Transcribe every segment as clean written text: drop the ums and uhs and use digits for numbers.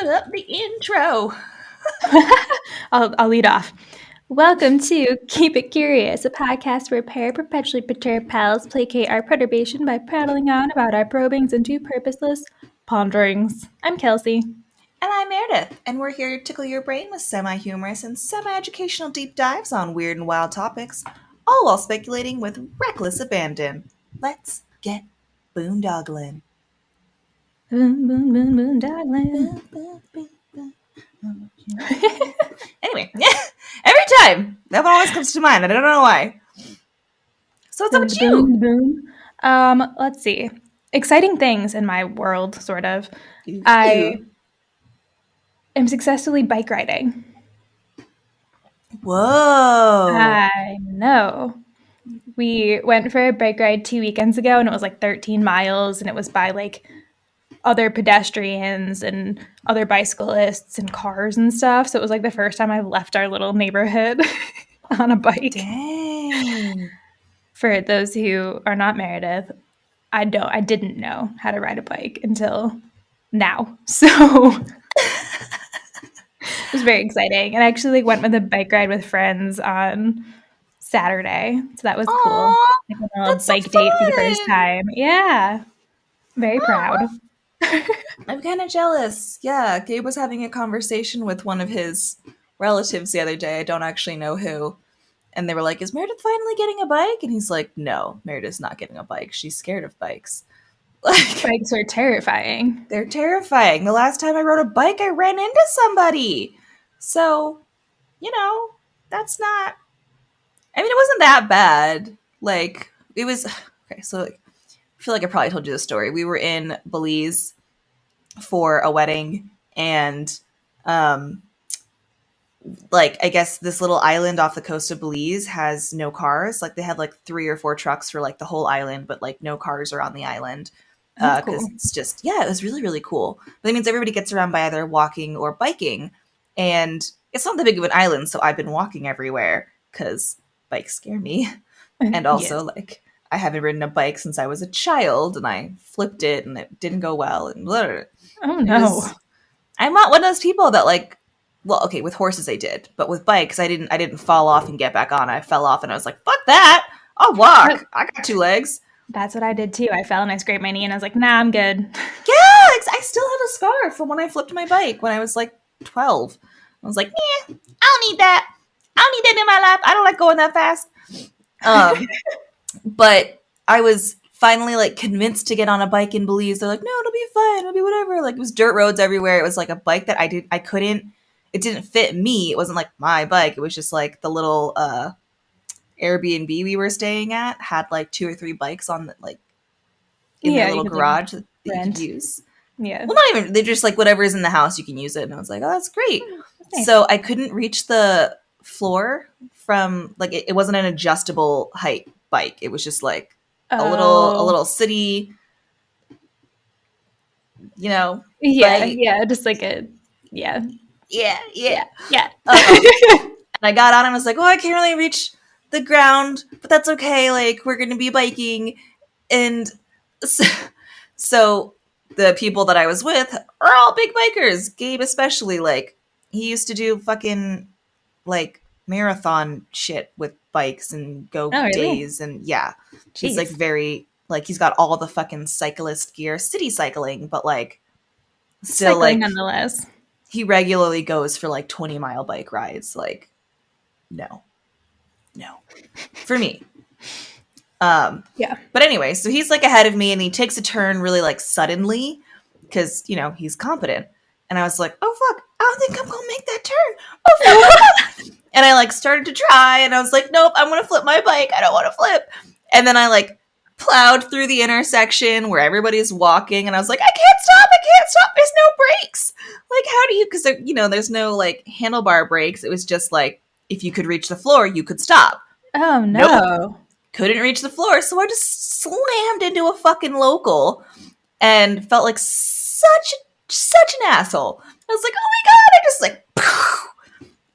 up the intro. I'll lead off. Welcome to Keep It Curious, a podcast where a pair of perpetually perturbed pals placate our perturbation by prattling on about our probings into purposeless ponderings. I'm Kelsey. And I'm Meredith, and we're here to tickle your brain with semi-humorous and semi-educational deep dives on weird and wild topics, all while speculating with reckless abandon. Let's get boondoggling. Boom, boom, boom, boom, darling. Anyway, every time that one always comes to mind. I don't know why. So what's up with you? Boom. Let's see. Exciting things in my world, sort of. I am successfully bike riding. Whoa. I know. We went for a bike ride 2 weekends ago, and it was like 13 miles, and it was by like other pedestrians and other bicyclists and cars and stuff. So it was like the first time I've left our little neighborhood on a bike. Dang. For those who are not Meredith, I didn't know how to ride a bike until now. So it was very exciting. And I actually went with a bike ride with friends on Saturday. So that was cool. Like a little bike date for the first time. Yeah. Very proud. I'm kind of jealous. Yeah, Gabe was having a conversation with one of his relatives the other day. I don't actually know who. And they were like, is Meredith finally getting a bike? And he's like, no, Meredith's not getting a bike. She's scared of bikes. Like, bikes are terrifying. They're terrifying. The last time I rode a bike, I ran into somebody. So, that's not... I mean, it wasn't that bad. Like, it was... Okay, so like, I feel like I probably told you the story. We were in Belize for a wedding, and like, I guess this little island off the coast of Belize has no cars. Like, they had like 3 or 4 trucks for like the whole island, but like no cars are on the island. Because cool. It's just, it was really, really cool. But that means everybody gets around by either walking or biking. And it's not that big of an island, so I've been walking everywhere because bikes scare me. And also, like, I haven't ridden a bike since I was a child, and I flipped it, and it didn't go well. And blah. Oh, no. I'm not one of those people that, like, well, okay, with horses I did, but with bikes, I didn't fall off and get back on. I fell off, and I was like, fuck that! I'll walk! I got 2 legs. That's what I did, too. I fell, and I scraped my knee, and I was like, nah, I'm good. Yeah! I still have a scar from when I flipped my bike when I was, like, 12. I was like, I don't need that. I don't need that in my life. I don't like going that fast. But I was finally, like, convinced to get on a bike in Belize. They're like, no, it'll be fine. It'll be whatever. Like, it was dirt roads everywhere. It was, like, a bike that it didn't fit me. It wasn't, like, my bike. It was just, like, the little Airbnb we were staying at had, like, 2 or 3 bikes on, like, in their little garage that you could use. Yeah. Well, not even. They're just, like, whatever's in the house, you can use it. And I was like, oh, that's great. Nice. So I couldn't reach the floor from, like, it wasn't an adjustable height bike. It was just, like, a little city, Yeah, bike. yeah, just like a, yeah. And I got on and was like, oh, I can't really reach the ground, but that's okay. Like, we're going to be biking. And so the people that I was with are all big bikers. Gabe especially, like, he used to do fucking, like, marathon shit with bikes and go days. And he's like very, like, he's got all the fucking cyclist gear, city cycling, but like still cycling, like, nonetheless, he regularly goes for like 20-mile bike rides. Like, no for me. But anyway, so he's like ahead of me, and he takes a turn really, like, suddenly because he's competent. And I was like, oh fuck, I don't think I'm gonna make that turn. Oh fuck. And I, like, started to try, and I was like, nope, I'm going to flip my bike. I don't want to flip. And then I, like, plowed through the intersection where everybody's walking, and I was like, I can't stop. There's no brakes. Like, how do you, because, there's no, like, handlebar brakes. It was just, like, if you could reach the floor, you could stop. Oh, no. Nope. Couldn't reach the floor, so I just slammed into a fucking local and felt like such an asshole. I was like, oh my God, I just, like,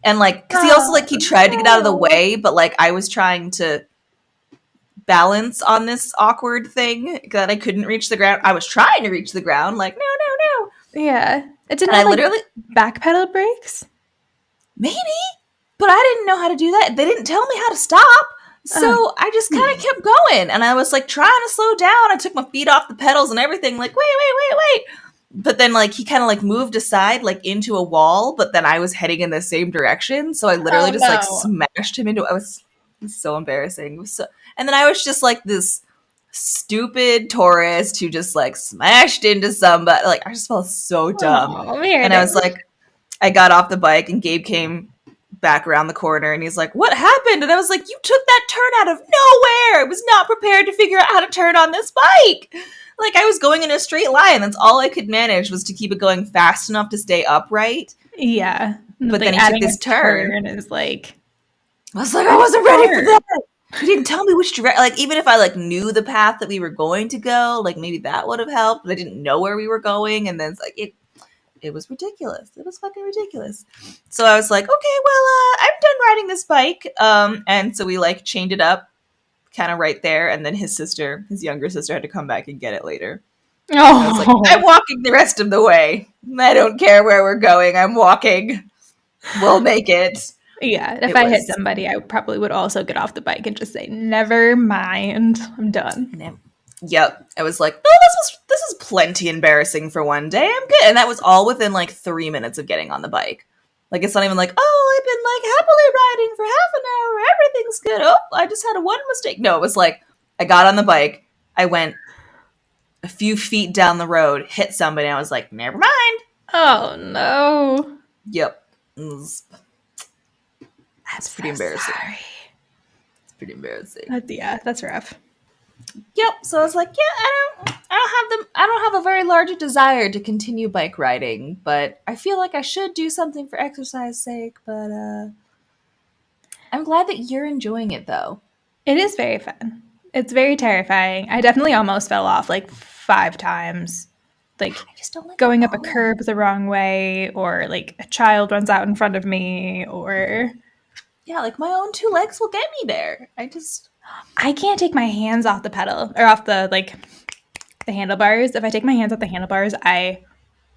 and, like, because he also, like, he tried to get out of the way, but, like, I was trying to balance on this awkward thing that I couldn't reach the ground. I was trying to reach the ground, like, no. Yeah. It didn't have literally back pedal brakes? Maybe, but I didn't know how to do that. They didn't tell me how to stop. So I just kind of kept going, and I was like trying to slow down. I took my feet off the pedals and everything, like wait. But then like he kind of like moved aside like into a wall, but then I was heading in the same direction, so I literally like smashed him into. It was so embarrassing. And then I was just like this stupid tourist who just like smashed into somebody. Like I just felt so dumb, and I was like. I got off the bike and Gabe came back around the corner and he's like, "What happened?" And I was like, "You took that turn out of nowhere. I was not prepared to figure out how to turn on this bike." Like I was going in a straight line. That's all I could manage was to keep it going fast enough to stay upright. Yeah. But then he took this turn. Is like, I was like, I wasn't ready for that. He didn't tell me which direction. Like even if I like knew the path that we were going to go, like maybe that would have helped. But I didn't know where we were going, and then it's like it was ridiculous. It was fucking ridiculous. So I was like, okay, well, I'm done riding this bike. And so we like chained it up kind of right there. And then his younger sister had to come back and get it later. Oh. I was like, I'm walking the rest of the way. I don't care where we're going. I'm walking. We'll make it. Yeah. If I hit somebody, I probably would also get off the bike and just say, never mind. I'm done. Yep. I was like, no, this is plenty embarrassing for one day. I'm good. And that was all within like 3 minutes of getting on the bike. Like it's not even like, oh, I've been like happily riding for half an hour. Everything's good. Oh, I just had one mistake. No, it was like I got on the bike. I went a few feet down the road, hit somebody. And I was like, never mind. Oh no. Yep. That's pretty embarrassing. Sorry. It's pretty embarrassing. That's rough. Yep. So I was like, yeah, I don't have a very large desire to continue bike riding, but I feel like I should do something for exercise sake. But I'm glad that you're enjoying it, though. It is very fun. It's very terrifying. I definitely almost fell off like 5 times. Like I just don't like going up a curb the wrong way, or like a child runs out in front of me, or yeah, like my own 2 legs will get me there. I can't take my hands off the pedal or off the the handlebars. If I take my hands off the handlebars, I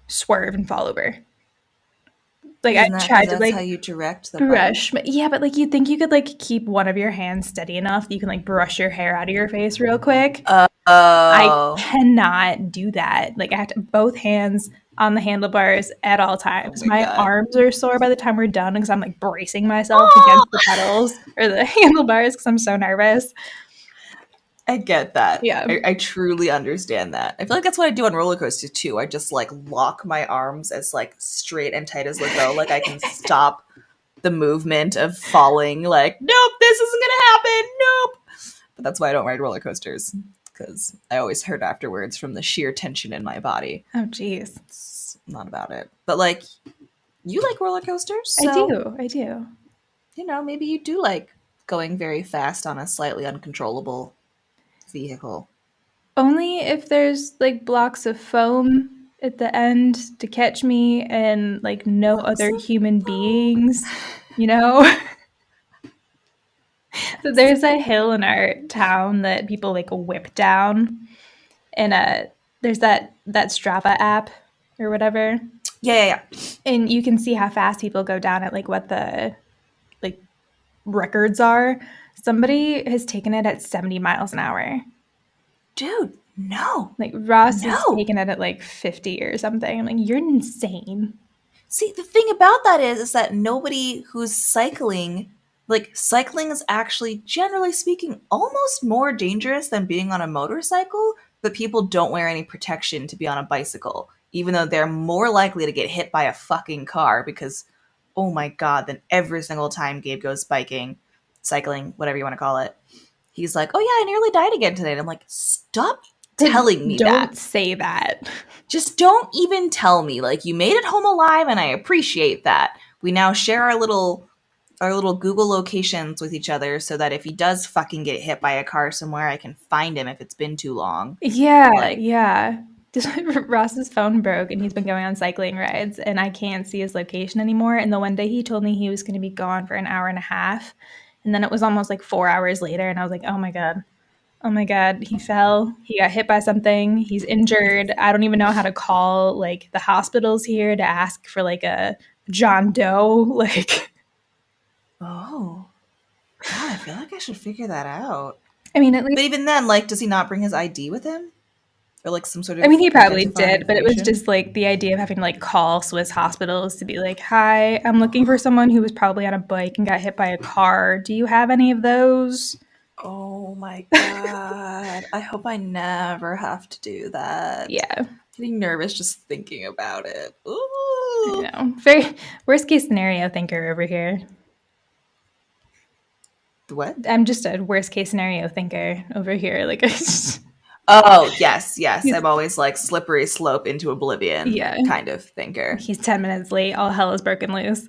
swerve and fall over. Like I tried to that's how you direct the brush. Yeah, but like you'd think you could like keep one of your hands steady enough that you can like brush your hair out of your face real quick. I cannot do that. Like I have to both hands on the handlebars at all times. My arms are sore by the time we're done because I'm like bracing myself against the pedals or the handlebars because I'm so nervous. I get that. Yeah. I truly understand that. I feel like that's what I do on roller coasters too. I just like lock my arms as like straight and tight as they go. Like I can stop the movement of falling. Like, nope, this isn't gonna happen. Nope. But that's why I don't ride roller coasters. Because I always hurt afterwards from the sheer tension in my body. Oh, geez. It's not about it. But, like, you like roller coasters? So, I do. You know, maybe you do like going very fast on a slightly uncontrollable vehicle. Only if there's, like, blocks of foam at the end to catch me and, like, no other human beings, you know? So there's a hill in our town that people like whip down, and there's that Strava app or whatever. Yeah. And you can see how fast people go down at like what the like records are. Somebody has taken it at 70 miles an hour. Dude, no. Like Ross has taken it at like 50 or something. I'm like, you're insane. See, the thing about that is that nobody who's cycling. Like, cycling is actually, generally speaking, almost more dangerous than being on a motorcycle, but people don't wear any protection to be on a bicycle, even though they're more likely to get hit by a fucking car because, oh my god, then every single time Gabe goes cycling, whatever you want to call it, he's like, oh yeah, I nearly died again today. And I'm like, stop telling me that. Don't say that. Just don't even tell me. Like, you made it home alive, and I appreciate that. We now share our little Google locations with each other so that if he does fucking get hit by a car somewhere, I can find him if it's been too long. Yeah, yeah. Ross's phone broke and he's been going on cycling rides and I can't see his location anymore. And the one day he told me he was going to be gone for an hour and a half. And then it was almost like 4 hours later and I was like, oh my God, Oh my God, he fell. He got hit by something. He's injured. I don't even know how to call like the hospitals here to ask for like a John Doe. Like, Oh, God, I feel like I should figure that out. I mean, at But least, even then, like, does he not bring his ID with him? Or like some sort I of mean, he probably identifying did, but it was information? just like the idea of having to like call Swiss hospitals to be like, hi, I'm looking for someone who was probably on a bike and got hit by a car. Do you have any of those? Oh my God. I hope I never have to do that. Yeah. Getting nervous just thinking about it. Ooh. I know. Very worst case scenario thinker over here. What? I'm just a worst case scenario thinker over here. Like, Oh, yes. I'm always like slippery slope into oblivion kind of thinker. He's 10 minutes late. All hell is broken loose.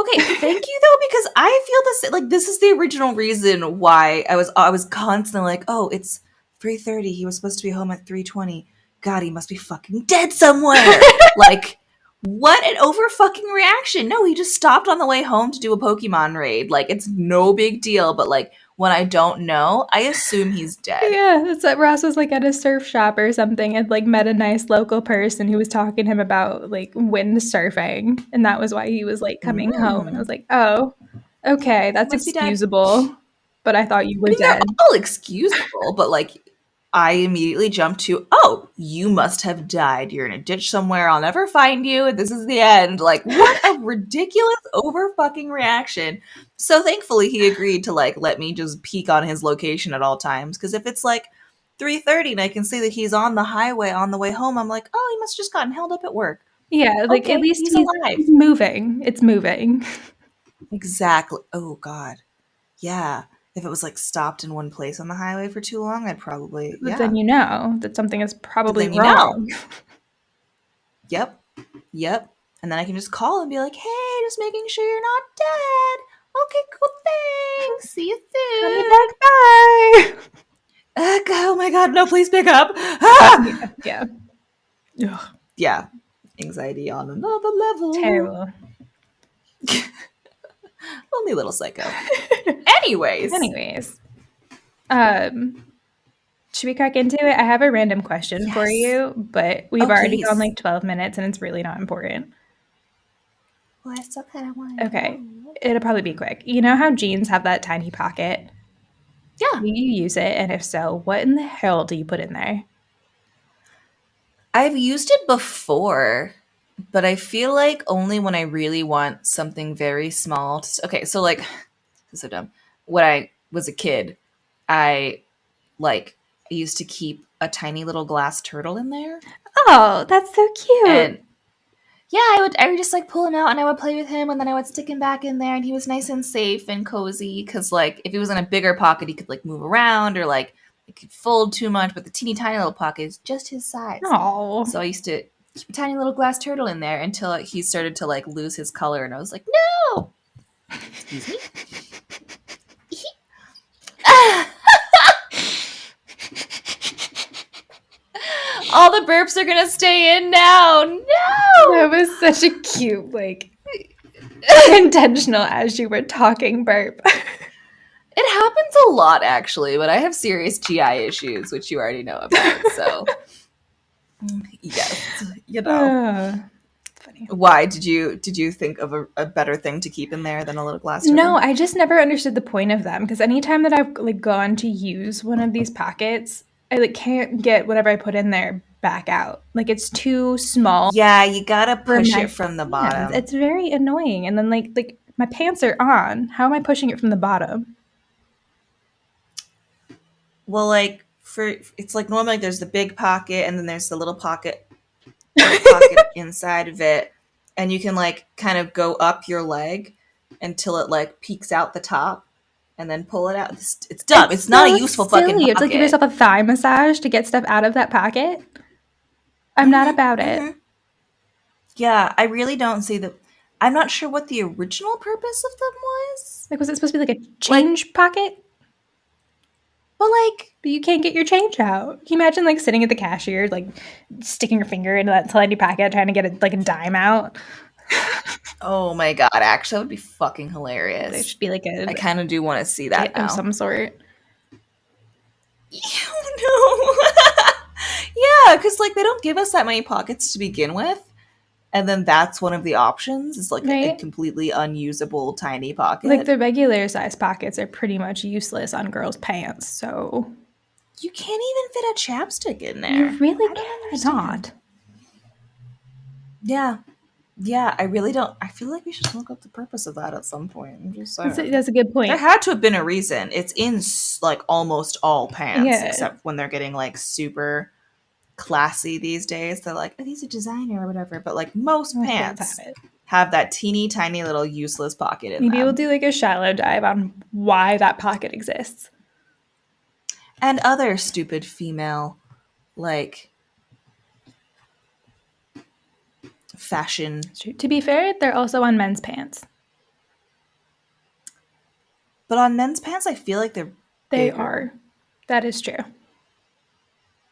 Okay, thank you though, because I feel this like this is the original reason why I was constantly like, oh, it's 3:30. He was supposed to be home at 3:20. God, he must be fucking dead somewhere. Like, what an over fucking reaction. No, he just stopped on the way home to do a Pokemon raid. Like, it's no big deal, but like when I don't know, I assume he's dead. Yeah, it's that Ross was like at a surf shop or something and like met a nice local person who was talking to him about like windsurfing, and that was why he was like coming home. And I was like, oh, okay, that's Must be dead. excusable. But I thought you were I mean, they're dead. all excusable, but like I immediately jumped to, oh, you must have died. You're in a ditch somewhere. I'll never find you. And this is the end. Like, what a ridiculous over fucking reaction. So thankfully he agreed to like let me just peek on his location at all times. Because if it's like 3:30 and I can see that he's on the highway on the way home, I'm like, oh, he must have just gotten held up at work. Yeah, like Okay, at least he's alive. he's moving. It's moving. Exactly. Oh God. Yeah. If it was like stopped in one place on the highway for too long, I'd probably But then you know that something is probably then you wrong. know. Yep. And then I can just call and be like, hey, just making sure you're not dead. Okay, cool, thanks. See you soon. Call me back. Bye. Oh my God, no, please pick up. Ah! Yeah. Ugh. Yeah. Anxiety on another level. Terrible. Only little psycho. Anyways. Should we crack into it? I have a random question for you, but we've already gone like 12 minutes and it's really not important. Well, I still kind of want to Okay. It'll probably be quick. You know how jeans have that tiny pocket? Yeah. Do you use it? And if so, what in the hell do you put in there? I've used it before, but I feel like only when I really want something very small. Okay, so like, this is so dumb. When I was a kid, I used to keep a tiny little glass turtle in there. Oh, that's so cute. And yeah, I would just like pull him out and I would play with him and then I would stick him back in there and he was nice and safe and cozy because like if he was in a bigger pocket, he could like move around or like it could fold too much, but the teeny tiny little pocket is just his size. Oh. So I used to keep a tiny little glass turtle in there until he started to like lose his color and I was like, no! Excuse me? All the burps are gonna stay in now. No! That was such a cute, like, intentional as you were talking burp. It happens a lot, actually, but I have serious GI issues, which you already know about. So, yes, you know. Funny. Why did you think of a better thing to keep in there than a little glass turtle? No, I just never understood the point of them because anytime that I've like gone to use one of these pockets, I like can't get whatever I put in there back out. Like it's too small. Yeah, you gotta push it from the bottom. It's very annoying. And then like my pants are on. How am I pushing it from the bottom? Well, like it's like normally there's the big pocket and then there's the little pocket inside of it, and you can like kind of go up your leg until it like peeks out the top. And then pull it out. It's dumb. It's not a useful fucking pocket. It's like give yourself a thigh massage to get stuff out of that pocket. I'm not about it. Yeah, I really don't see the... I'm not sure what the original purpose of them was. Like, was it supposed to be like a change pocket? But like... But you can't get your change out. Can you imagine like sitting at the cashier, like sticking your finger into that tiny packet trying to get a dime out? Oh my God, actually, that would be fucking hilarious. There should be like I kind of do want to see that now. Of some sort. No. Yeah, because like they don't give us that many pockets to begin with. And then that's one of the options is like a Right? completely unusable tiny pocket. Like the regular size pockets are pretty much useless on girls' pants, so You can't even fit a chapstick in there. you really I don't cannot. understand. Yeah. Yeah, I really don't. I feel like we should look up the purpose of that at some point. I'm just saying. That's a good point. There had to have been a reason. It's in like almost all pants, Yeah. except when they're getting like super classy these days. They're like, oh, these are designer or whatever. But like most pants have that teeny tiny little useless pocket in them. Maybe we'll do like a shallow dive on why that pocket exists. And other stupid female, like, fashion. To be fair, they're also on men's pants. But on men's pants, I feel like they bigger. Are. That is true.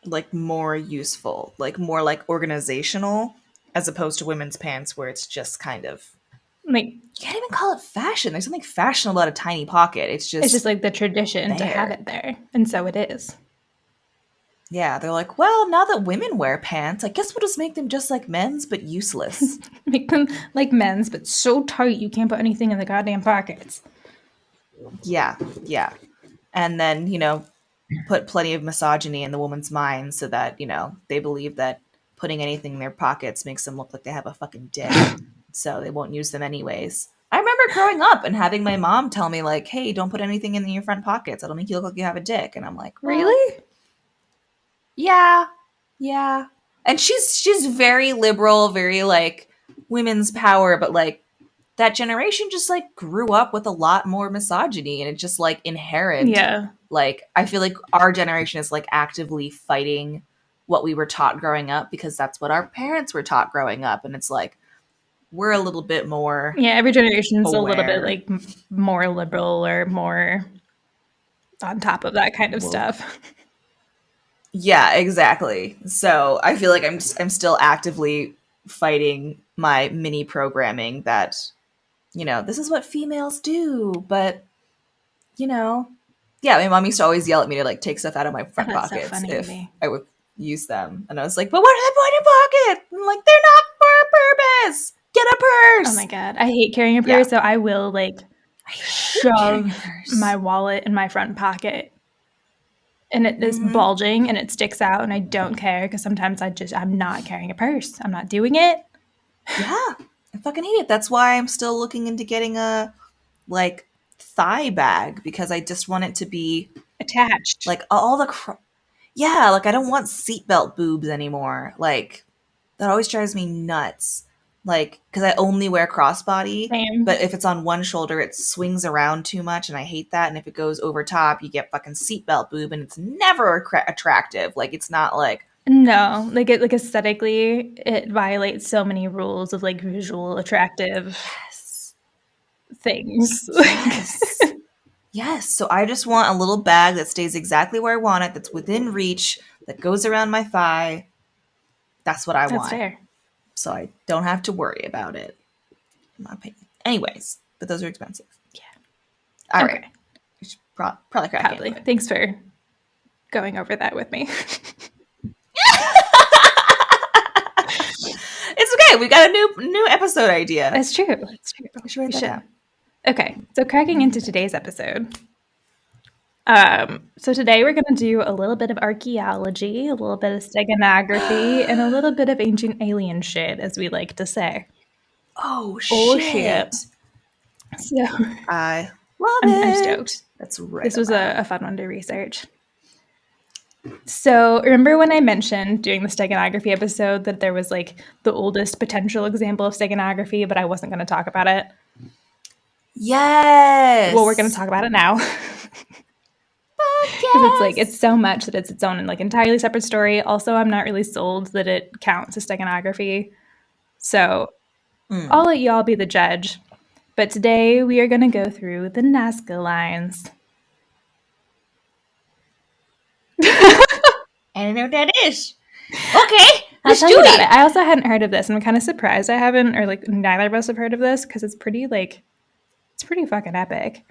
Like more useful, like more like organizational, as opposed to women's pants where it's just kind of like you can't even call it fashion. There's something fashionable about a tiny pocket. It's just like the tradition there. To have it there, and so it is. Yeah, they're like, well, now that women wear pants, I guess we'll just make them just like men's, but useless. Make them like men's, but so tight you can't put anything in the goddamn pockets. Yeah, yeah. And then, you know, put plenty of misogyny in the woman's mind so that, you know, they believe that putting anything in their pockets makes them look like they have a fucking dick. So they won't use them anyways. I remember growing up and having my mom tell me, like, hey, don't put anything in your front pockets. It'll make you look like you have a dick. And I'm like, well, really? Yeah. Yeah. And she's very liberal, very like women's power, but like that generation just like grew up with a lot more misogyny and it's just like inherent. Yeah. Like I feel like our generation is like actively fighting what we were taught growing up because that's what our parents were taught growing up. And it's like we're a little bit more every generation's aware. A little bit like more liberal or more on top of that kind of stuff. Yeah, exactly. So I feel like I'm still actively fighting my mini programming that, you know, this is what females do, but you know, yeah, my mom used to always yell at me to like take stuff out of my front pockets if I would use them, and I was like, but what are the point of pocket? I'm like, they're not for a purpose. Get a purse. Oh my god, I hate carrying a purse, so I will like shove my wallet in my front pocket. And it is bulging and it sticks out and I don't care because sometimes I'm not carrying a purse. I'm not doing it. Yeah, I fucking hate it. That's why I'm still looking into getting a like thigh bag because I just want it to be attached. Like all the yeah, like I don't want seatbelt boobs anymore. Like that always drives me nuts. Like, because I only wear crossbody, but if it's on one shoulder, it swings around too much, and I hate that. And if it goes over top, you get fucking seatbelt boob, and it's never attractive. Like, it's not like no, like it, like aesthetically, it violates so many rules of like visual attractive things. Yes. Yes. So I just want a little bag that stays exactly where I want it, that's within reach, that goes around my thigh. That's what I want. That's fair. So I don't have to worry about it, in my opinion. Anyways, but those are expensive. Yeah. All right. We should probably crack probably. Thanks for going over that with me. It's okay. We got a new episode idea. That's true. That's true. We should write that down. Okay, so cracking into today's episode. So today we're going to do a little bit of archaeology, a little bit of steganography, and a little bit of ancient alien shit, as we like to say. Oh, shit. So I love it. I'm stoked. That's right. This was a fun one to research. So remember when I mentioned doing the steganography episode that there was like the oldest potential example of steganography, but I wasn't going to talk about it? Yes. Well, we're going to talk about it now. Because it's so much that it's its own like entirely separate story. Also, I'm not really sold that it counts as steganography. So I'll let y'all be the judge. But today we are going to go through the Nazca lines. I don't know what that is. Okay, let's do it. I also hadn't heard of this, and I'm kind of surprised I haven't, or like neither of us have heard of this because it's pretty fucking epic.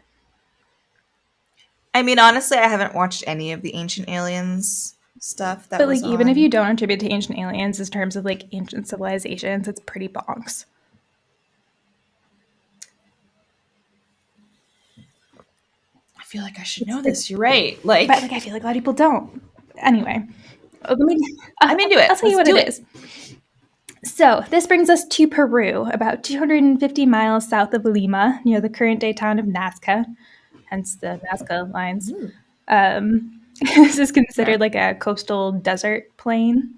I mean, honestly, I haven't watched any of the Ancient Aliens stuff that But was like, even if on. you don't attribute to ancient aliens in terms of like ancient civilizations, it's pretty bonks. I feel like I should know this. You're right. But like, I feel like a lot of people don't. Anyway, I'm into it. I'll tell you what it is. So this brings us to Peru, about 250 miles south of Lima, near the current-day town of Nazca, hence the Nazca lines. This is considered like a coastal desert plain.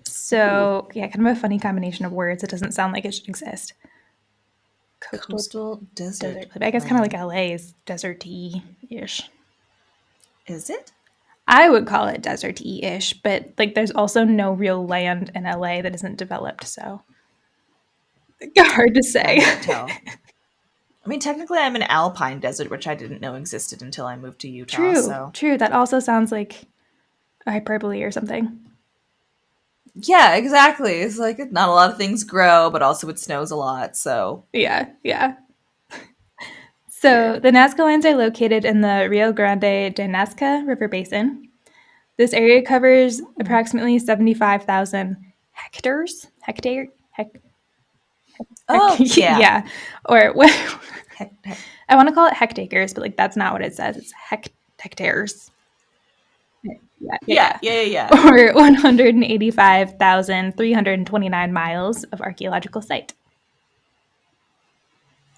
So yeah, kind of a funny combination of words. It doesn't sound like it should exist. Coastal desert. I guess kind of like LA is desert-y-ish. Is it? I would call it desert-y-ish, but like there's also no real land in LA that isn't developed, so hard to say. I can't tell. I mean, technically, I'm in alpine desert, which I didn't know existed until I moved to Utah. True. That also sounds like a hyperbole or something. Yeah, exactly. It's like not a lot of things grow, but also it snows a lot, so. Yeah. So the Nazca lines are located in the Rio Grande de Nazca River Basin. This area covers approximately 75,000 hectares. Oh, yeah. Yeah. Or what? I want to call it hectares, but like that's not what it says. It's hectares. Yeah. Or 185,329 miles of archaeological site.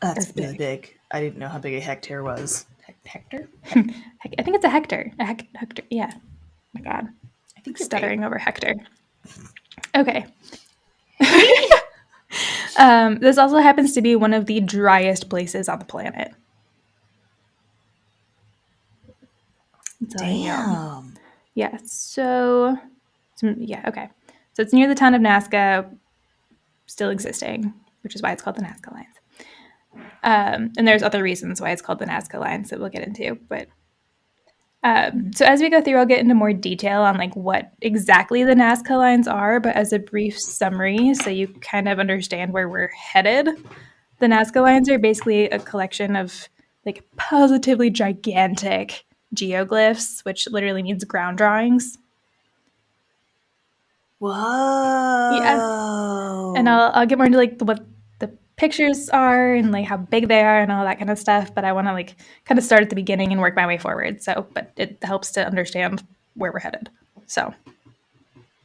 That's really big. I didn't know how big a hectare was. Hectare? I think it's a hectare. A hectare. Yeah. Oh my God. I think stuttering over hectare. Okay. This also happens to be one of the driest places on the planet. Damn. Yeah. So okay. So it's near the town of Nazca, still existing, which is why it's called the Nazca Lines. And there's other reasons why it's called the Nazca Lines that we'll get into. But so as we go through, I'll get into more detail on like what exactly the Nazca Lines are. But as a brief summary, so you kind of understand where we're headed, the Nazca Lines are basically a collection of like positively gigantic geoglyphs, which literally means ground drawings. Whoa. Yeah. And I'll get more into like what the pictures are and like how big they are and all that kind of stuff. But I want to like kind of start at the beginning and work my way forward. So, but it helps to understand where we're headed. So.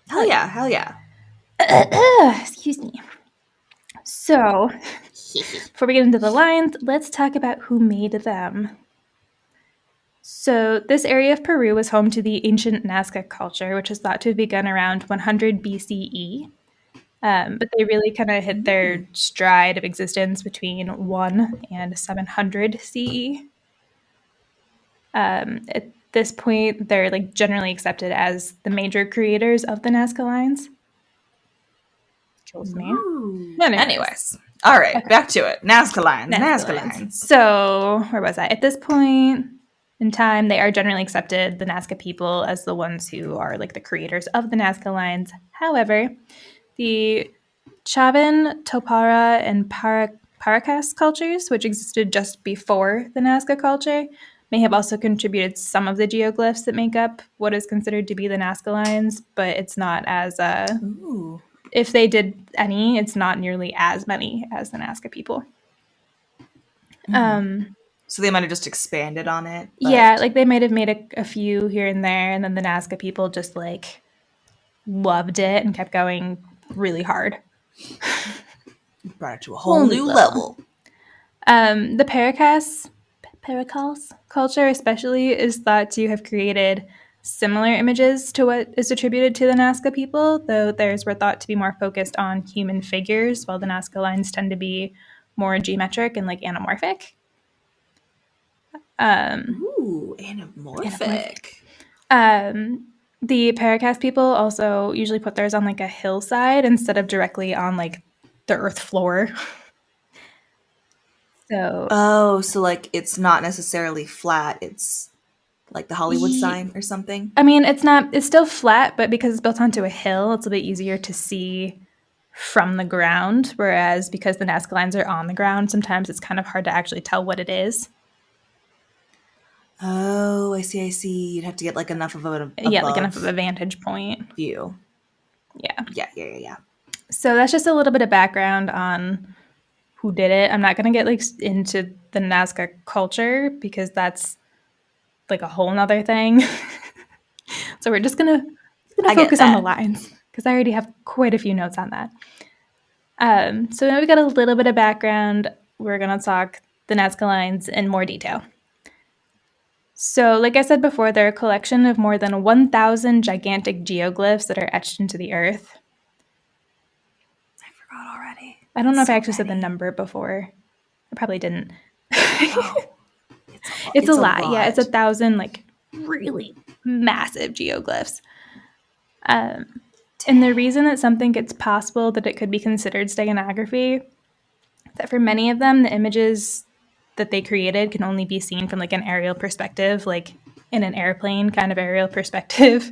Hell yeah. Excuse me. So, before we get into the lines, let's talk about who made them. So this area of Peru was home to the ancient Nazca culture, which is thought to have begun around 100 BCE. But they really kind of hit their stride of existence between 1 and 700 CE. At this point, they're like generally accepted as the major creators of the Nazca Lines. Kills me. Anyways. All right, okay. Back to it. Nazca Lines. So where was I? At this point in time, they are generally accepted, the Nazca people, as the ones who are like the creators of the Nazca Lines. However, the Chavan, Topara, and Paracas cultures, which existed just before the Nazca culture, may have also contributed some of the geoglyphs that make up what is considered to be the Nazca Lines, but it's not as if they did any, it's not nearly as many as the Nazca people. So they might have just expanded on it. But... Yeah, like they might have made a few here and there, and then the Nazca people just like loved it and kept going really hard. Brought it to a whole new level. The Paracas culture especially is thought to have created similar images to what is attributed to the Nazca people, though theirs were thought to be more focused on human figures, while the Nazca Lines tend to be more geometric and like anamorphic. Anamorphic. The Paracas people also usually put theirs on like a hillside instead of directly on like the earth floor. So like it's not necessarily flat, it's like the Hollywood sign or something? I mean, it's still flat, but because it's built onto a hill, it's a bit easier to see from the ground, whereas because the Nazca Lines are on the ground, sometimes it's kind of hard to actually tell what it is. oh, I see. You'd have to get like enough of a like enough of a vantage point view. Yeah. So that's just a little bit of background on who did it. I'm not going to get like into the Nazca culture because that's like a whole nother thing. So we're just gonna focus on the lines because I already have quite a few notes on that. So now we got a little bit of background. We're gonna talk the Nazca lines in more detail. So, like I said before, they're a collection of more than 1,000 gigantic geoglyphs that are etched into the earth. I forgot already. I don't know if I actually said the number before. I probably didn't. Oh, it's a lot. Yeah, it's 1,000 like really massive geoglyphs. And the reason that something it's possible that it could be considered steganography is that for many of them, the images that they created can only be seen from like an aerial perspective, like in an airplane kind of aerial perspective.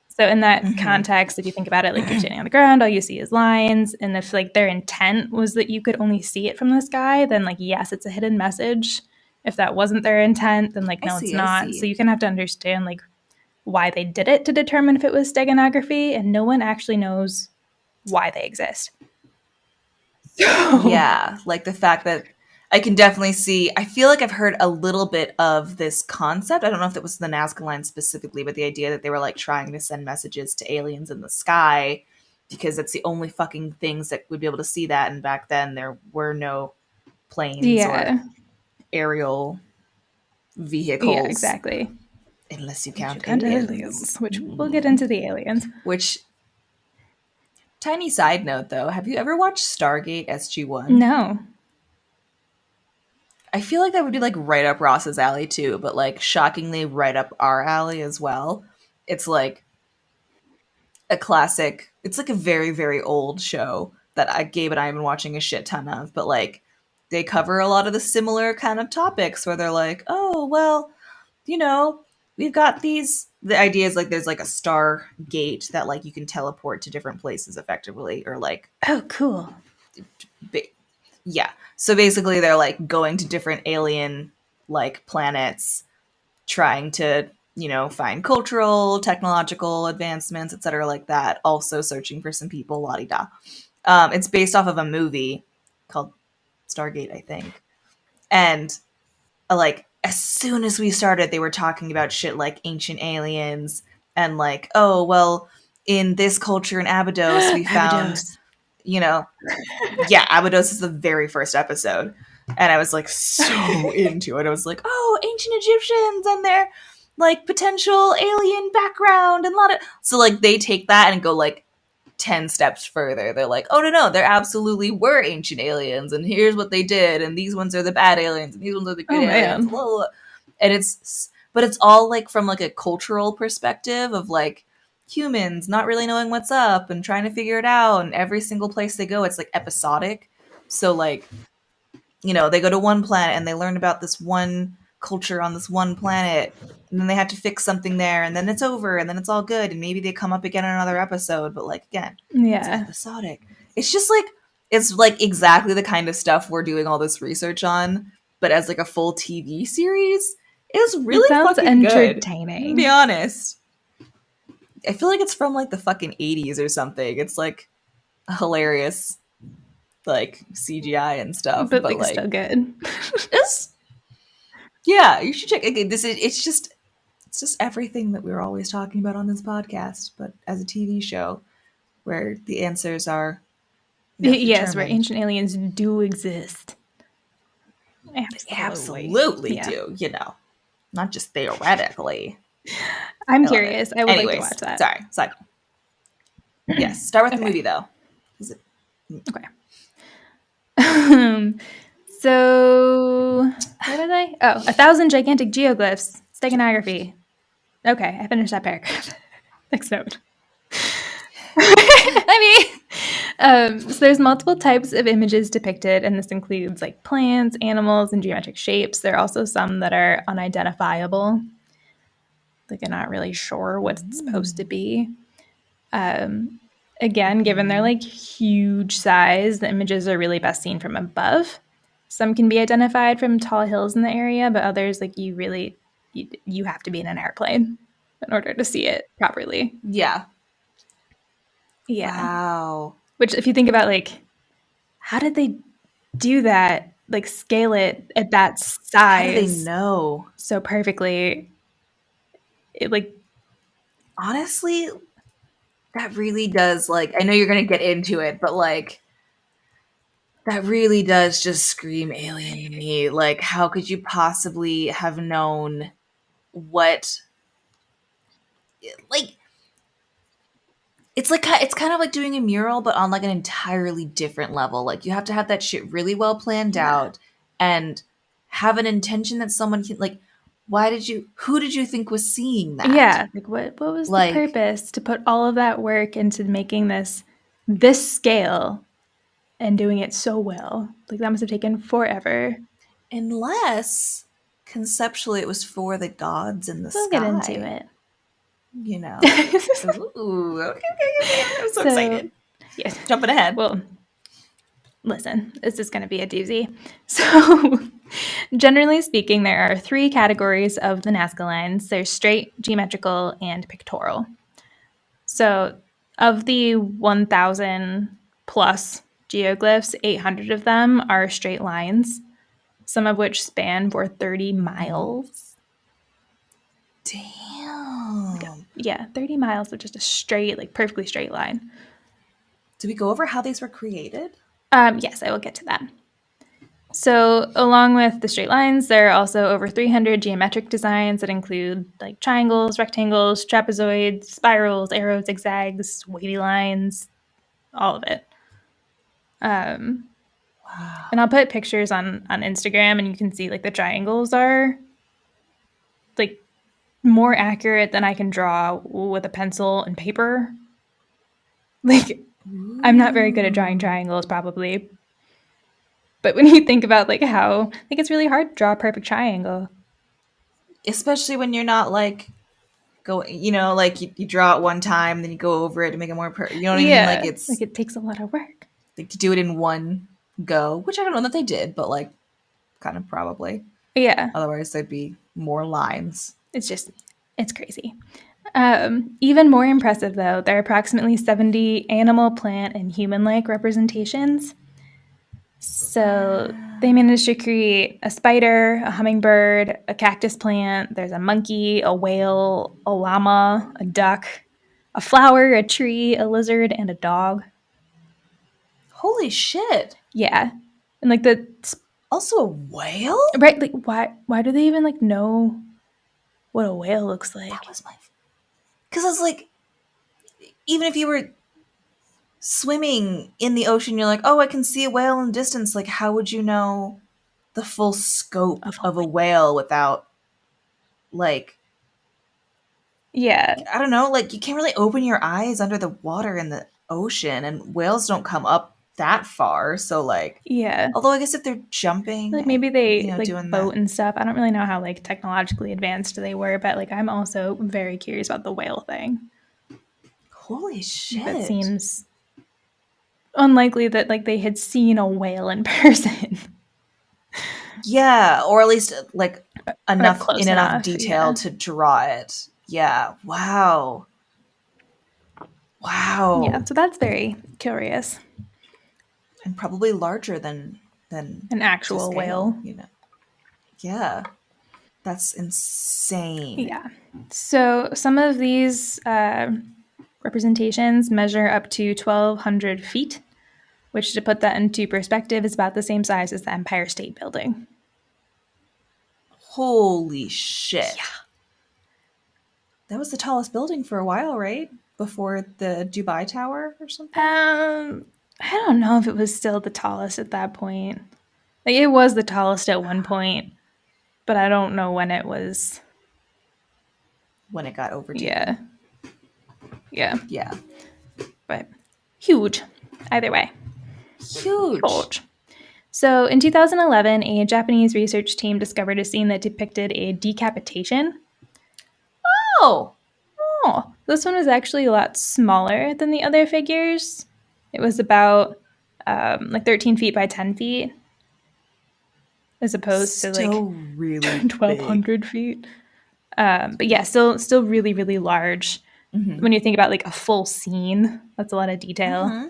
So in that context, if you think about it, like you're standing on the ground, all you see is lines. And if like their intent was that you could only see it from the sky, then like, yes, it's a hidden message. If that wasn't their intent, then like, no, it's not. So you can have to understand like why they did it to determine if it was steganography. And no one actually knows why they exist. Yeah, like the fact that I can definitely see, I feel like I've heard a little bit of this concept. I don't know if it was the Nazca line specifically, but the idea that they were like trying to send messages to aliens in the sky because it's the only fucking things that would be able to see that. And back then there were no planes or aerial vehicles. Yeah, exactly. Unless you count aliens. Which we'll get into the aliens. Which, tiny side note though, have you ever watched Stargate SG-1? No. I feel like that would be like right up Ross's alley too, but like shockingly right up our alley as well. It's like a classic. It's like a very, very old show that Gabe and I have been watching a shit ton of, but like they cover a lot of the similar kind of topics where they're like, oh, well, you know, we've got these. The idea is like there's like a star gate that like you can teleport to different places effectively, or like, oh, cool. Yeah. So basically they're like going to different alien like planets, trying to, you know, find cultural, technological advancements, etc. like that. Also searching for some people, la-di-da. It's based off of a movie called Stargate, I think. And like as soon as we started, they were talking about shit like ancient aliens and like, oh, well, in this culture in Abydos, we found, you know, yeah, Abydos is the very first episode. And I was like so into it. I was like, oh, ancient Egyptians and their like potential alien background and a lot of. So like they take that and go like 10 steps further. They're like, oh no, there absolutely were ancient aliens and here's what they did. And these ones are the bad aliens and these ones are the good aliens. Blah, blah, blah. And but it's all like from like a cultural perspective of like, humans not really knowing what's up and trying to figure it out, and every single place they go it's like episodic. So like, you know, they go to one planet and they learn about this one culture on this one planet, and then they have to fix something there, and then it's over, and then it's all good, and maybe they come up again in another episode, but like again, it's episodic. It's just like, it's like exactly the kind of stuff we're doing all this research on, but as like a full TV series. It's really fucking entertaining, good, to be honest. I feel like it's from like the fucking 80s or something. It's like hilarious, like CGI and stuff, but like still good. Yeah, you should check. Okay, it's just everything that we're always talking about on this podcast, but as a TV show, where the answers are yes, where ancient aliens do exist. Absolutely do. You know, not just theoretically. I'm curious. I would like to watch that. Sorry. Side. Yes. Start with the movie, though. Okay. So, what are they? Oh, 1,000 gigantic geoglyphs. Steganography. Okay, I finished that paragraph. Next note. So there's multiple types of images depicted, and this includes like plants, animals, and geometric shapes. There are also some that are unidentifiable. Like, I'm not really sure what it's supposed to be. Again, given their like huge size, the images are really best seen from above. Some can be identified from tall hills in the area, but others, like, you really you have to be in an airplane in order to see it properly. Yeah. Yeah. Wow. Which, if you think about, like, how did they do that? Like, scale it at that size. How do they know so perfectly? It, like, honestly, that really does, like, I know you're gonna get into it, but like, that really does just scream alien to me. Like, how could you possibly have known what? Like, it's kind of like doing a mural, but on like an entirely different level. Like, you have to have that shit really well planned out and have an intention that someone can, like, who did you think was seeing that? Yeah, like, what was the purpose to put all of that work into making this scale and doing it so well? Like, that must have taken forever. Unless conceptually it was for the gods in the We'll sky. get into it. You know. Ooh, okay. I'm so excited. Yes. Jumping ahead. Well, listen, this is going to be a doozy. So, generally speaking, there are 3 categories of the Nazca lines. There's straight, geometrical, and pictorial. So, of the 1,000 plus geoglyphs, 800 of them are straight lines, some of which span for 30 miles. Damn. Yeah, 30 miles of just a straight, like, perfectly straight line. Did we go over how these were created? Yes, I will get to that. So, along with the straight lines, there are also over 300 geometric designs that include like triangles, rectangles, trapezoids, spirals, arrows, zigzags, wavy lines, all of it. Wow. And I'll put pictures on Instagram, and you can see like the triangles are like more accurate than I can draw with a pencil and paper. Like, I'm not very good at drawing triangles, probably. But when you think about like how, like, it's really hard to draw a perfect triangle. Especially when you're not like like you draw it one time, then you go over it to make it more you know what I mean? Like, it's like, it takes a lot of work. Like, to do it in one go, which I don't know that they did, but like, kind of probably. Yeah. Otherwise, there'd be more lines. It's crazy. Even more impressive, though, there are approximately 70 animal, plant, and human-like representations. So they managed to create a spider, a hummingbird, a cactus plant, there's a monkey, a whale, a llama, a duck, a flower, a tree, a lizard, and a dog. Holy shit. Yeah. And like also a whale? Right, like, why do they even like know what a whale looks like? That was because I was like, even if you were swimming in the ocean, you're like, oh, I can see a whale in the distance. Like, how would you know the full scope of a whale without, like, yeah, I don't know, like, you can't really open your eyes under the water in the ocean, and whales don't come up that far. So, like, yeah. Although I guess if they're jumping, like, maybe they like doing boat that and stuff. I don't really know how like technologically advanced they were, but like, I'm also very curious about the whale thing. Holy shit! That seems unlikely that like they had seen a whale in person. Yeah, or at least like enough detail yeah. to draw it. Yeah. Wow. Wow. Yeah, so that's very curious. And probably larger than an actual whale. You know. Yeah. That's insane. Yeah. So some of these representations measure up to 1,200 feet, which, to put that into perspective, is about the same size as the Empire State Building. Holy shit. Yeah. That was the tallest building for a while, right? Before the Dubai Tower or something? I don't know if it was still the tallest at that point. Like, it was the tallest at one point, but I don't know when it was. When it got overtaken. Yeah. Yeah. Yeah. But huge. Either way. Huge. So in 2011, a Japanese research team discovered a scene that depicted a decapitation. Oh, this one was actually a lot smaller than the other figures. It was about like 13 feet by 10 feet, as opposed to like really 1,200 feet. But yeah, still really, really large. Mm-hmm. When you think about like a full scene, that's a lot of detail. Mm-hmm.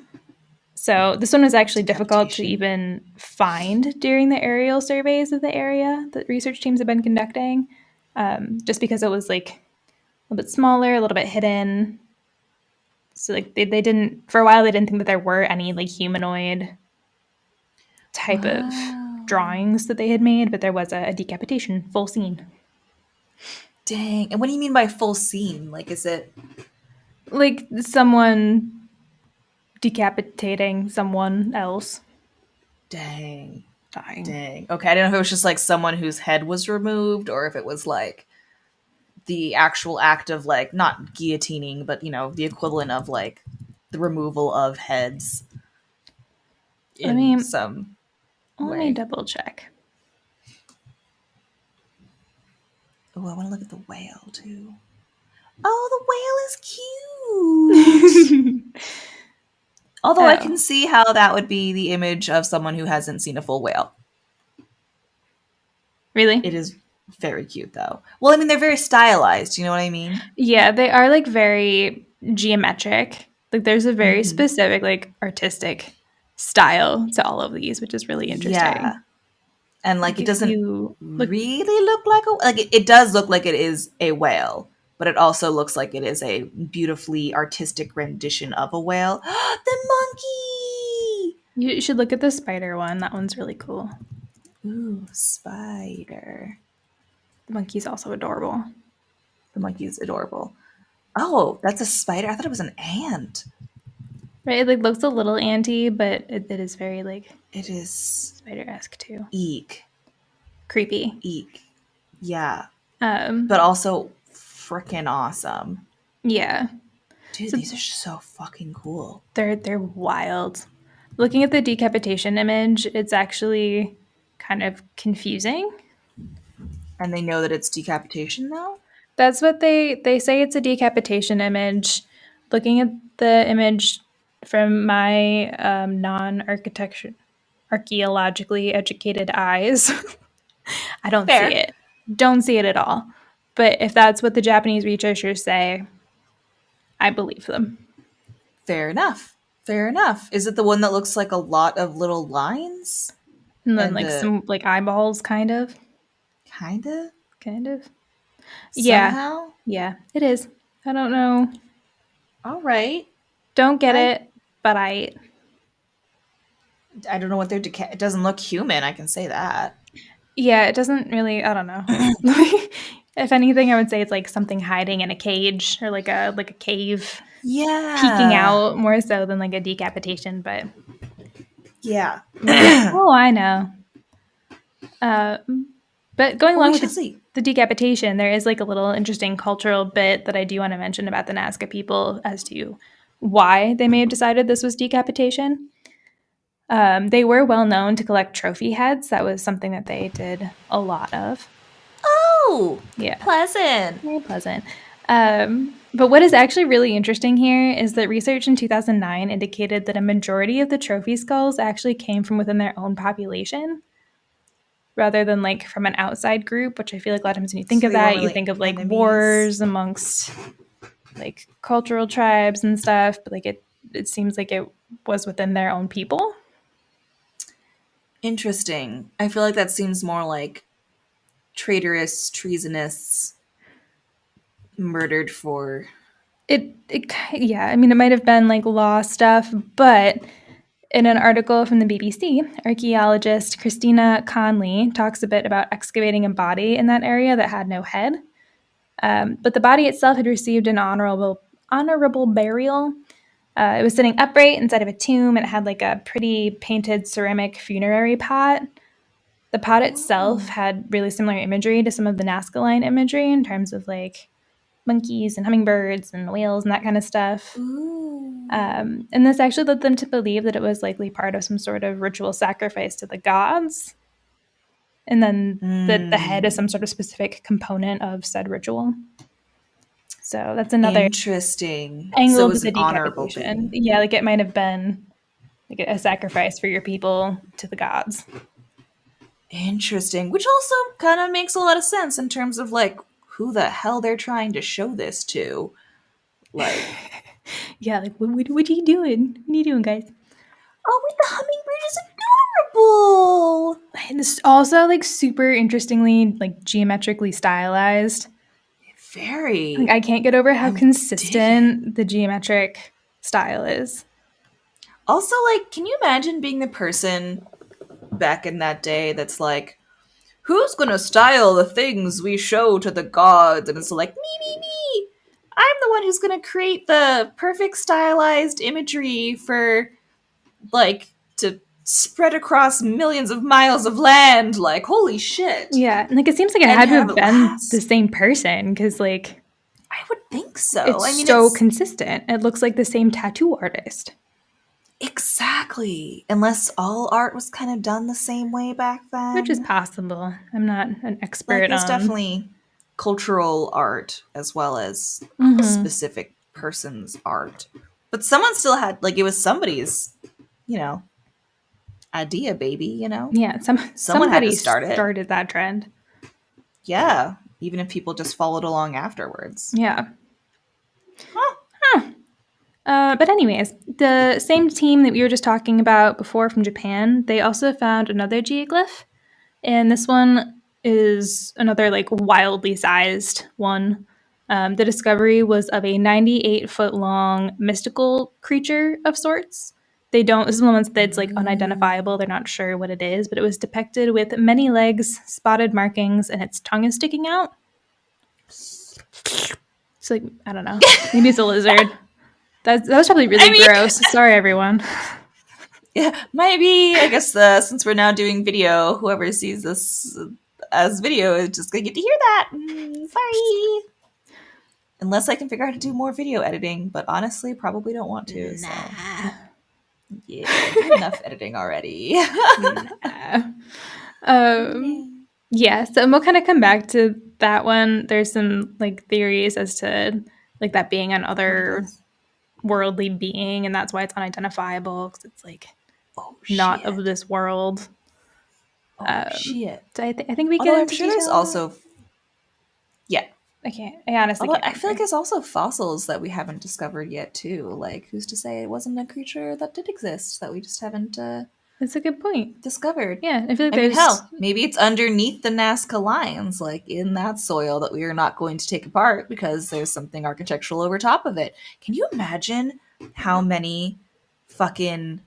So this one was actually difficult to even find during the aerial surveys of the area that research teams have been conducting, just because it was like a little bit smaller, a little bit hidden. So like they didn't, for a while, they didn't think that there were any like humanoid type of drawings that they had made, but there was a decapitation full scene. Dang. And what do you mean by full scene? Like, is it like someone decapitating someone else? Dang. Dying. Dang. Okay, I didn't know if it was just like someone whose head was removed or if it was like the actual act of like not guillotining, but you know, the equivalent of like the removal of heads in some way. Let me double check. Oh, I want to look at the whale too. Oh, the whale is cute. Although I can see how that would be the image of someone who hasn't seen a full whale. Really? It is very cute though. Well, I mean, they're very stylized. You know what I mean? Yeah, they are like very geometric. Like there's a very specific like artistic style to all of these, which is really interesting. Yeah. And like it doesn't really look like it does look like it is a whale, but it also looks like it is a beautifully artistic rendition of a whale. The monkey! You should look at the spider one. That one's really cool. Ooh, spider. The monkey's also adorable. The monkey is adorable. Oh, that's a spider. I thought it was an ant. Right, it like looks a little anty, but it is very like it is spider-esque too. Eek. Creepy. Eek. Yeah. But also freaking awesome. Yeah. Dude, these are so fucking cool. They're wild. Looking at the decapitation image, it's actually kind of confusing. And they know that it's decapitation though? That's what they say, it's a decapitation image. Looking at the image from my archeologically educated eyes, I don't see it. Don't see it at all. But if that's what the Japanese researchers say, I believe them. Fair enough. Fair enough. Is it the one that looks like a lot of little lines? And then like some like eyeballs, kind of. Kind of? Kind of. Somehow? Yeah, it is. I don't know. All right. Don't get it, but I don't know what they're it doesn't look human, I can say that. Yeah, it doesn't really, I don't know. If anything, I would say it's like something hiding in a cage or like a cave. Yeah. Peeking out more so than like a decapitation, but yeah. Oh, I know. But going along with the decapitation, there is like a little interesting cultural bit that I do want to mention about the Nazca people as to why they may have decided this was decapitation. They were well known to collect trophy heads. That was something that they did a lot of. Oh, yeah. Pleasant. Very pleasant. But what is actually really interesting here is that research in 2009 indicated that a majority of the trophy skulls actually came from within their own population rather than like from an outside group, which I feel like a lot of times when you think of that, you think of like wars amongst like cultural tribes and stuff, but like it seems like it was within their own people. Interesting. I feel like that seems more like traitorous, treasonous, murdered for yeah, I mean, it might have been like law stuff, but in an article from the BBC, archaeologist Christina Conley talks a bit about excavating a body in that area that had no head. But the body itself had received an honorable burial. It was sitting upright inside of a tomb, and it had like a pretty painted ceramic funerary pot. The pot itself had really similar imagery to some of the Nazca line imagery in terms of like monkeys and hummingbirds and whales and that kind of stuff. And this actually led them to believe that it was likely part of some sort of ritual sacrifice to the gods. And then the head is some sort of specific component of said ritual. So that's another interesting angle to the decapitation. Yeah, like it might have been like a sacrifice for your people to the gods. Interesting, which also kind of makes a lot of sense in terms of like who the hell they're trying to show this to. Like, yeah, like what are you doing? What are you doing, guys? Oh, wait, the hummingbird is adorable. And this also like super interestingly, like geometrically stylized. Very. Like, I can't get over how consistent the geometric style is. Also, like, can you imagine being the person back in that day that's like, who's gonna style the things we show to the gods? And it's like, me. I'm the one who's gonna create the perfect stylized imagery for, like, to spread across millions of miles of land. Like, holy shit. Yeah, and like it seems like it had to have been the same person, because like I would think so. It's so consistent. It looks like the same tattoo artist. Exactly. Unless all art was kind of done the same way back then. Which is possible. I'm not an expert on... There's definitely cultural art as well as specific person's art. But someone still had, like, it was somebody's, idea, baby, Yeah, someone had to started that trend. Yeah, even if people just followed along afterwards. Yeah. But anyways, the same team that we were just talking about before from Japan, they also found another geoglyph. And this one is another like wildly sized one. The discovery was of a 98-foot long mystical creature of sorts. This is one that's like unidentifiable. They're not sure what it is, but it was depicted with many legs, spotted markings, and its tongue is sticking out. It's like, I don't know. Maybe it's a lizard. That was probably really gross. Sorry, everyone. Yeah, maybe. I guess since we're now doing video, whoever sees this as video is just going to get to hear that. Sorry. Unless I can figure out how to do more video editing, but honestly, probably don't want to. Nah. So. Yeah, enough editing already. Yeah, so we'll kind of come back to that one. There's some like theories as to like that being an other worldly being, and that's why it's unidentifiable, because it's like not of this world. Shit. So I think we get into sure there's also I honestly can't. I feel like there's also fossils that we haven't discovered yet too. Like, who's to say it wasn't a creature that did exist that we just haven't that's a good point. Discovered. Yeah, I feel like there's hell, maybe it's underneath the Nazca lines, like in that soil that we are not going to take apart because there's something architectural over top of it. Can you imagine how many fucking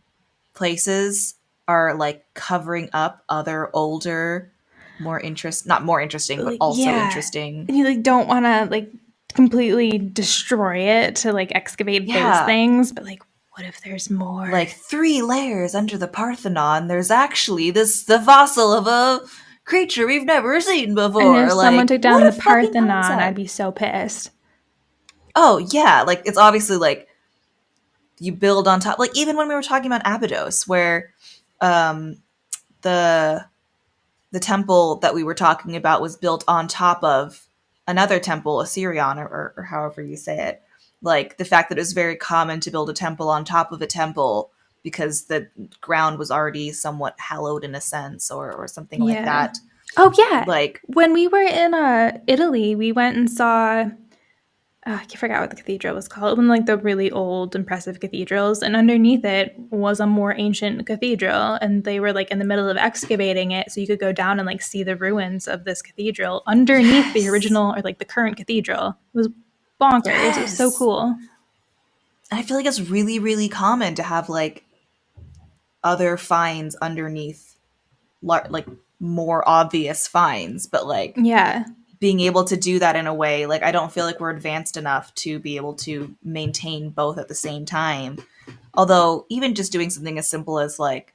places are like covering up other older, not more interesting, but also interesting. And you like don't want to like completely destroy it to like excavate those things, but like, what if there's more? Like 3 layers under the Parthenon, there's actually the fossil of a creature we've never seen before. And if someone took down the Parthenon, I'd be so pissed. Oh yeah, like it's obviously like you build on top. Like even when we were talking about Abydos, where the temple that we were talking about was built on top of another temple, Assyrian, or however you say it. Like the fact that it was very common to build a temple on top of a temple because the ground was already somewhat hallowed in a sense, or something like that. Oh yeah, like when we were in Italy, we went and saw. I forgot what the cathedral was called. One of like the really old, impressive cathedrals, and underneath it was a more ancient cathedral, and they were like in the middle of excavating it, so you could go down and like see the ruins of this cathedral underneath the original or like the current cathedral. It was bonkers. Yes. It was so cool. I feel like it's really, really common to have like other finds underneath, like more obvious finds, but like being able to do that in a way, like I don't feel like we're advanced enough to be able to maintain both at the same time. Although even just doing something as simple as like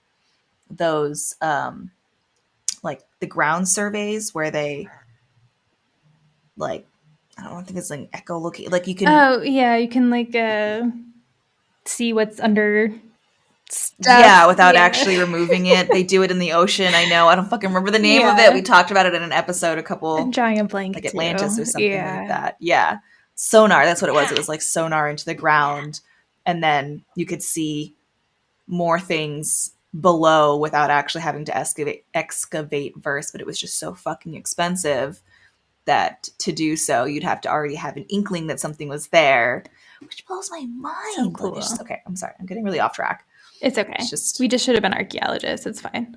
those like the ground surveys where they like, I don't think it's like echolocate, like you can you can like see what's under stuff. Without actually removing it. They do it in the ocean. I know. I don't fucking remember the name of it. We talked about it in an episode I'm drawing a blank like Atlantis or something like that. Yeah. Sonar, that's what it was. It was like sonar into the ground, and then you could see more things below without actually having to excavate verse, but it was just so fucking expensive that to do so, you'd have to already have an inkling that something was there, which blows my mind. So cool. Like, okay, I'm sorry. I'm getting really off track. It's okay. We just should have been archaeologists. It's fine.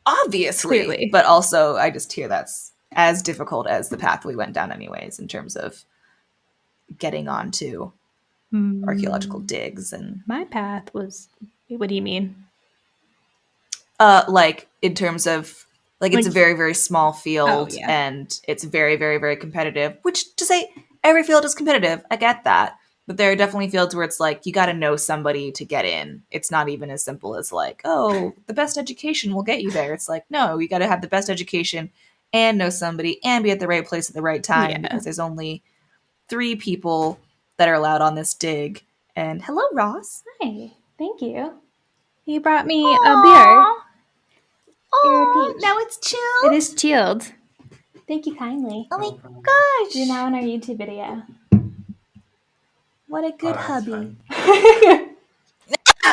Obviously. Clearly. But also, I just hear that's as difficult as the path we went down anyways, in terms of getting onto archaeological digs. And my path was... What do you mean? Like, in terms of... Like, it's a very, very small field, and it's very, very, very competitive. Which, to say, every field is competitive. I get that. But there are definitely fields where it's like, you got to know somebody to get in. It's not even as simple as like, oh, the best education will get you there. It's like, no, you got to have the best education and know somebody and be at the right place at the right time, because there's only 3 people that are allowed on this dig. And hello, Ross. Hi. Thank you. You brought me a beer. Oh, now it's chilled. It is chilled. Thank you kindly. Oh my gosh. You're now on our YouTube video. What a good hubby.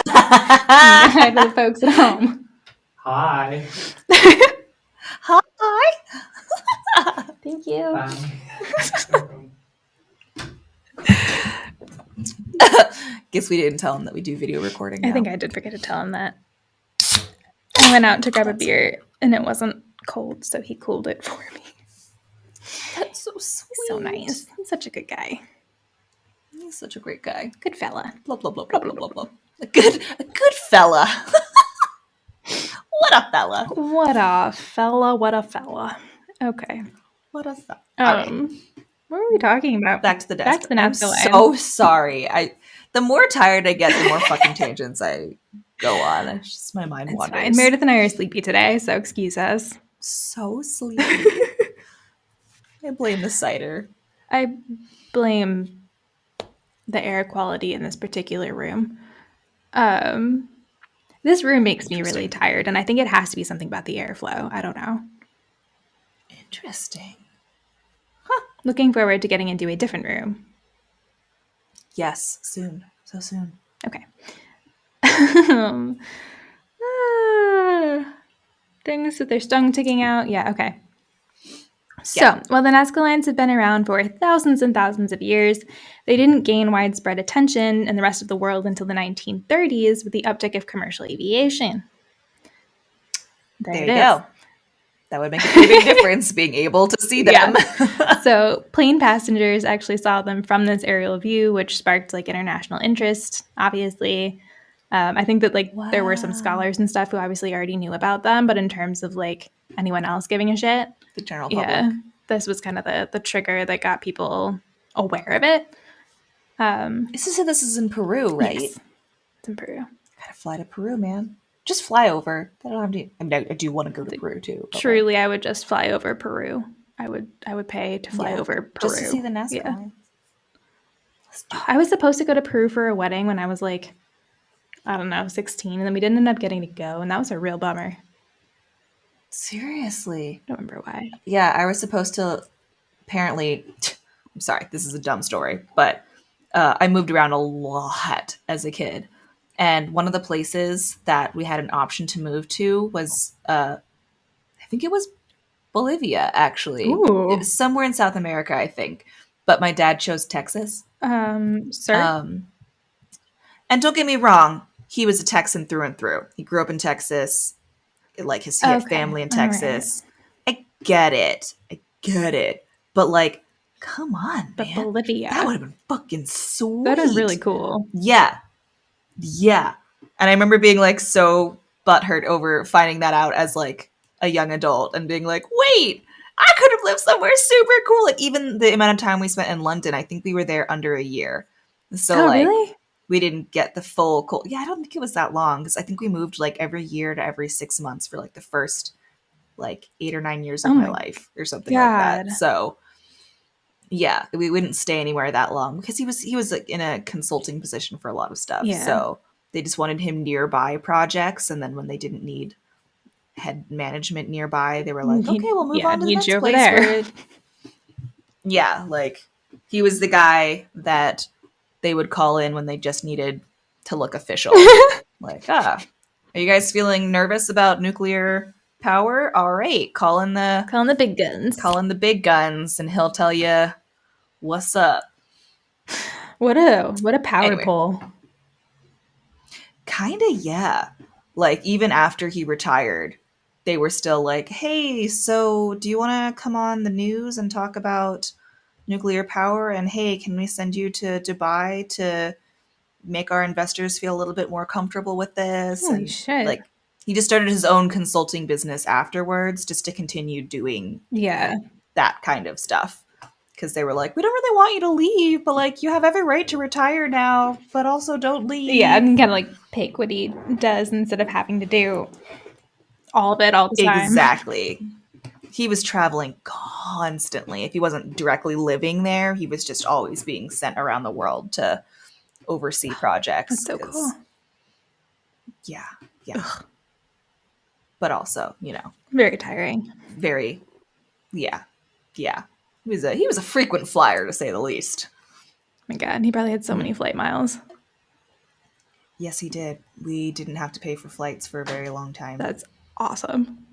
Hi to the folks at home. Hi. Hi. Thank you. Guess we didn't tell him that we do video recording now. I think I did forget to tell him that. I went out to grab a beer and it wasn't cold, so he cooled it for me. That's so sweet. So nice. He's such a good guy. He's such a great guy. Good fella. Blah blah blah blah blah blah blah. A good fella. What a fella. What a fella. What a fella. Okay. What a fella. What are we talking about? Back to the desk. Back to the Nazca line. I'm so sorry. The more tired I get, the more fucking tangents I go on. It's just my mind wanders. Fine. Meredith and I are sleepy today, so excuse us. So sleepy. I blame the cider. I blame the air quality in this particular room. This room makes me really tired, and I think it has to be something about the airflow. I don't know. Interesting. Huh. Looking forward to getting into a different room. Yes, soon. So soon. Okay. Things with their tongue ticking out. Yeah, okay. So, while the Nazca lines have been around for thousands and thousands of years, they didn't gain widespread attention in the rest of the world until the 1930s with the uptick of commercial aviation. There you go. That would make a pretty big difference, being able to see them. Yeah. So, plane passengers actually saw them from this aerial view, which sparked like international interest, obviously. I think that there were some scholars and stuff who obviously already knew about them, but in terms of like anyone else giving a shit, the general public, this was kind of the trigger that got people aware of it. This is in Peru, right? Yes, it's in Peru. Gotta fly to Peru, man. Just fly over. I don't have to. I mean, I do want to go to Peru too. Truly, I would just fly over Peru. I would pay to fly over Peru just to see the Nazca line. I was supposed to go to Peru for a wedding when I was like, I don't know, 16, and then we didn't end up getting to go, and that was a real bummer. Seriously? I don't remember why. Yeah, I was supposed to, apparently, I'm sorry, this is a dumb story, but I moved around a lot as a kid. And one of the places that we had an option to move to was, I think it was Bolivia, actually. Ooh. It was somewhere in South America, I think. But my dad chose Texas. Sir? And don't get me wrong, he was a Texan through and through. He grew up in Texas. He had family in Texas. Right. I get it. But like, come on, but man. Bolivia. That would have been fucking sweet. That would have been really cool. Yeah. And I remember being like so butthurt over finding that out as like a young adult and being like, wait, I could have lived somewhere super cool. Like even the amount of time we spent in London, I think we were there under a year. So really? We didn't get the full cold. Yeah, I don't think it was that long because I think we moved like every year to every 6 months for like the first like 8 or 9 years of my life or something like that. So yeah, we wouldn't stay anywhere that long because he was like in a consulting position for a lot of stuff. Yeah. So they just wanted him nearby projects, and then when they didn't need head management nearby, they were like, okay, we'll move on to the next place. There. Yeah, like he was the guy that they would call in when they just needed to look official. Like, are you guys feeling nervous about nuclear Power? All right. Calling the big guns. Calling the big guns, and he'll tell you what's up. What a power pull. Kinda, yeah. Like, even after he retired, they were still like, hey, so do you want to come on the news and talk about nuclear power? And hey, can we send you to Dubai to make our investors feel a little bit more comfortable with this? Holy and shit. Like, he just started his own consulting business afterwards just to continue doing that kind of stuff. Because they were like, we don't really want you to leave, but like, you have every right to retire now, but also don't leave. Yeah, and kind of like pick what he does instead of having to do all of it all the time. Exactly. He was traveling constantly. If he wasn't directly living there, he was just always being sent around the world to oversee projects. That's so cool. Yeah. Ugh. But also, very tiring. Yeah. He was a frequent flyer, to say the least. Oh my God, he probably had so many flight miles. Yes, he did. We didn't have to pay for flights for a very long time. That's awesome.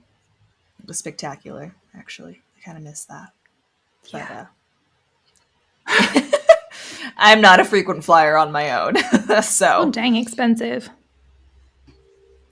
It was spectacular, actually. I kind of miss that. Yeah. But, I'm not a frequent flyer on my own, so. Oh, dang expensive.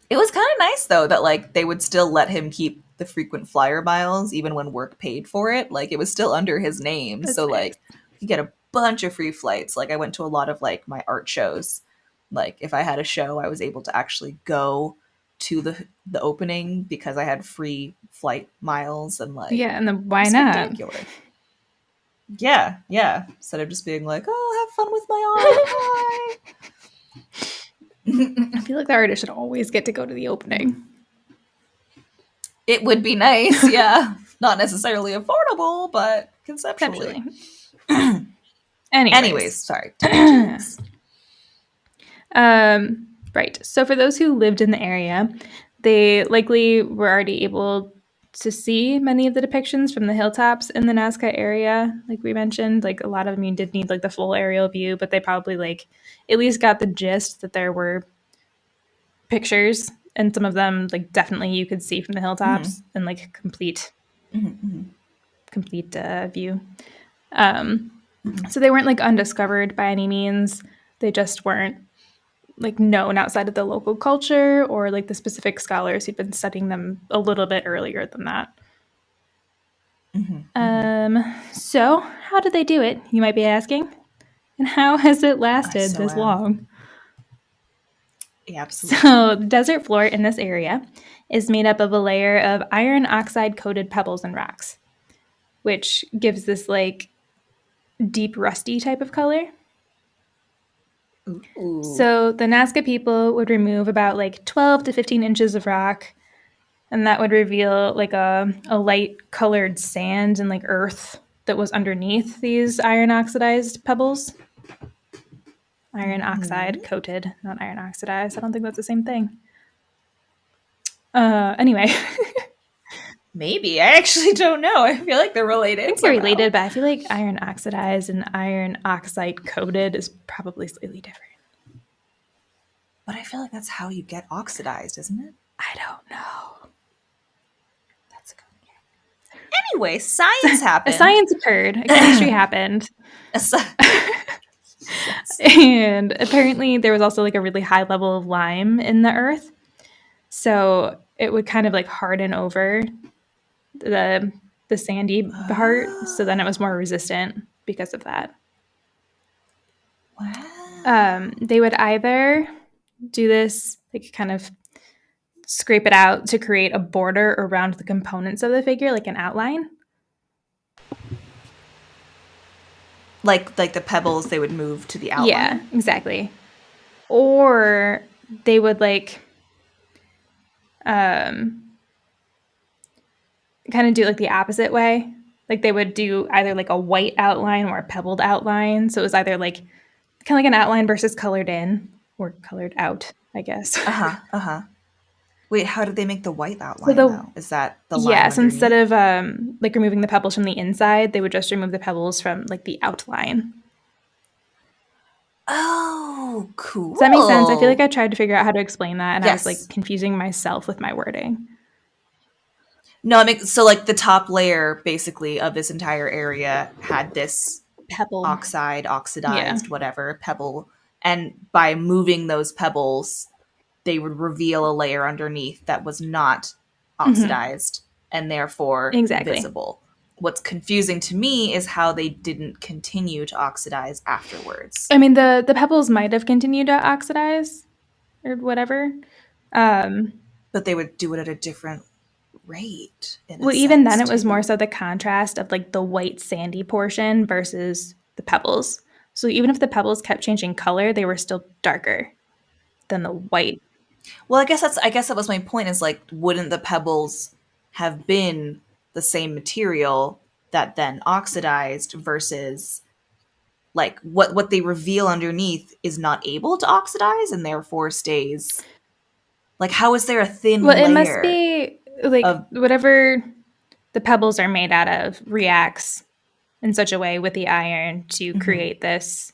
It was kind of nice, though, that, like, they would still let him keep the frequent flyer miles, even when work paid for it. Like, it was still under his name. That's so, nice. Like, you get a bunch of free flights. Like, I went to a lot of, like, my art shows. Like, if I had a show, I was able to actually go to the opening because I had free flight miles. And, like, yeah, and then why not? Spectacular. Yeah. Instead of just being like, oh, have fun with my art. I feel like the artist should always get to go to the opening. It would be nice, yeah. Not necessarily affordable, but conceptually. Anyways, sorry. Right. So for those who lived in the area, they likely were already able to see many of the depictions from the hilltops in the Nazca area, like we mentioned. Like a lot of them, you did need like the full aerial view, but they probably like at least got the gist that there were pictures, and some of them like definitely you could see from the hilltops and like complete view. So they weren't like undiscovered by any means. They just weren't like known outside of the local culture or like the specific scholars who'd been studying them a little bit earlier than that. So how did they do it, you might be asking? And how has it lasted this long? Yeah, absolutely. So the desert floor in this area is made up of a layer of iron oxide coated pebbles and rocks, which gives this like deep rusty type of color. Ooh. So the Nazca people would remove about like 12 to 15 inches of rock, and that would reveal like a light colored sand and like earth that was underneath these iron oxidized pebbles. Iron oxide coated, not iron oxidized. I don't think that's the same thing. Anyway. Maybe. I actually don't know. I feel like they're related. I think they're related, but I feel like iron oxidized and iron oxide coated is probably slightly different. But I feel like that's how you get oxidized, isn't it? I don't know. That's a good game. Anyway, science happened. A science occurred. A chemistry happened. Yes. And apparently there was also like a really high level of lime in the earth. So it would kind of like harden over the sandy part. So then it was more resistant because of that. Wow. They would either do this, like kind of scrape it out to create a border around the components of the figure, like an outline. Like the pebbles, they would move to the outline? Yeah, exactly. Or they would like kind of do like the opposite way. Like they would do either like a white outline or a pebbled outline. So it was either like kind of like an outline versus colored in or colored out, I guess. Wait, how did they make the white outline though? Is that the line? Yeah, so instead of like removing the pebbles from the inside, they would just remove the pebbles from like the outline. Oh, cool. Does that make sense? I feel like I tried to figure out how to explain that, and yes. I was like confusing myself with my wording. No, I mean, so like the top layer basically of this entire area had this Pebble. oxidized, whatever, pebble. And by moving those pebbles, they would reveal a layer underneath that was not oxidized and therefore visible. What's confusing to me is how they didn't continue to oxidize afterwards. I mean, the pebbles might have continued to oxidize or whatever. But they would do it at a different rate. Even then, it was more so the contrast of like the white sandy portion versus the pebbles. So even if the pebbles kept changing color, they were still darker than the white. Well, I guess that was my point, is like, wouldn't the pebbles have been the same material that then oxidized versus like what they reveal underneath is not able to oxidize and therefore stays. Like, how is there a thin layer? Well, it must be like whatever the pebbles are made out of reacts in such a way with the iron to create this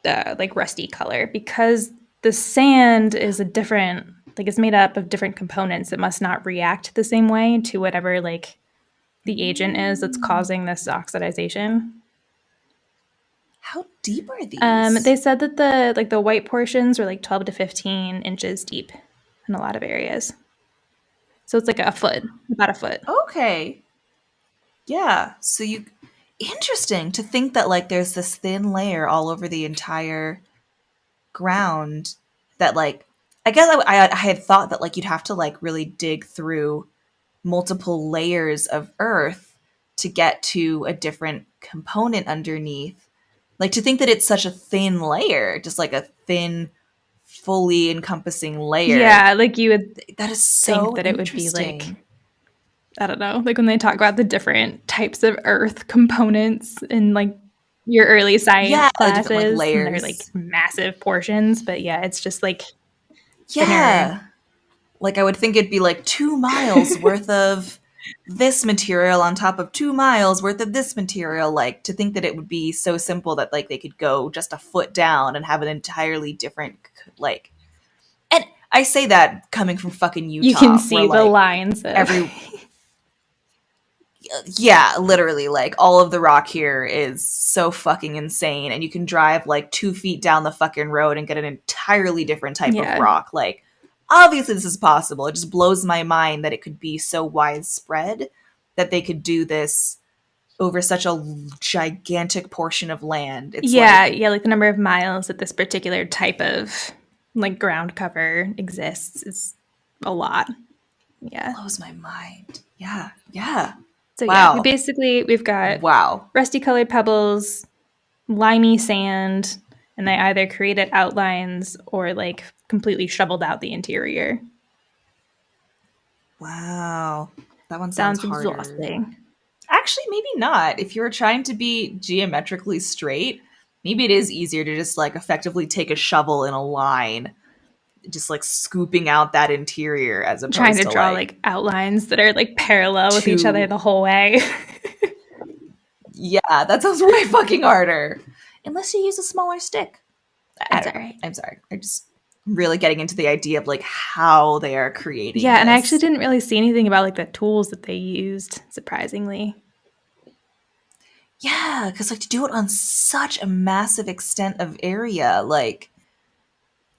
like rusty color, because the sand is a different, like it's made up of different components. It must not react the same way to whatever like the agent is that's causing this oxidization. How deep are these? They said that the white portions were like 12 to 15 inches deep in a lot of areas. So it's like about a foot. Okay. Yeah. So interesting to think that like there's this thin layer all over the entire ground that like, I guess I had thought that like you'd have to like really dig through multiple layers of earth to get to a different component underneath. Like, to think that it's such a thin layer, just like a thin, fully encompassing layer. Yeah, like you would that is so think that it would be like, I don't know, like when they talk about the different types of earth components in like your early science classes, like layers. And they're like massive portions, but yeah, it's just like thinner. Like I would think it'd be like 2 miles worth of this material on top of 2 miles worth of this material. Like, to think that it would be so simple that like they could go just a foot down and have an entirely different like. And I say that coming from fucking Utah. You can see the lines of yeah, literally, like all of the rock here is so fucking insane, and you can drive like 2 feet down the fucking road and get an entirely different type of rock. Like, obviously this is possible. It just blows my mind that it could be so widespread that they could do this over such a gigantic portion of land. It's like the number of miles that this particular type of like ground cover exists is a lot. Yeah. Blows my mind. Yeah. So wow. We've got rusty colored pebbles, limey sand, and they either created outlines or like completely shoveled out the interior. Wow. That one sounds exhausting. Actually, maybe not. If you're trying to be geometrically straight, maybe it is easier to just like effectively take a shovel in a line, just like scooping out that interior, as opposed trying to draw like outlines that are like parallel with each other the whole way. Yeah, that sounds way fucking harder. Unless you use a smaller stick. That's all right. I'm sorry. I'm just really getting into the idea of like how they are creating. Yeah, and I actually didn't really see anything about like the tools that they used, surprisingly. Yeah, because like to do it on such a massive extent of area, like,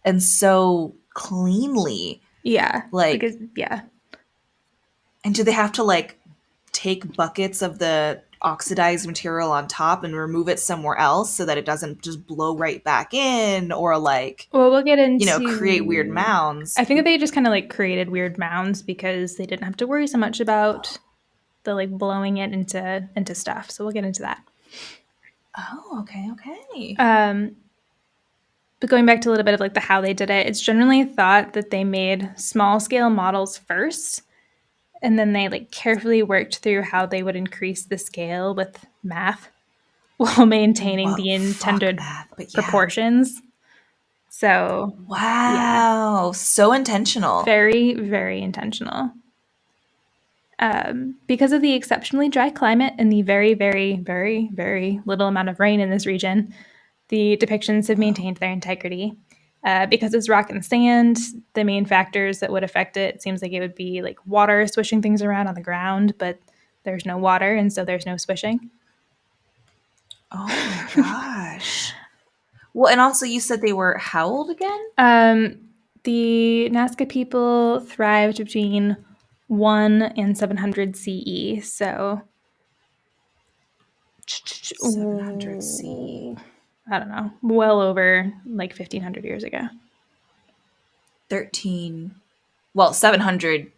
and so cleanly. Yeah. Like yeah. And do they have to like take buckets of the oxidized material on top and remove it somewhere else so that it doesn't just blow right back in, or like, well, we'll get into, create weird mounds? I think that they just kind of like created weird mounds because they didn't have to worry so much about the like blowing it into stuff. So we'll get into that. Oh, okay. But going back to a little bit of like the how they did it, it's generally thought that they made small scale models first, and then they like carefully worked through how they would increase the scale with math while maintaining the intended proportions. So wow, so intentional. Very, very intentional. Because of the exceptionally dry climate and the very, very, very, very little amount of rain in this region, the depictions have maintained their integrity. Because it's rock and sand, the main factors that would affect it seems like it would be like water swishing things around on the ground, but there's no water, and so there's no swishing. Oh my gosh. Well, and also you said they were how old again? The Nazca people thrived between 1 and 700 CE, so 700 CE. I don't know, well over like 1,500 years ago. 700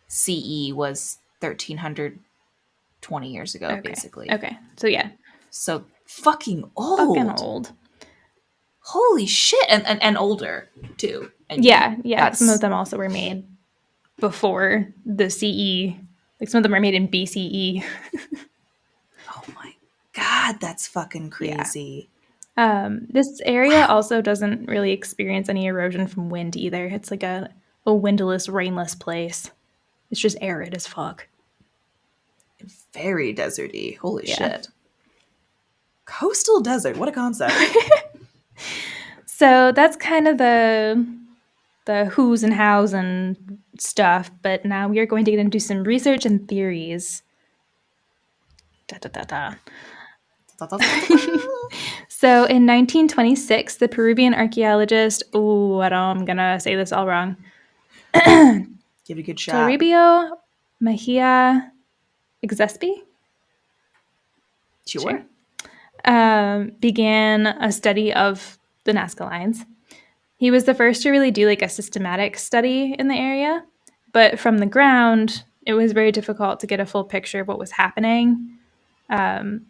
CE was 1,320 years ago, basically. Okay, so yeah. So fucking old. Fucking old. Holy shit. And older, too. Yeah. Some of them also were made before the CE. Like some of them were made in BCE. Oh my God, that's fucking crazy. Yeah. This area also doesn't really experience any erosion from wind either. It's like a windless, rainless place. It's just arid as fuck. Very deserty. Holy shit. Coastal desert. What a concept. So that's kind of the who's and how's and stuff. But now we are going to get into some research and theories. So in 1926, the Peruvian archaeologist, I'm going to say this all wrong. Give it a good shot. Toribio Mejia Exespi? Sure. Began a study of the Nazca lines. He was the first to really do like a systematic study in the area, but from the ground, it was very difficult to get a full picture of what was happening.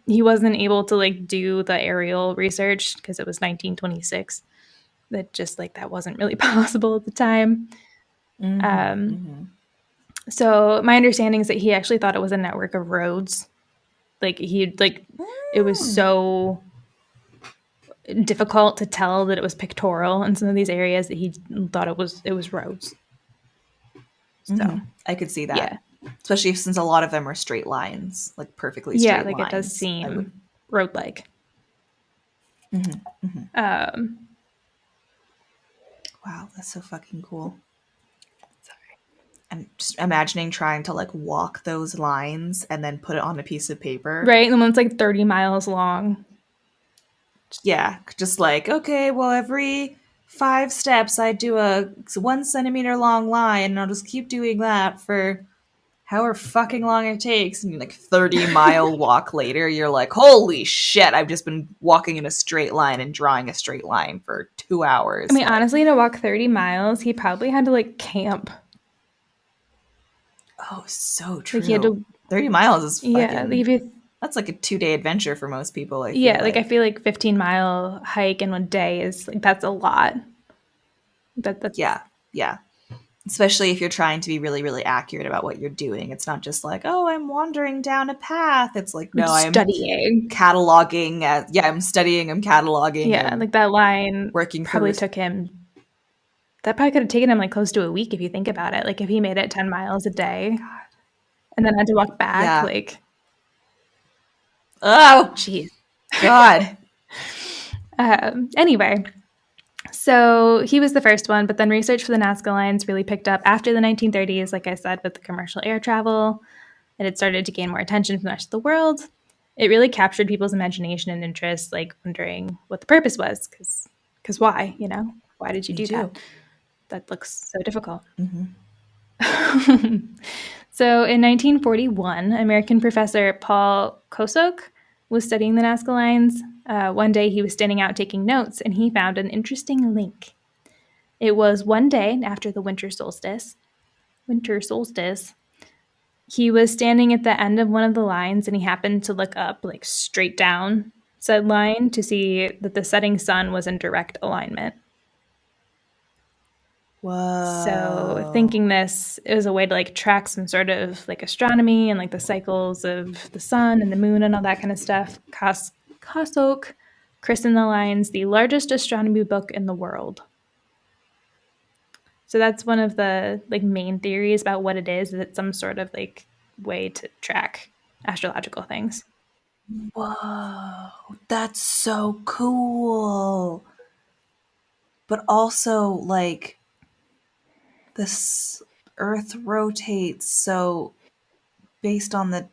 He wasn't able to like do the aerial research because it was 1926. That wasn't really possible at the time. So my understanding is that he actually thought it was a network of roads. It was so difficult to tell that it was pictorial in some of these areas that he thought it was roads. So I could see that. Yeah. Especially since a lot of them are straight lines, like perfectly straight lines. Yeah, like it does seem road-like. Wow, that's so fucking cool. Sorry. I'm just imagining trying to like walk those lines and then put it on a piece of paper. Right, the one's like 30 miles long. Yeah, just like, okay, well, every 5 steps I do a 1 centimeter long line, and I'll just keep doing that for however fucking long it takes. And like 30-mile walk later, you're like, holy shit, I've just been walking in a straight line and drawing a straight line for 2 hours. I mean, honestly, to walk 30 miles, he probably had to like camp. Oh, so true. Like he had to, 30 miles is fucking... That's like a 2-day adventure for most people. I feel I feel like 15-mile hike in 1 day is like, that's a lot. That's yeah. Especially if you're trying to be really, really accurate about what you're doing. It's not just like, oh, I'm wandering down a path. It's like, no, I'm studying, cataloging. I'm studying. I'm cataloging. Yeah, like that line probably took him. That probably could have taken him like close to a week if you think about it. Like if he made it 10 miles a day, and then had to walk back, like. Oh, jeez. God. Anyway, so he was the first one, but then research for the Nazca lines really picked up after the 1930s, like I said, with the commercial air travel. It had started to gain more attention from the rest of the world. It really captured people's imagination and interest, like wondering what the purpose was, because why, Why did you do that? That looks so difficult. So in 1941, American professor Paul Kosok was studying the Nazca lines. One day he was standing out taking notes, and he found an interesting link. It was one day after the winter solstice. He was standing at the end of one of the lines, and he happened to look up, like straight down said line, to see that the setting sun was in direct alignment. Whoa. So thinking this is a way to like track some sort of like astronomy and like the cycles of the sun and the moon and all that kind of stuff, Kosok christened the lines the largest astronomy book in the world. So that's one of the like main theories about what it is it's some sort of like way to track astrological things. Whoa, that's so cool. but also like this Earth rotates so based on the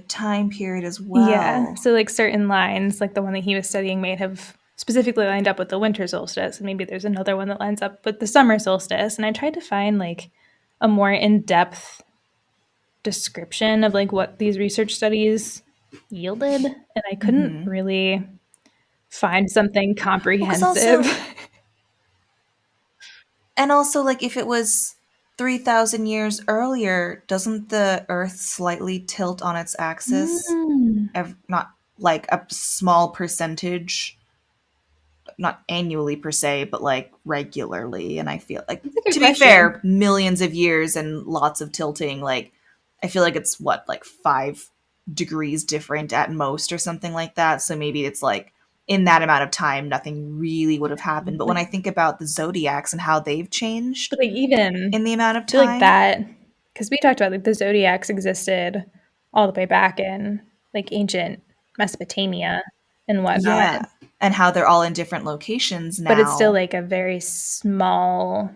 time period as well. Yeah. So like certain lines, like the one that he was studying, may have specifically lined up with the winter solstice, and maybe there's another one that lines up with the summer solstice. And I tried to find like a more in-depth description of like what these research studies yielded, and I couldn't really find something comprehensive. And also, like, if it was 3,000 years earlier, doesn't the Earth slightly tilt on its axis? Not like a small percentage, not annually per se, but like regularly. And I feel like, to be fair, millions of years and lots of tilting, like, I feel like it's what, like 5 degrees different at most or something like that. So maybe it's like, in that amount of time, nothing really would have happened. But when I think about the zodiacs and how they've changed, like even in the amount of time, like that, because we talked about like the zodiacs existed all the way back in like ancient Mesopotamia and whatnot. Yeah, and how they're all in different locations now. But it's still like a very small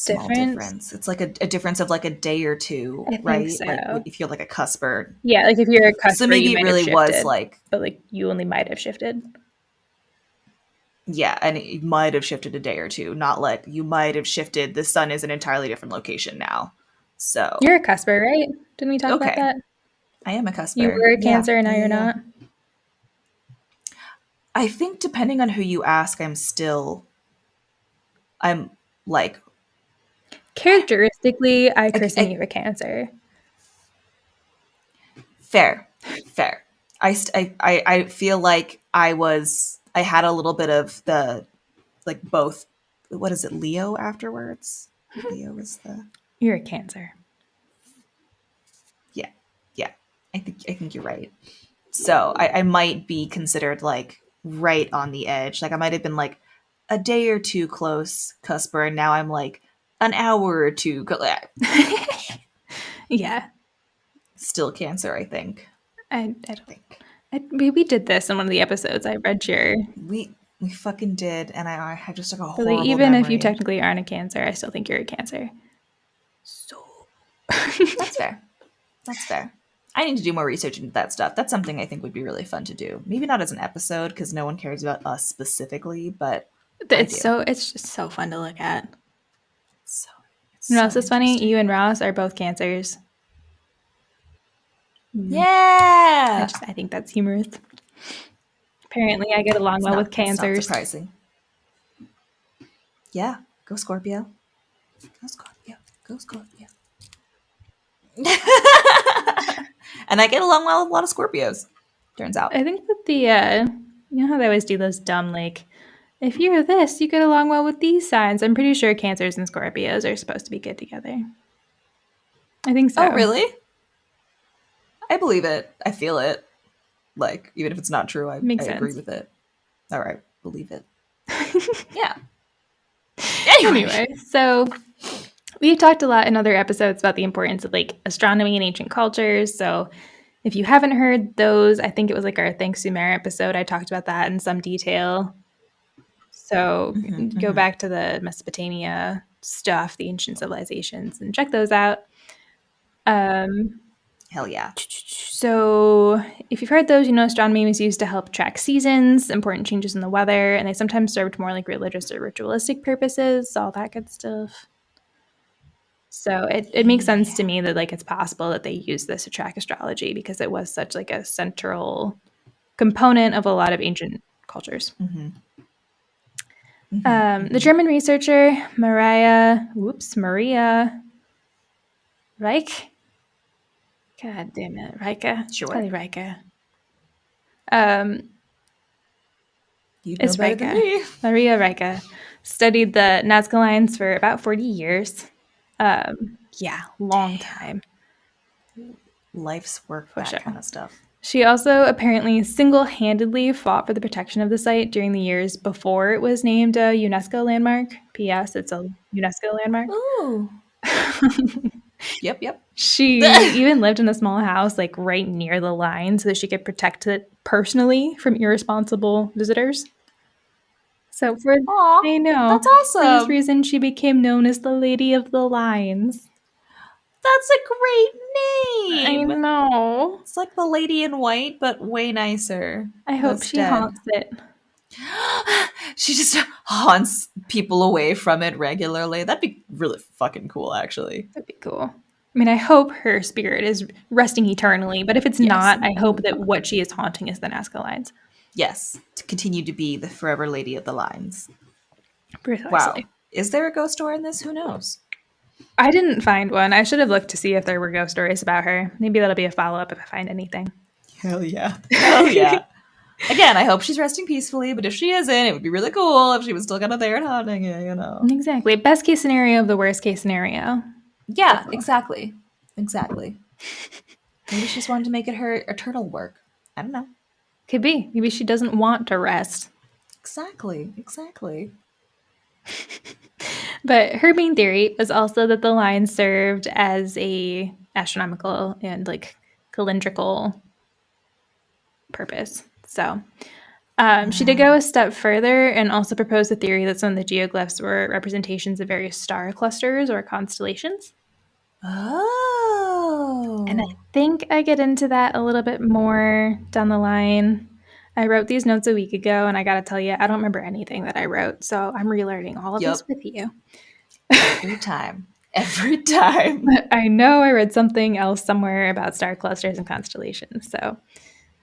difference. It's like a difference of like a day or two, right? So. Like if you're like a cusper. Yeah, like if you're a cusper, so maybe it really was like, but like you only might have shifted. Yeah, and it might have shifted a day or two, not like you might have shifted. The sun is an entirely different location now. So you're a cusper, right? Didn't we talk about that? I am a cusper. You were a Cancer, and now you're not. I think depending on who you ask, I'm like, characteristically, I christen you a Cancer. Fair. I feel like I had a little bit of the, like, both. What is it, Leo afterwards? Leo is the. You're a Cancer. Yeah. I think you're right. So I might be considered like right on the edge. Like I might have been like a day or two close cusper, and now I'm like an hour or two. Yeah. Still Cancer, I think. I don't think. We did this in one of the episodes. I read your. We fucking did, and I just took a horrible like, even memory. if you technically aren't a Cancer, I still think you're a Cancer. So that's fair. That's fair. I need to do more research into that stuff. That's something I think would be really fun to do. Maybe not as an episode because no one cares about us specifically, but it's just so fun to look at. It's you know, it's funny. You and Ross are both Cancers. Yeah, I think that's humorous. Apparently, I get along well with Cancers. It's not surprising. Yeah, go Scorpio. Go Scorpio. Go Scorpio. And I get along well with a lot of Scorpios, turns out. I think that you know how they always do those dumb, like, if you're this, you get along well with these signs. I'm pretty sure Cancers and Scorpios are supposed to be good together. I think so. Oh, really? I believe it. I feel it. Like, even if it's not true, I agree with it. All right, believe it. Yeah. Anyway, so we've talked a lot in other episodes about the importance of like astronomy and ancient cultures. So if you haven't heard those, I think it was like our Thanks Sumer episode. I talked about that in some detail. So go back to the Mesopotamia stuff, the ancient civilizations, and check those out. Hell yeah. So if you've heard those, you know astronomy was used to help track seasons, important changes in the weather, and they sometimes served more like religious or ritualistic purposes, all that good stuff. So it makes sense to me that like it's possible that they use this to track astrology because it was such like a central component of a lot of ancient cultures. The German researcher Maria Reich. God damn it, Reike. Sure. Probably Reike. It's better than me. Maria Reike studied the Nazca lines for about 40 years. Long time. Life's work, that kind of stuff. She also apparently single-handedly fought for the protection of the site during the years before it was named a UNESCO landmark. P.S. It's a UNESCO landmark. Ooh. Yep. She even lived in a small house like right near the line so that she could protect it personally from irresponsible visitors. So for I know that's awesome. For this reason, she became known as the Lady of the Lines. That's a great name. I know. It's like the Lady in White, but way nicer. I hope she haunts it. She just haunts people away from it regularly. That'd be really fucking cool, actually. That'd be cool. I mean, I hope her spirit is resting eternally, but if it's not, I hope that what she is haunting is the Nazca lines. Yes, to continue to be the forever Lady of the Lines. Precisely. Wow. Is there a ghost story in this? Who knows? I didn't find one. I should have looked to see if there were ghost stories about her. Maybe that'll be a follow-up if I find anything. Hell yeah. Hell yeah. Again, I hope she's resting peacefully, but if she isn't, it would be really cool if she was still kind of there and haunting it, you know? Exactly. Best case scenario of the worst case scenario. Yeah, exactly. Exactly. Maybe she just wanted to make it her eternal work. I don't know. Could be. Maybe she doesn't want to rest. Exactly. But her main theory was also that the line served as a astronomical and like calendrical purpose. So she did go a step further and also proposed a theory that some of the geoglyphs were representations of various star clusters or constellations. Oh. And I think I get into that a little bit more down the line. I wrote these notes a week ago, and I got to tell you, I don't remember anything that I wrote. So I'm relearning all of this with you. Every time. But I know I read something else somewhere about star clusters and constellations. So,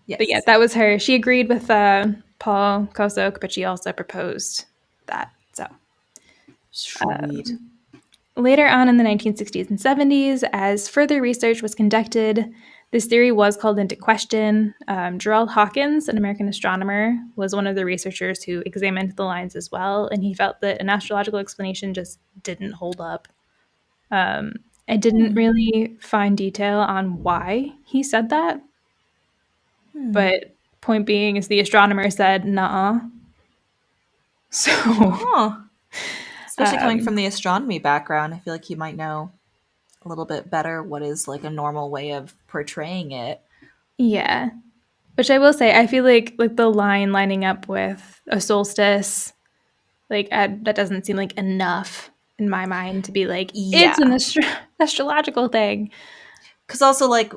yes. But yeah, that was her. She agreed with Paul Kosok, but she also proposed that. So, sweet. Later on in the 1960s and 70s, as further research was conducted, this theory was called into question. Gerald Hawkins, an American astronomer, was one of the researchers who examined the lines as well, and he felt that an astrological explanation just didn't hold up. I didn't really find detail on why he said that, but point being is the astronomer said, "Nuh-uh." So... Especially coming from the astronomy background, I feel like you might know a little bit better what is like a normal way of portraying it. Yeah. Which I will say, I feel like the line lining up with a solstice, like that doesn't seem like enough in my mind to be like, it's an astrological thing. Because also, like,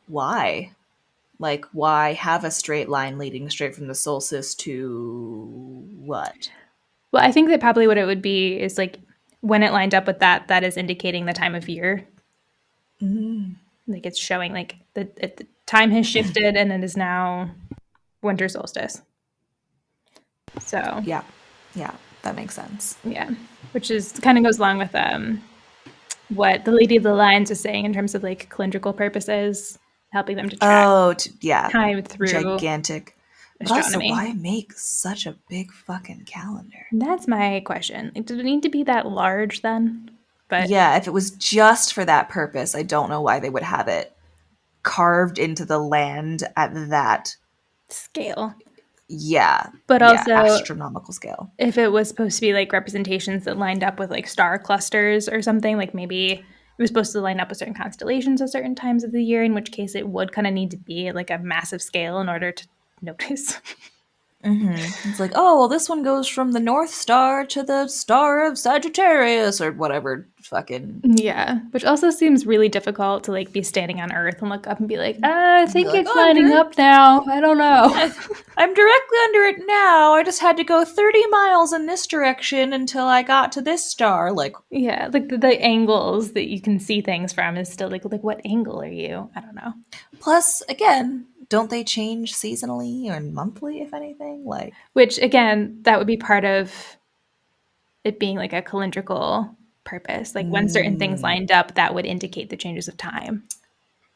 why? Like, why have a straight line leading straight from the solstice to what? Well, I think that probably what it would be is like when it lined up with that is indicating the time of year. Like it's showing like the time has shifted and it is now winter solstice. So yeah, that makes sense. Yeah, which is kind of goes along with what the Lady of the Lines was saying in terms of like calendrical purposes, helping them to track time through gigantic astronomy. But also, why make such a big fucking calendar? That's my question. Like, did it need to be that large then? But yeah, if it was just for that purpose, I don't know why they would have it carved into the land at that scale. Yeah. But also astronomical scale. If it was supposed to be like representations that lined up with like star clusters or something, like maybe it was supposed to line up with certain constellations at certain times of the year, in which case it would kind of need to be like a massive scale in order to notice. It's like, oh, well, this one goes from the North Star to the Star of Sagittarius or whatever fucking... Yeah, which also seems really difficult to like be standing on Earth and look up and be like, I think it's lining up now. I don't know. I'm directly under it now. I just had to go 30 miles in this direction until I got to this star. Like, yeah, like the angles that you can see things from is still like what angle are you? I don't know. Plus, again, don't they change seasonally or monthly, if anything? Like, which again, that would be part of it being like a calendrical purpose. Like when certain things lined up, that would indicate the changes of time.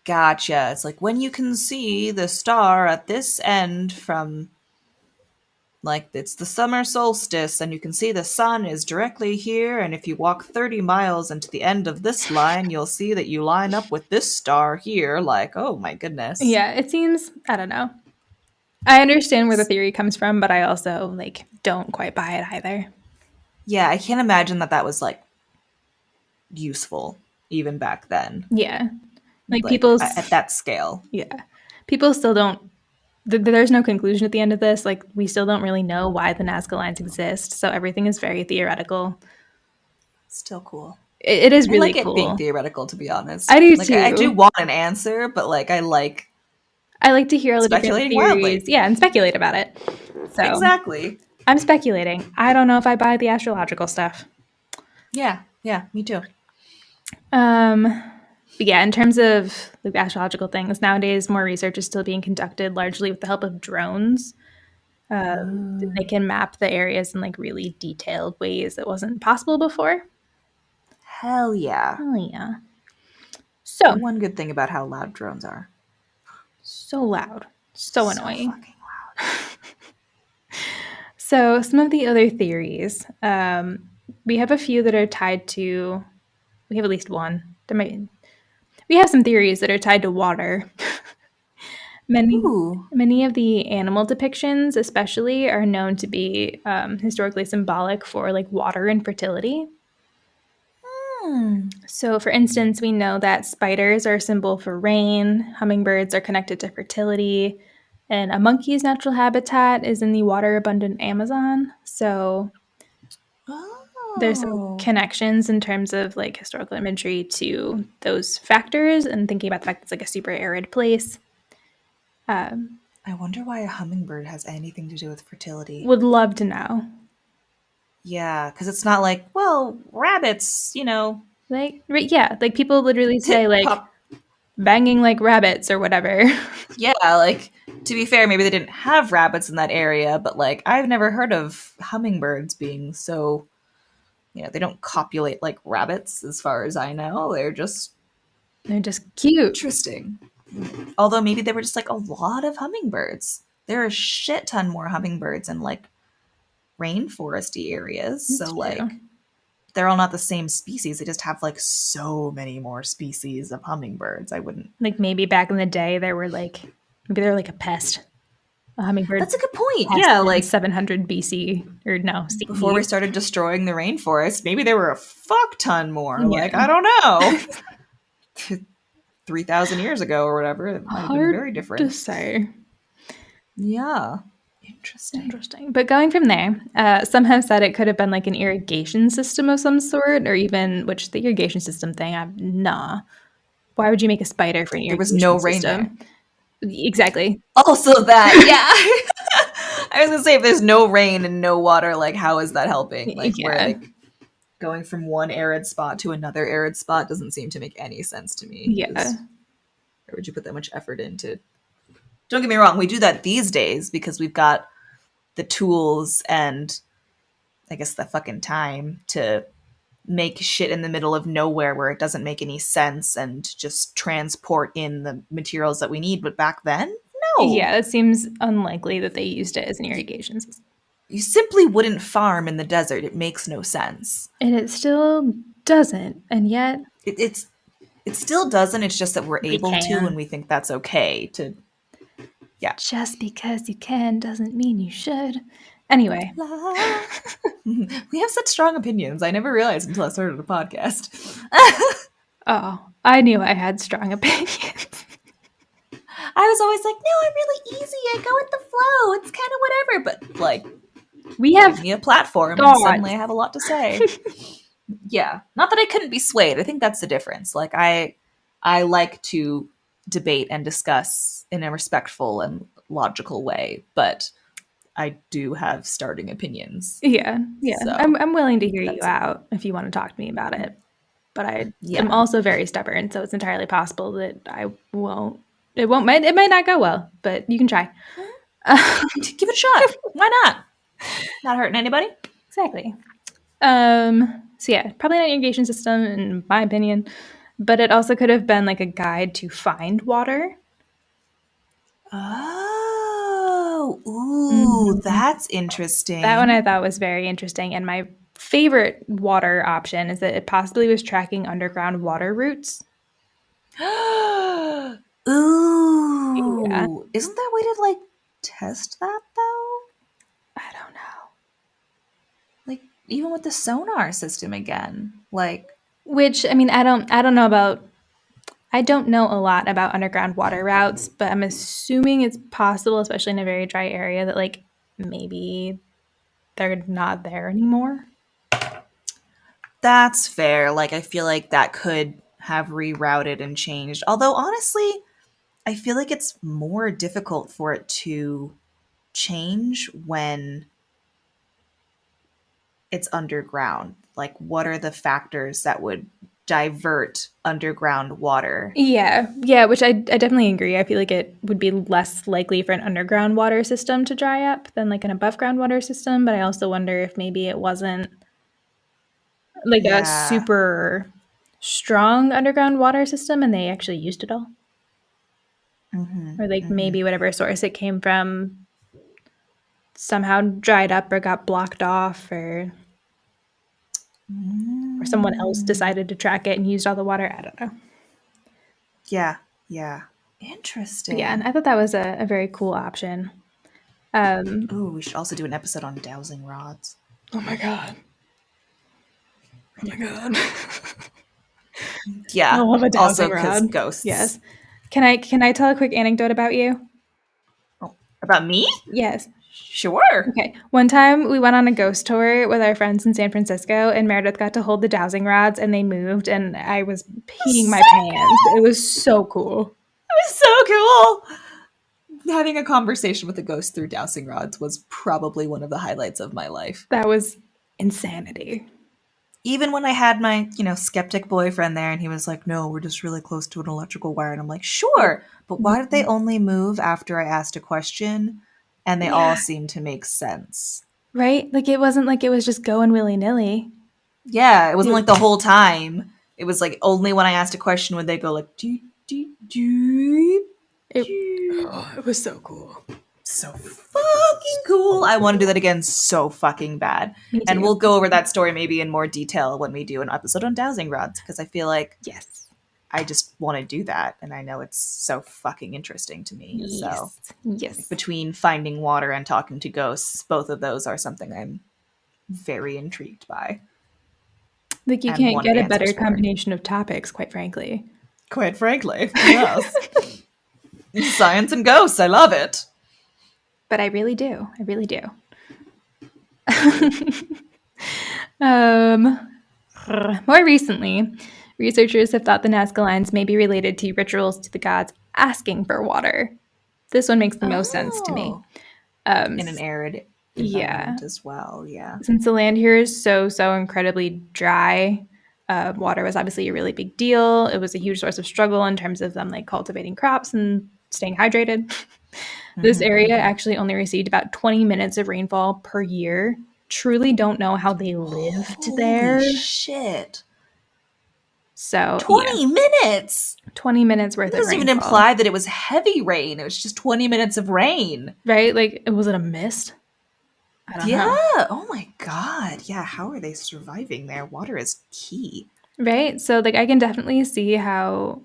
Gotcha. It's like when you can see the star at this end from, like, it's the summer solstice and you can see the sun is directly here, and if you walk 30 miles into the end of this line, you'll see that you line up with this star here. Like, oh my goodness. Yeah, it seems, I don't know. I understand where the theory comes from, but I also like don't quite buy it either. Yeah, I can't imagine that was like useful even back then. Yeah. Like people at that scale. Yeah. People still don't there's no conclusion at the end of this. Like, we still don't really know why the Nazca lines exist, so everything is very theoretical. Still cool. It is really cool. I like it being theoretical, to be honest. I do like, too. I do want an answer, but like I like to hear all the different theories. Wildly. Yeah, and speculate about it. So exactly. I'm speculating. I don't know if I buy the astrological stuff. Yeah, me too. But yeah, in terms of like the astrological things, nowadays more research is still being conducted largely with the help of drones. They can map the areas in like really detailed ways that wasn't possible before. Hell yeah. So one good thing about how loud drones are. So loud. So annoying. Fucking loud. So some of the other theories, we have a few that are tied to, we have at least one. We have some theories that are tied to water. Many of the animal depictions, especially, are known to be historically symbolic for like water and fertility. So, for instance, we know that spiders are a symbol for rain, hummingbirds are connected to fertility, and a monkey's natural habitat is in the water abundant Amazon. So, there's some connections in terms of like historical imagery to those factors, and thinking about the fact that it's like a super arid place. I wonder why a hummingbird has anything to do with fertility. Would love to know. Yeah, because it's not like, well, rabbits, you know. Like, yeah, like people literally say like banging like rabbits or whatever. Yeah, like, to be fair, maybe they didn't have rabbits in that area, but like I've never heard of hummingbirds being so, you know, they don't copulate like rabbits as far as I know. They're just cute. Interesting. Although maybe there were just like a lot of hummingbirds. There are a shit ton more hummingbirds in like rainforesty areas. That's so true. Like they're all not the same species. They just have like so many more species of hummingbirds. I wouldn't like maybe back in the day there were like maybe they're like a pest. A hummingbird. That's a good point. Yeah, like 700 BC or no CE. Before we started destroying the rainforest, maybe there were a fuck ton more. Yeah. Like I don't know. 3,000 years ago or whatever, it might have been very different. To say. Yeah. Interesting. But going from there, some have said it could have been like an irrigation system of some sort, or even, which the irrigation system thing, nah. Why would you make a spider for an irrigation system? There was no system? Rain there. Exactly. Also that, yeah. I was going to say, if there's no rain and no water, like, how is that helping? Like, where, like, going from one arid spot to another arid spot doesn't seem to make any sense to me. Yeah. Where would you put that much effort into? Don't get me wrong, we do that these days because we've got the tools and I guess the fucking time to make shit in the middle of nowhere where it doesn't make any sense and just transport in the materials that we need. But back then, no. Yeah, it seems unlikely that they used it as an irrigation system. You simply wouldn't farm in the desert. It makes no sense. And it still doesn't. And yet... It still doesn't. It's just that we're able to and we think that's okay to... Yeah. Just because you can doesn't mean you should. Anyway. We have such strong opinions. I never realized until I started a podcast. Oh, I knew I had strong opinions. I was always like, no, I'm really easy. I go with the flow. It's kind of whatever. But like, we have me a platform and suddenly I have a lot to say. Yeah. Not that I couldn't be swayed. I think that's the difference. Like I like to debate and discuss in a respectful and logical way, but I do have starting opinions. Yeah. So I'm willing to hear you out if you want to talk to me about it. But I'm also very stubborn, so it's entirely possible that I won't. It might not go well, but you can try. Give it a shot. Why not? Not hurting anybody. Exactly. So yeah, probably not an irrigation system in my opinion, but it also could have been like a guide to find water. Ooh, that's interesting. That one I thought was very interesting. And my favorite water option is that it possibly was tracking underground water routes. Ooh. Yeah. Isn't there a way to like test that though? I don't know. Like even with the sonar system again, like which I mean I don't know about I don't know a lot about underground water routes, but I'm assuming it's possible, especially in a very dry area, that like maybe they're not there anymore. That's fair. Like, I feel like that could have rerouted and changed. Although, honestly, I feel like it's more difficult for it to change when it's underground. Like, what are the factors that would divert underground water? Yeah, which I definitely agree. I feel like it would be less likely for an underground water system to dry up than like an above ground water system. But I also wonder if maybe it wasn't like a Yeah. super strong underground water system and they actually used it all. Mm-hmm. Or like Mm-hmm. maybe whatever source it came from somehow dried up or got blocked off or someone else decided to track it and used all the water. I don't know. Yeah. Yeah. But yeah, and Interesting. I thought that was a very cool option. Oh, we should also do an episode on dowsing rods. Oh my god. Oh my god. I Yeah. love a Also, dowsing because rod. ghosts. Yes. Can I tell a quick anecdote about you? Oh, about me? Yes. Sure. Okay. One time we went on a ghost tour with our friends in San Francisco, and Meredith got to hold the dowsing rods, and they moved, and I was peeing my So pants. It cool. was so cool. It was so cool. Having a conversation with a ghost through dowsing rods was probably one of the highlights of my life. That was insanity. Even when I had my, skeptic boyfriend there and he was like, no, we're just really close to an electrical wire. And I'm like, sure, but why did they only move after I asked a question? And they all Yeah. seemed to make sense. Right? Like it wasn't like it was just going willy nilly. Yeah, it wasn't like the whole time. It was like only when I asked a question would they go like, do, do, do, It was so cool. so fucking cool. I want to do that again so fucking bad. Me And too. we'll go over that story maybe in more detail when we do an episode on dowsing rods because I feel like Yes. I just want to do that and I know it's so fucking interesting to me. Yes. So Yes. between finding water and talking to ghosts, both of those are something I'm very intrigued by. Like you And can't wanted get a answers better for. combination of topics, quite frankly. Quite frankly, yes. Science and ghosts, I love it. But I really do. I really do. More recently, researchers have thought the Nazca lines may be related to rituals to the gods asking for water. This one makes the most sense to me. In an arid environment as well, yeah. Since the land here is so incredibly dry, water was obviously a really big deal. It was a huge source of struggle in terms of them like cultivating crops and staying hydrated. This area actually only received about 20 minutes of rainfall per year. Truly don't know how they lived there. Holy shit. So 20 minutes? 20 minutes worth That of doesn't rainfall. even imply that it was heavy rain. It was just 20 minutes of rain. Right? Like, was it a mist? I don't know. Oh my god. Yeah, how are they surviving there? Water is key. Right? So, like, I can definitely see how,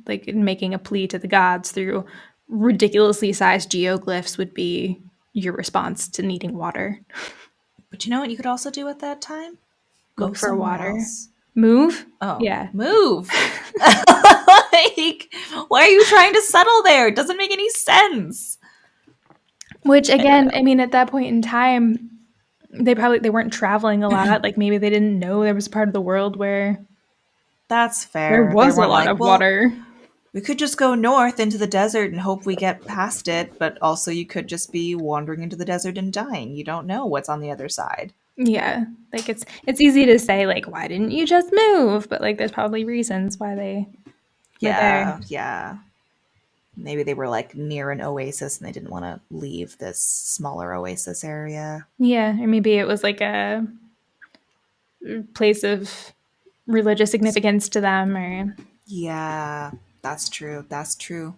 like, making a plea to the gods through ridiculously sized geoglyphs would be your response to needing water. But you know what you could also do at that time? Go Look for somewhere water. else. Move? Oh. Yeah. Move. Like, why are you trying to settle there? It doesn't make any sense. Which, again, I mean, at that point in time, they weren't traveling a lot. Like, maybe they didn't know there was a part of the world where that's fair. there was a lot of water. We could just go north into the desert and hope we get past it, but also you could just be wandering into the desert and dying. You don't know what's on the other side. Yeah, like it's easy to say like, why didn't you just move? But like, there's probably reasons why they were there. Yeah. Maybe they were like near an oasis and they didn't want to leave this smaller oasis area. Yeah, or maybe it was like a place of religious significance to them, or yeah, that's true. That's true.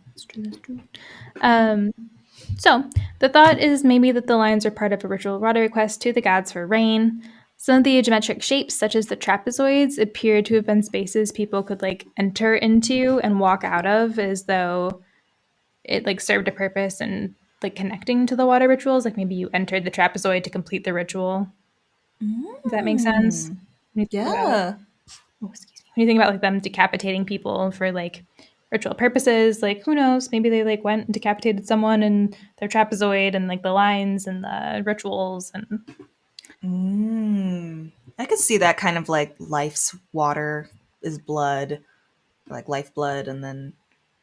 So the thought is maybe that the lines are part of a ritual water request to the gods for rain. Some of the geometric shapes, such as the trapezoids, appear to have been spaces people could like enter into and walk out of, as though it like served a purpose and like connecting to the water rituals. Like maybe you entered the trapezoid to complete the ritual. Does that make sense? Yeah. Oh, excuse me. when you think about like them decapitating people for like ritual purposes, like who knows, maybe they like went and decapitated someone and their trapezoid and like the lines and the rituals and I could see that kind of like life's water is blood, like lifeblood, and then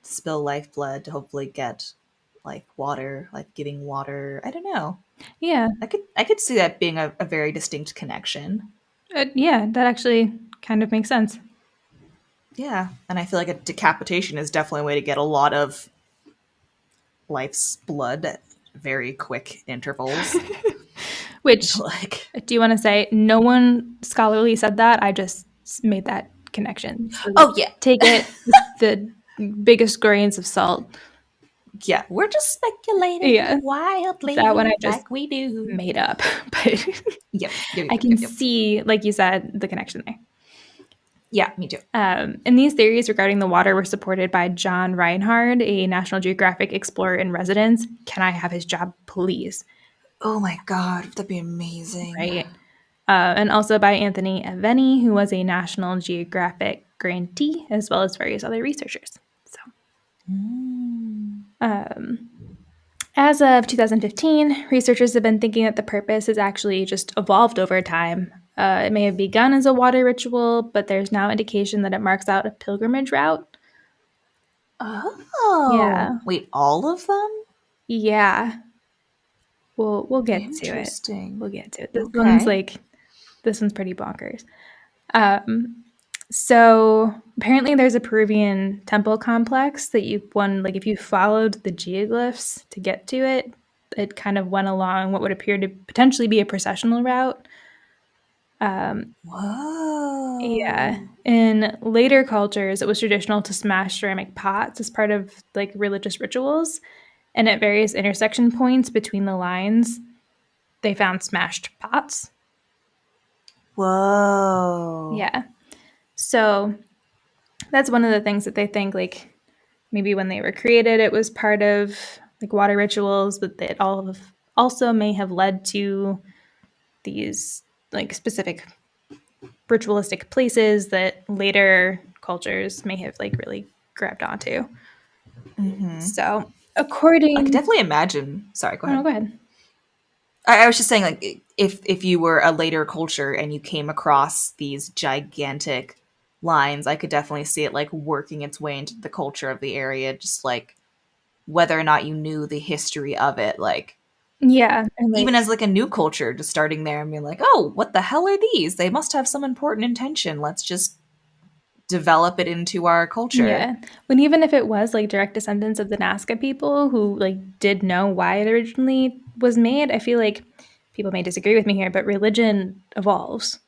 spill lifeblood to hopefully get like water, like giving water. I don't know. yeah. I could see that being a very distinct connection. Yeah, that actually kind of makes sense. Yeah, and I feel like a decapitation is definitely a way to get a lot of life's blood at very quick intervals. Which, like, do you want to say no one scholarly said that? I just made that connection. So oh yeah, take it with the biggest grains of salt. Yeah, we're just speculating wildly, that one I just like we do. made up, but yep, I can see, like you said, the connection there. Yeah, me too. And these theories regarding the water were supported by John Reinhard, a National Geographic explorer in residence. Can I have his job, please? Oh my god, that'd be amazing. Right. And also by Anthony Aveni, who was a National Geographic grantee, as well as various other researchers. So, as of 2015, researchers have been thinking that the purpose has actually just evolved over time. It may have begun as a water ritual, but there's now indication that it marks out a pilgrimage route. Oh, yeah. Wait, all of them? Yeah. We'll get to it. Interesting. We'll get to it. This one's pretty bonkers. So apparently there's a Peruvian temple complex that if you followed the geoglyphs to get to it, it kind of went along what would appear to potentially be a processional route. Whoa. Yeah. In later cultures, it was traditional to smash ceramic pots as part of like religious rituals. And at various intersection points between the lines, they found smashed pots. Whoa. Yeah. So that's one of the things that they think, like, maybe when they were created, it was part of like water rituals, but that also may have led to these like specific ritualistic places that later cultures may have like really grabbed onto. Mm-hmm. So, according, I could definitely imagine. Sorry, go ahead. No, go ahead. I was just saying, like, if you were a later culture and you came across these gigantic lines, I could definitely see it like working its way into the culture of the area, just like whether or not you knew the history of it, like yeah, even as like a new culture, just starting there and being like, oh, what the hell are these? They must have some important intention. Let's just develop it into our culture. Yeah. When even if it was like direct descendants of the Nazca people who like did know why it originally was made, I feel like people may disagree with me here, but religion evolves.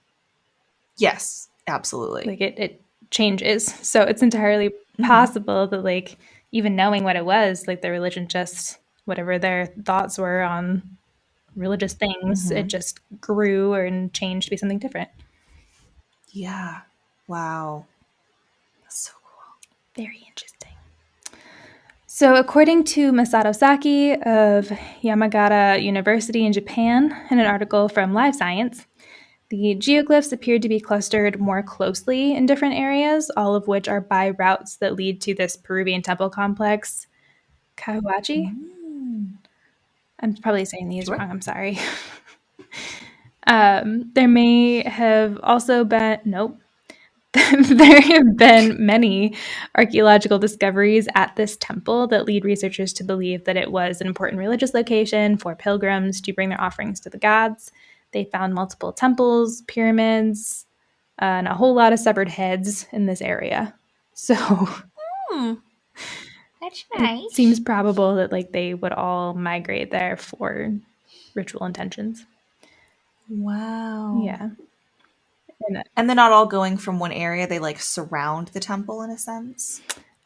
Yes, absolutely. Like it changes. So it's entirely possible that like even knowing what it was, like the religion just whatever their thoughts were on religious things, it just grew and changed to be something different. Yeah. Wow. That's so cool. Very interesting. So, according to Masato Saki of Yamagata University in Japan, in an article from Live Science, the geoglyphs appeared to be clustered more closely in different areas, all of which are by routes that lead to this Peruvian temple complex, Kahuachi. I'm probably saying these wrong, I'm sorry. There may have also been, there have been many archaeological discoveries at this temple that lead researchers to believe that it was an important religious location for pilgrims to bring their offerings to the gods. They found multiple temples, pyramids, and a whole lot of severed heads in this area. So that's nice. It seems probable that like they would all migrate there for ritual intentions. Wow. Yeah. And they're not all going from one area. They like surround the temple in a sense.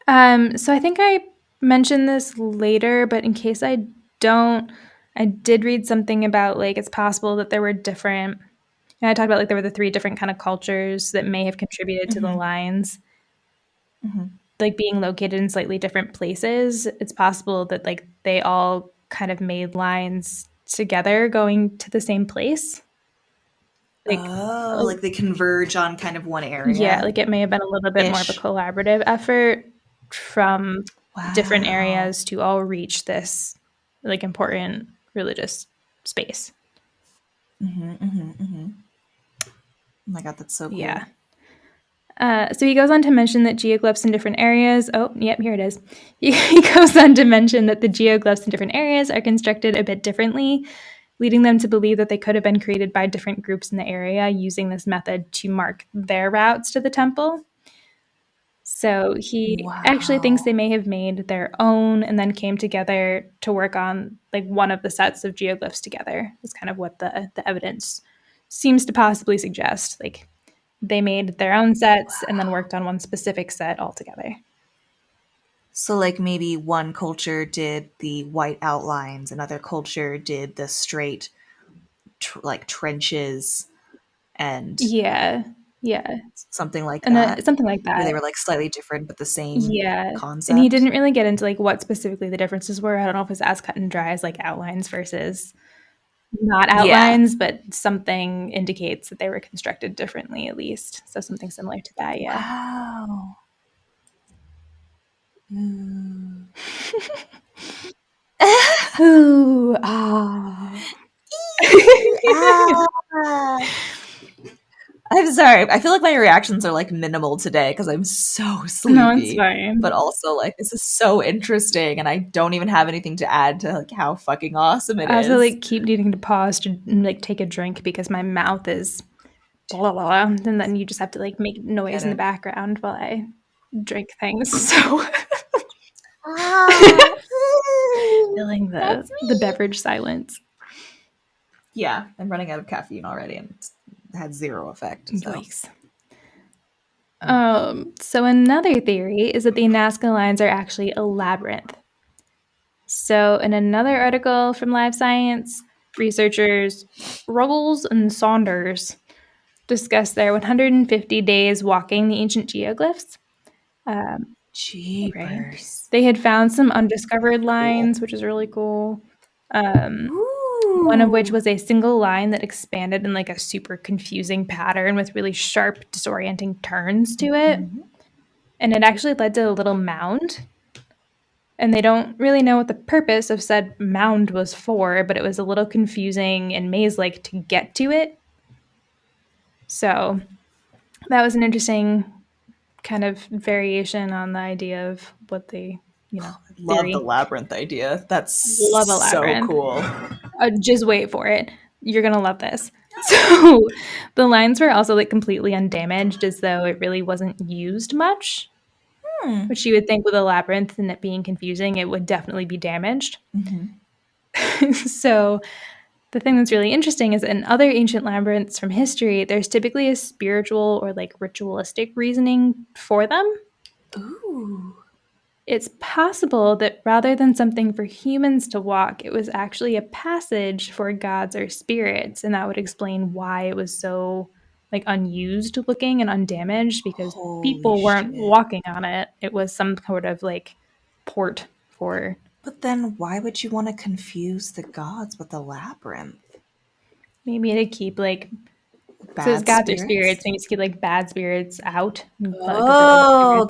So I think I mentioned this later, but in case I don't, I did read something about like it's possible that there were different. And I talked about like there were the 3 different kind of cultures that may have contributed to the lines, like being located in slightly different places. It's possible that like they all kind of made lines together going to the same place. like they converge on kind of one area. Yeah, like it may have been a little bit more of a collaborative effort from different areas to all reach this like important religious space. Oh my god, that's so cool. Yeah. So he goes on to mention that geoglyphs in different areas. Oh, yep, here it is. He goes on to mention that the geoglyphs in different areas are constructed a bit differently, leading them to believe that they could have been created by different groups in the area using this method to mark their routes to the temple. So he actually thinks they may have made their own and then came together to work on like one of the sets of geoglyphs together. Is kind of what the evidence seems to possibly suggest. Like they made their own sets and then worked on one specific set altogether. So like maybe one culture did the white outlines, another culture did the straight like trenches, and something like that. Something like that. Where they were like slightly different but the same concept. And he didn't really get into like what specifically the differences were. I don't know if it's as cut and dry as like outlines versus not outlines, but something indicates that they were constructed differently at least. So something similar to that, yeah. Wow. Ooh, ah. I'm sorry. I feel like my reactions are like minimal today because I'm so sleepy. No, it's fine. But also like this is so interesting, and I don't even have anything to add to like how fucking awesome it is. I also like keep needing to pause to like take a drink because my mouth is blah, blah, blah, and then you just have to like make noise in the background while I drink things. So feeling the beverage silence. Yeah, I'm running out of caffeine already, and it's had zero effect. So. Yikes. So another theory is that the Nazca lines are actually a labyrinth. So in another article from Live Science, researchers Ruggles and Saunders discussed their 150 days walking the ancient geoglyphs. Jeepers. Right? They had found some undiscovered lines, which is really cool. One of which was a single line that expanded in like a super confusing pattern with really sharp, disorienting turns to it. And it actually led to a little mound. And they don't really know what the purpose of said mound was for, but it was a little confusing and maze-like to get to it. So that was an interesting kind of variation on the idea of what they, love the labyrinth idea. That's so cool. Just wait for it. You're going to love this. So the lines were also like completely undamaged, as though it really wasn't used much. Which you would think with a labyrinth and it being confusing, it would definitely be damaged. So the thing that's really interesting is in other ancient labyrinths from history, there's typically a spiritual or like ritualistic reasoning for them. Ooh. It's possible that rather than something for humans to walk, it was actually a passage for gods or spirits, and that would explain why it was so like unused looking and undamaged, because people weren't walking on it. It was some sort of like port for. But then why would you want to confuse the gods with the labyrinth? Maybe to keep like so gods or spirits, maybe to keep like bad spirits out.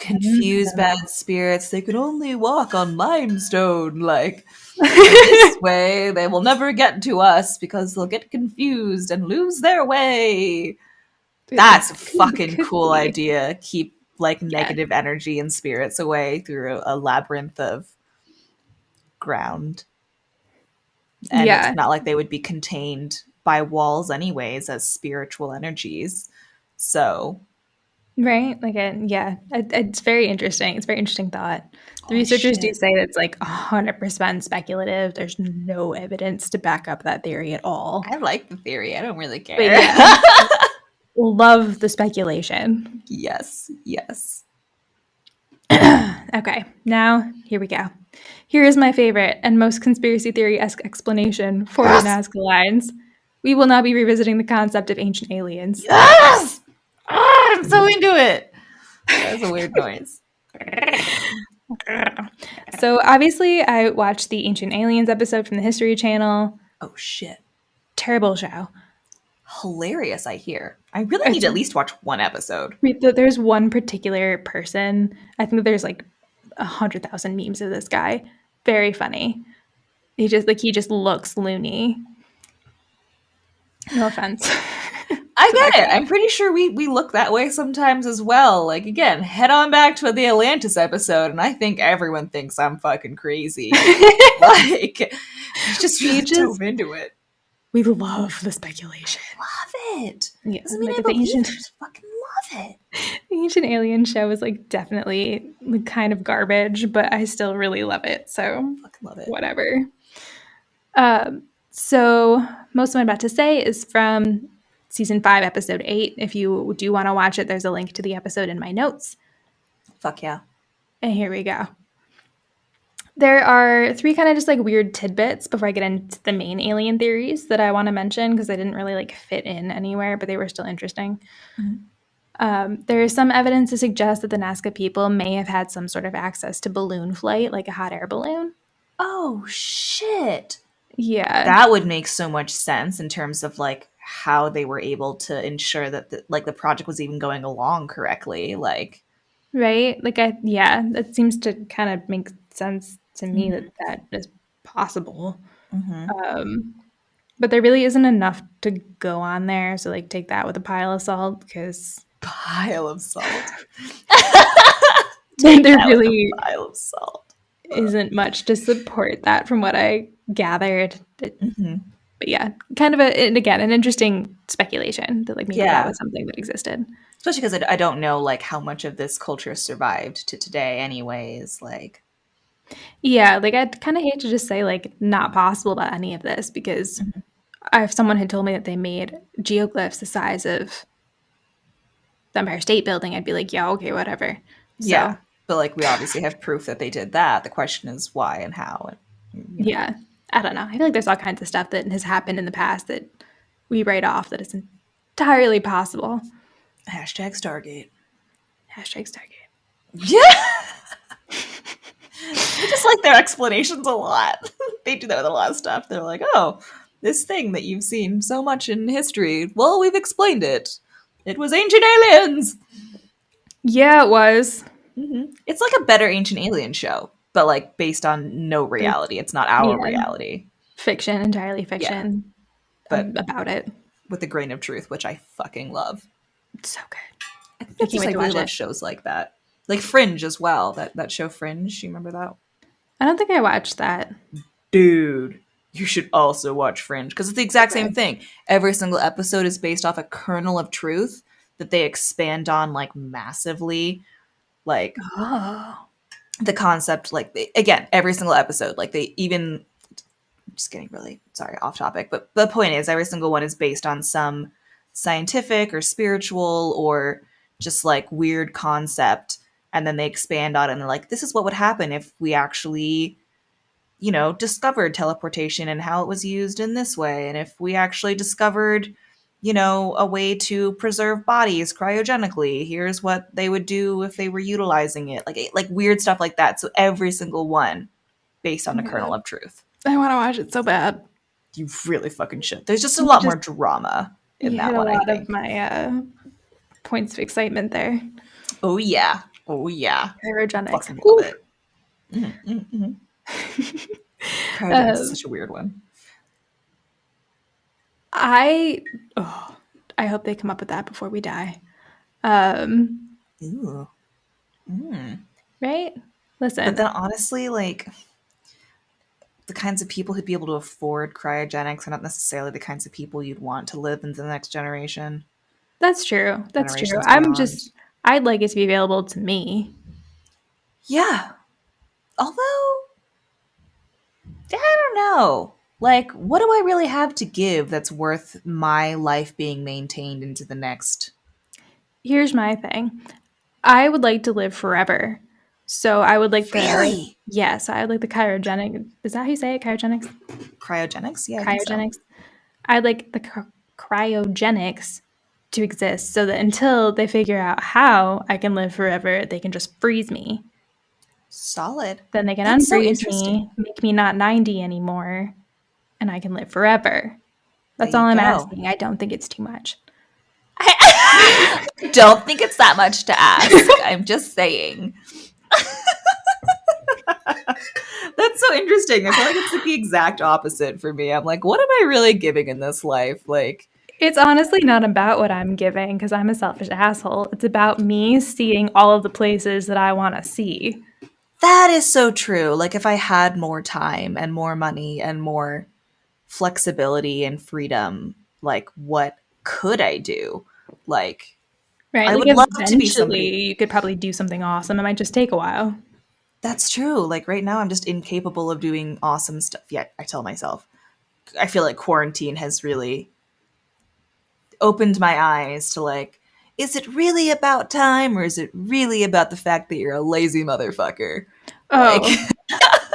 Confuse bad spirits. They can only walk on limestone. Like this way, they will never get to us because they'll get confused and lose their way. That's a fucking cool idea. Keep like negative energy and spirits away through a labyrinth of ground. And it's not like they would be contained by walls anyways as spiritual energies. So right, like it's very interesting. It's a very interesting thought. The researchers do say that it's like 100% speculative. There's no evidence to back up that theory at all. I like the theory. I don't really care. Love the speculation. Yes. Okay, now here we go. Here is my favorite and most conspiracy theory-esque explanation for the Nazca lines. We will now be revisiting the concept of ancient aliens. Yes! I'm so into it. That's a weird noise. So obviously I watched the Ancient Aliens episode from the History Channel. Oh shit. Terrible show. hilarious, I hear. I really need to at least watch one episode. There's one particular person. I think there's like 100,000 memes of this guy. Very funny. He just looks loony. No offense. I get it. I'm pretty sure we look that way sometimes as well. Like, again, head on back to the Atlantis episode, and I think everyone thinks I'm fucking crazy. Like, just dove into it. We love the speculation. Love it. Yeah, doesn't mean I believe it. Just fucking love it. The Ancient Alien show is like definitely kind of garbage, but I still really love it. So fucking love it. Whatever. So most of what I'm about to say is from season 5, episode 8. If you do want to watch it, there's a link to the episode in my notes. Fuck yeah. And here we go. There are 3 kind of just like weird tidbits before I get into the main alien theories that I want to mention because they didn't really like fit in anywhere, but they were still interesting. Mm-hmm. There is some evidence to suggest that the Nazca people may have had some sort of access to balloon flight, like a hot air balloon. Oh, shit. Yeah. That would make so much sense in terms of like how they were able to ensure that the project was even going along correctly. Like, right? Like, that seems to kind of make sense to me that is possible. Mm-hmm. But there really isn't enough to go on there. So like take that with a pile of salt because pile of salt. there really pile of salt. Isn't much to support that from what I gathered. But yeah, kind of an interesting speculation that like maybe that was something that existed. Especially because I don't know like how much of this culture survived to today anyways. Like, yeah, like I'd kind of hate to just say like not possible about any of this because if someone had told me that they made geoglyphs the size of the Empire State Building, I'd be like, yeah, okay, whatever. Yeah. But like we obviously have proof that they did that. The question is why and how. And, yeah. I don't know. I feel like there's all kinds of stuff that has happened in the past that we write off that is entirely possible. Hashtag Stargate. Hashtag Stargate. Yeah. I just like their explanations a lot. They do that with a lot of stuff. They're like, oh, this thing that you've seen so much in history, well, we've explained it. It was ancient aliens. Yeah, it was. Mm-hmm. It's like a better Ancient Alien show, but like based on no reality. It's not our reality. Fiction, entirely fiction. Yeah. But about it. With a grain of truth, which I fucking love. It's so good. I think that's just like we love shows like that. Like Fringe as well. That show Fringe, you remember that? I don't think I watched that. Dude, you should also watch Fringe because it's the exact same thing. Every single episode is based off a kernel of truth that they expand on like massively. Like the concept, like again, every single episode, like they even just getting really off topic, but the point is every single one is based on some scientific or spiritual or just like weird concept, and then they expand on it and they're like, this is what would happen if we actually discovered teleportation and how it was used in this way, and if we actually discovered a way to preserve bodies cryogenically, here's what they would do if they were utilizing it, like weird stuff like that. So every single one based on a kernel of truth. I want to watch it so bad. You really fucking should. There's just a lot more drama in that one. A lot of my points of excitement there. Oh yeah. Cryogenics. Fucking love it. Cryogenics is such a weird one. I hope they come up with that before we die. Ooh. Right? Listen. But then honestly, like the kinds of people who'd be able to afford cryogenics are not necessarily the kinds of people you'd want to live into the next generation. That's true. I'd like it to be available to me. Yeah. Although, I don't know. Like, what do I really have to give that's worth my life being maintained into the next? Here's my thing. I would like to live forever. So I would like Really? Yes, I would like the cryogenic. Is that how you say it? Cryogenics? Cryogenics? Yeah. Cryogenics. So. I'd like the cryogenics to exist so that until they figure out how I can live forever, they can just freeze me. Solid. Then they can unfreeze me, make me not 90 anymore, and I can live forever. That's all I'm asking. I don't think it's too much. I don't think it's that much to ask. I'm just saying. That's so interesting. I feel like it's like the exact opposite for me. I'm like, what am I really giving in this life? Like, it's honestly not about what I'm giving because I'm a selfish asshole. It's about me seeing all of the places that I want to see. that is so true. Like, if I had more time and more money and more flexibility and freedom, like, what could I do? Like, right? I Like, would love to be eventually somebody. you could probably do something awesome. It might just take a while. That's true. Like, right now, I'm just incapable of doing awesome stuff. Yet, I tell myself, I feel like quarantine has really opened my eyes to, like, is it really about time or is it really about the fact that you're a lazy motherfucker? Like, Oh,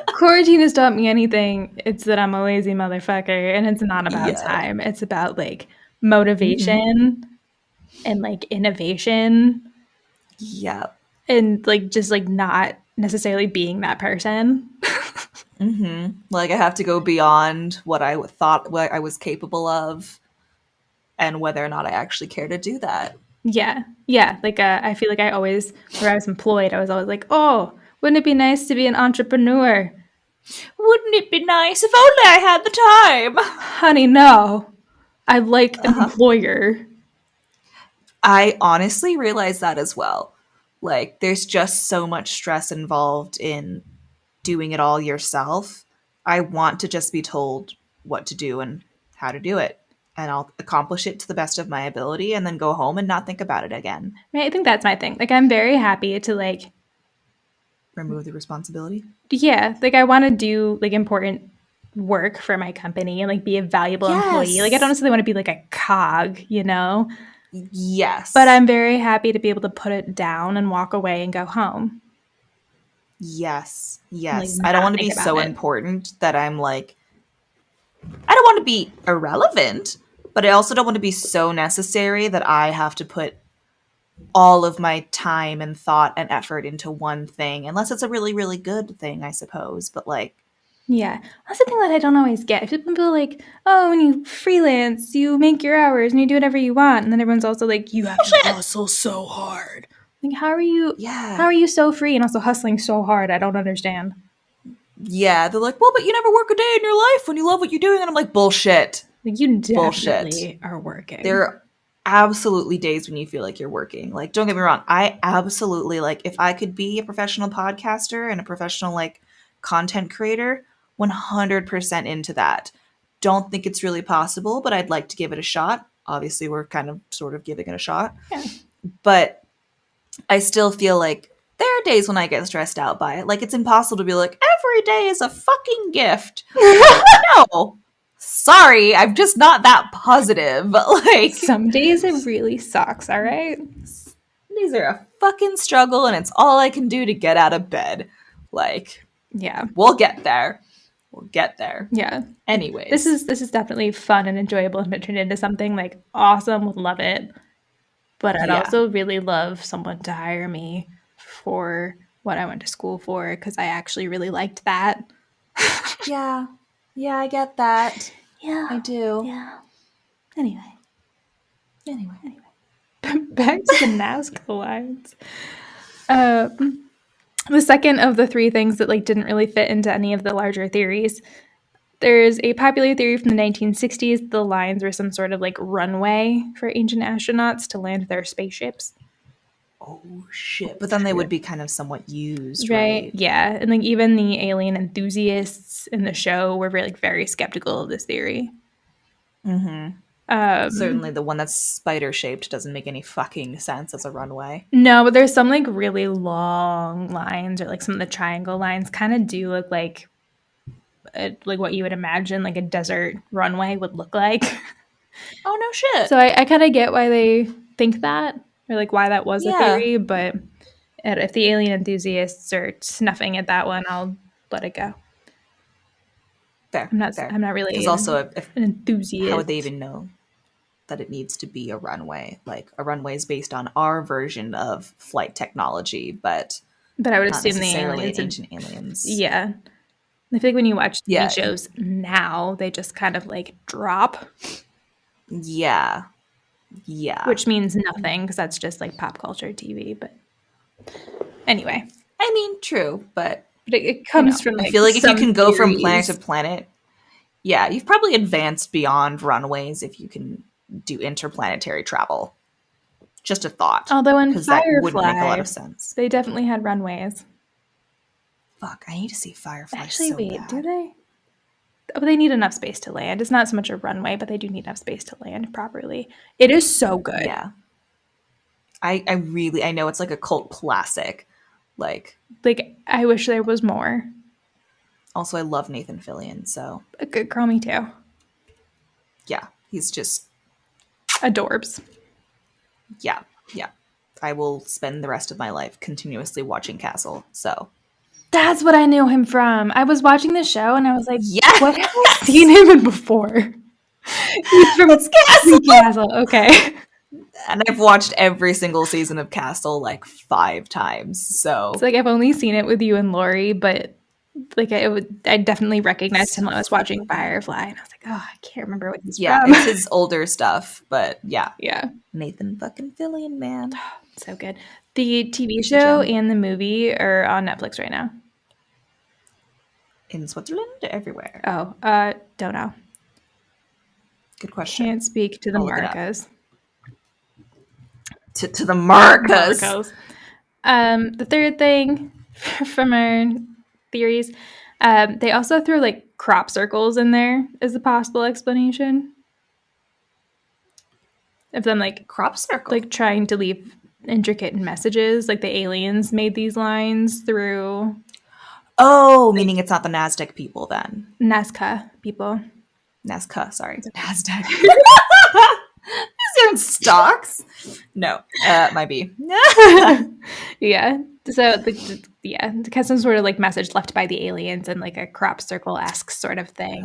quarantine has taught me anything. It's that I'm a lazy motherfucker, and it's not about yeah. time. It's about like motivation and like innovation Yeah. and like just like not necessarily being that person. Like, I have to go beyond what I thought what I was capable of and whether or not I actually care to do that. Yeah. Yeah. Like, I feel like I always, where I was employed, I was always like, oh, wouldn't it be nice to be an entrepreneur? Wouldn't it be nice if only I had the time? Honey, no. I like an employer. I honestly realize that as well. Like, there's just so much stress involved in doing it all yourself. I want to just be told what to do and how to do it. And I'll accomplish it to the best of my ability and then go home and not think about it again. Right? I think that's my thing. Like, I'm very happy to like, Remove the responsibility. yeah, like I want to do like important work for my company and like be a valuable employee. Like, I don't necessarily want to be like a cog, you know? Yes. But I'm very happy to be able to put it down and walk away and go home. Yes. Like, I don't not want to be think about so it. important that I'm like, I don't want to be irrelevant, but I also don't want to be so necessary that I have to put all of my time and thought and effort into one thing, unless it's a really, really good thing, I suppose. But like, Yeah, that's the thing that I don't always get. People are like, oh, when you freelance, you make your hours and you do whatever you want. And then everyone's also like, you have to hustle so hard. Like, how are you so free and also hustling so hard? I don't understand. Yeah, they're like, well, but you never work a day in your life when you love what you're doing. And I'm like, bullshit. Like, you Bullshit. definitely are working. There are absolutely days when you feel like you're working. Like, don't get me wrong. I absolutely, like, if I could be a professional podcaster and a professional, like, content creator, 100% into that. Don't think it's really possible, but I'd like to give it a shot. Obviously, we're kind of sort of giving it a shot. Yeah. But I still feel like there are days when I get stressed out by it. Like, it's impossible to be like, every day is a fucking gift. No. Sorry, I'm just not that positive. But like, some days it really sucks, all right? These are a fucking struggle and it's all I can do to get out of bed. Like, yeah. We'll get there. We'll get there. Yeah. Anyways. This is definitely fun and enjoyable and turned into something like awesome. Would love it. But I'd also really love someone to hire me for what I went to school for because I actually really liked that. Yeah. Yeah, I get that. Yeah. I do. Yeah. Anyway. Back to the Nazca lines. The second of the three things that like didn't really fit into any of the larger theories. There's a popular theory from the 1960s. The lines were some sort of like runway for ancient astronauts to land their spaceships. Oh shit! But then they would be kind of somewhat used, right? right? Yeah, and like even the alien enthusiasts in the show were very skeptical of this theory. Mm-hmm. Certainly, the one that's spider shaped doesn't make any fucking sense as a runway. No, but there's some like really long lines, or like some of the triangle lines kind of do look like what you would imagine like a desert runway would look like. Oh no shit! So I kind of get why they think that, or like why that was a theory. But if the alien enthusiasts are snuffing at that one, I'll let it go. Fair. I'm not really. Because also, an enthusiast. How would they even know that it needs to be a runway? Like, a runway is based on our version of flight technology, but I would not assume necessarily the ancient aliens. Yeah. I feel like when you watch TV shows now, they just kind of like drop. Yeah. Yeah. Which means nothing because that's just like pop culture TV. But anyway. I mean, true, but it comes from like I feel like if you can go from planet theories. to planet, yeah, you've probably advanced beyond runways if you can do interplanetary travel. Just a thought. Although in Because that wouldn't make a lot Firefly, of sense. they definitely had runways. Fuck, I need to see Firefly Actually, so wait, bad. do they? Oh, they need enough space to land. It's not so much a runway, but they do need enough space to land properly. It is so good. Yeah. I know it's like a cult classic. Like I wish there was more. Also, I love Nathan Fillion, so. A good girl, me too. Yeah, he's just. Adorbs. Yeah. I will spend the rest of my life continuously watching Castle, so. That's what I knew him from. I was watching the show and I was like, yes! What have I seen him in before? He's from Castle. Okay. And I've watched every single season of Castle like 5 times, so. It's like I've only seen it with you and Lori, but like I definitely recognized him when I was watching Firefly, and I was like, oh, I can't remember what he's from. It's his older stuff, but yeah. Nathan fucking Fillion, man. So good. The TV show and the movie are on Netflix right now. In Switzerland or everywhere? Oh, don't know. Good question. Can't speak to the marcas. To the marcas. The third thing from our theories, they also throw like crop circles in there as a possible explanation of them, like crop circle, like trying to leave intricate messages. Like the aliens made these lines through. Oh, meaning it's not the Nazca people then. Nazca people. Nazca, sorry. Nasdaq. These aren't stocks. No, might be. Yeah. So because some sort of like message left by the aliens and like a crop circle-esque sort of thing.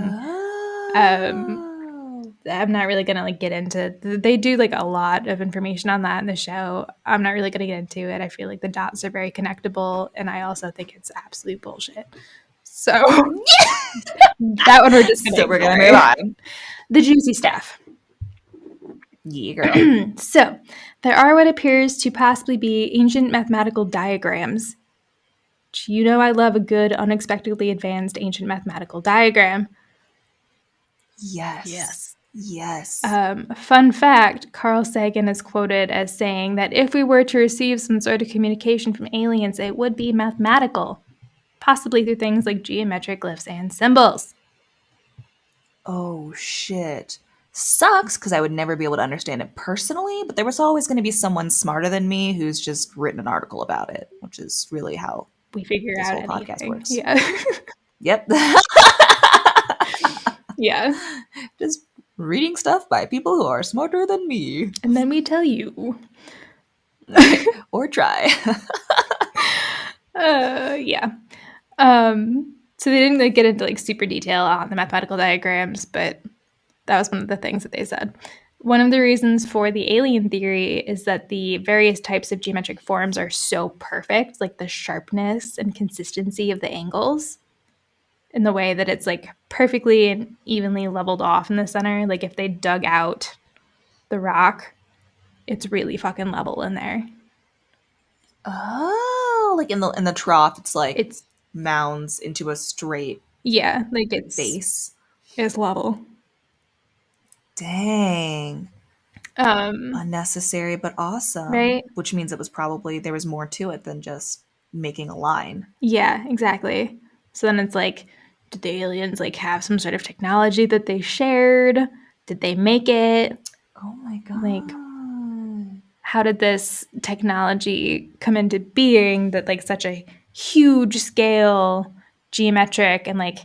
I'm not really gonna like get into. They do like a lot of information on that in the show. I'm not really gonna get into it. I feel like the dots are very connectable, and I also think it's absolute bullshit. So that one we're just gonna. We're gonna move on. The juicy stuff. Yeah, girl. So there are what appears to possibly be ancient mathematical diagrams. You know, I love a good, unexpectedly advanced ancient mathematical diagram. Yes. Fun fact, Carl Sagan is quoted as saying that if we were to receive some sort of communication from aliens, it would be mathematical, possibly through things like geometric glyphs and symbols. Oh, shit. Sucks, because I would never be able to understand it personally, but there was always going to be someone smarter than me who's just written an article about it, which is really how we figure this out whole anything. podcast works. Yeah. Yep. Yeah. Just reading stuff by people who are smarter than me. And then we tell you. Or try. Yeah. So they didn't get into like super detail on the mathematical diagrams, but that was one of the things that they said. One of the reasons for the alien theory is that the various types of geometric forms are so perfect, like the sharpness and consistency of the angles, in the way that it's like perfectly and evenly leveled off in the center. Like if they dug out the rock, it's really fucking level in there. Oh, like in the trough, it's mounds into a straight like it's base. It's level. Dang. Unnecessary but awesome. Right? Which means there was more to it than just making a line. Yeah, exactly. So then it's like, did the aliens like have some sort of technology that they shared? Did they make it? Oh my god. Like, how did this technology come into being that like such a huge scale, geometric, and like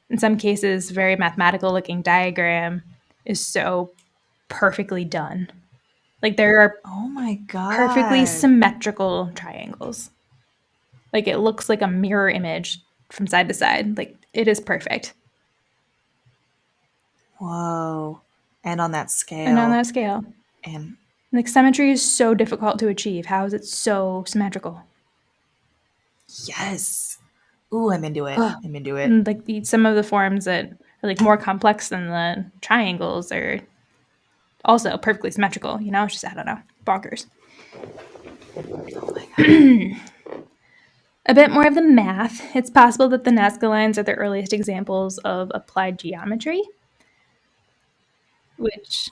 in some cases very mathematical looking diagram is so perfectly done? Like there are perfectly symmetrical triangles. Like it looks like a mirror image from side to side. Like it is perfect. Whoa. And on that scale. And like symmetry is so difficult to achieve. How is it so symmetrical? Yes. Ooh, I'm into it. I'm into it. And like some of the forms that are like more complex than the triangles are also perfectly symmetrical, you know? It's just, I don't know, bonkers. Oh my God. A bit more of the math. It's possible that the Nazca lines are the earliest examples of applied geometry, which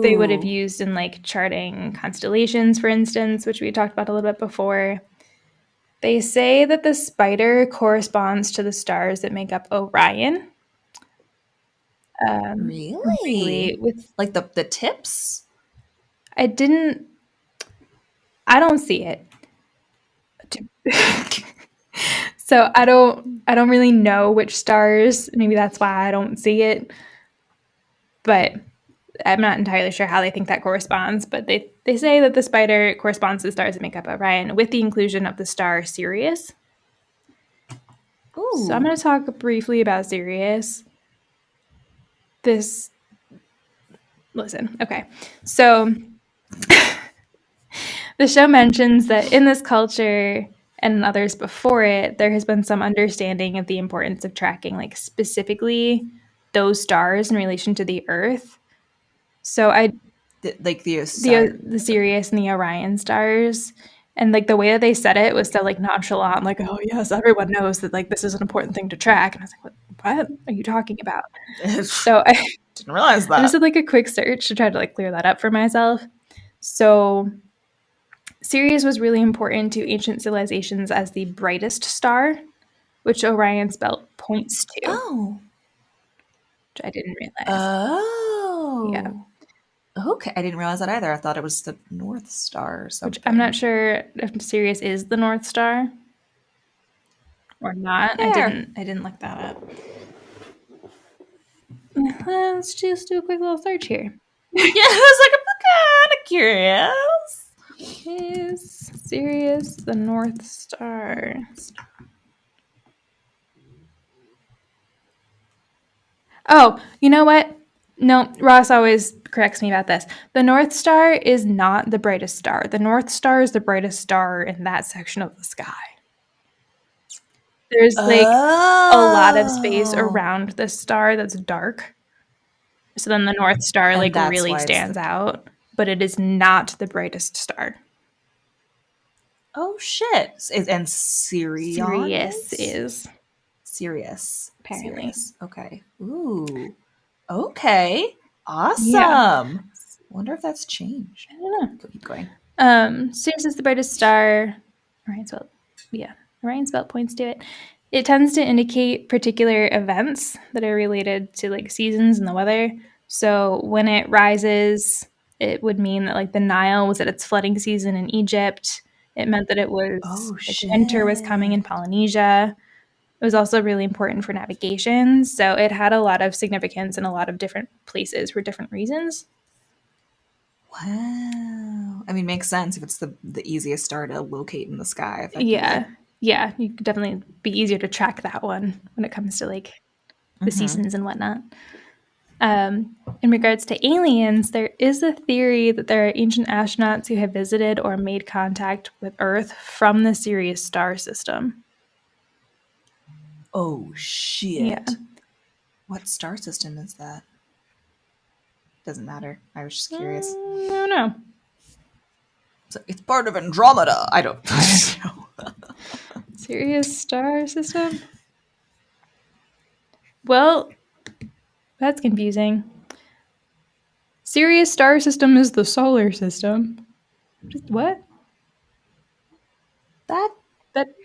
they would have used in like charting constellations, for instance, which we talked about a little bit before. They say that the spider corresponds to the stars that make up Orion. Really? With like the tips? I don't see it. So I don't really know which stars. Maybe that's why I don't see it. But I'm not entirely sure how they think that corresponds. But they say that the spider corresponds to the stars that make up Orion, with the inclusion of the star Sirius. Ooh. So I'm going to talk briefly about Sirius. Listen, okay. So the show mentions that in this culture and in others before it, there has been some understanding of the importance of tracking, like specifically those stars in relation to the Earth. So the Sirius and the Orion stars, and like the way that they said it was so like nonchalant, like, oh yes, everyone knows that like this is an important thing to track. And I was like, what are you talking about? So I didn't realize that. I just did like a quick search to try to like clear that up for myself. So Sirius was really important to ancient civilizations as the brightest star, which Orion's belt points to. Oh. Which I didn't realize. Oh. Yeah. Okay, I didn't realize that either. I thought it was the North Star or something. Which I'm not sure if Sirius is the North Star or not. Fair. I didn't look that up. Let's just do a quick little search here. Yeah, I was like, I'm kind of curious. Is Sirius the North Star? Oh, you know what? No, Ross always corrects me about this. The North Star is not the brightest star. The North Star is the brightest star in that section of the sky. There's like a lot of space around the star that's dark. So then the North Star like really stands out, but it is not the brightest star. Oh shit! And Sirius is Sirius. Apparently. Sirius. Okay. Ooh. Okay. Awesome. Yeah. Wonder if that's changed. I don't know. Keep going. Sirius is the brightest star. Orion's belt points to it. It tends to indicate particular events that are related to like seasons and the weather. So when it rises, it would mean that like the Nile was at its flooding season in Egypt. It meant that it was winter was coming in Polynesia. It was also really important for navigation. So it had a lot of significance in a lot of different places for different reasons. Wow. I mean, makes sense if it's the easiest star to locate in the sky. Yeah. Yeah. You could definitely be easier to track that one when it comes to like the seasons and whatnot. In regards to aliens, there is a theory that there are ancient astronauts who have visited or made contact with Earth from the Sirius star system. Oh, shit. Yeah. What star system is that? Doesn't matter. I was just curious. No. It's part of Andromeda. I don't know. Sirius star system? Well, that's confusing. Sirius star system is the solar system. What? That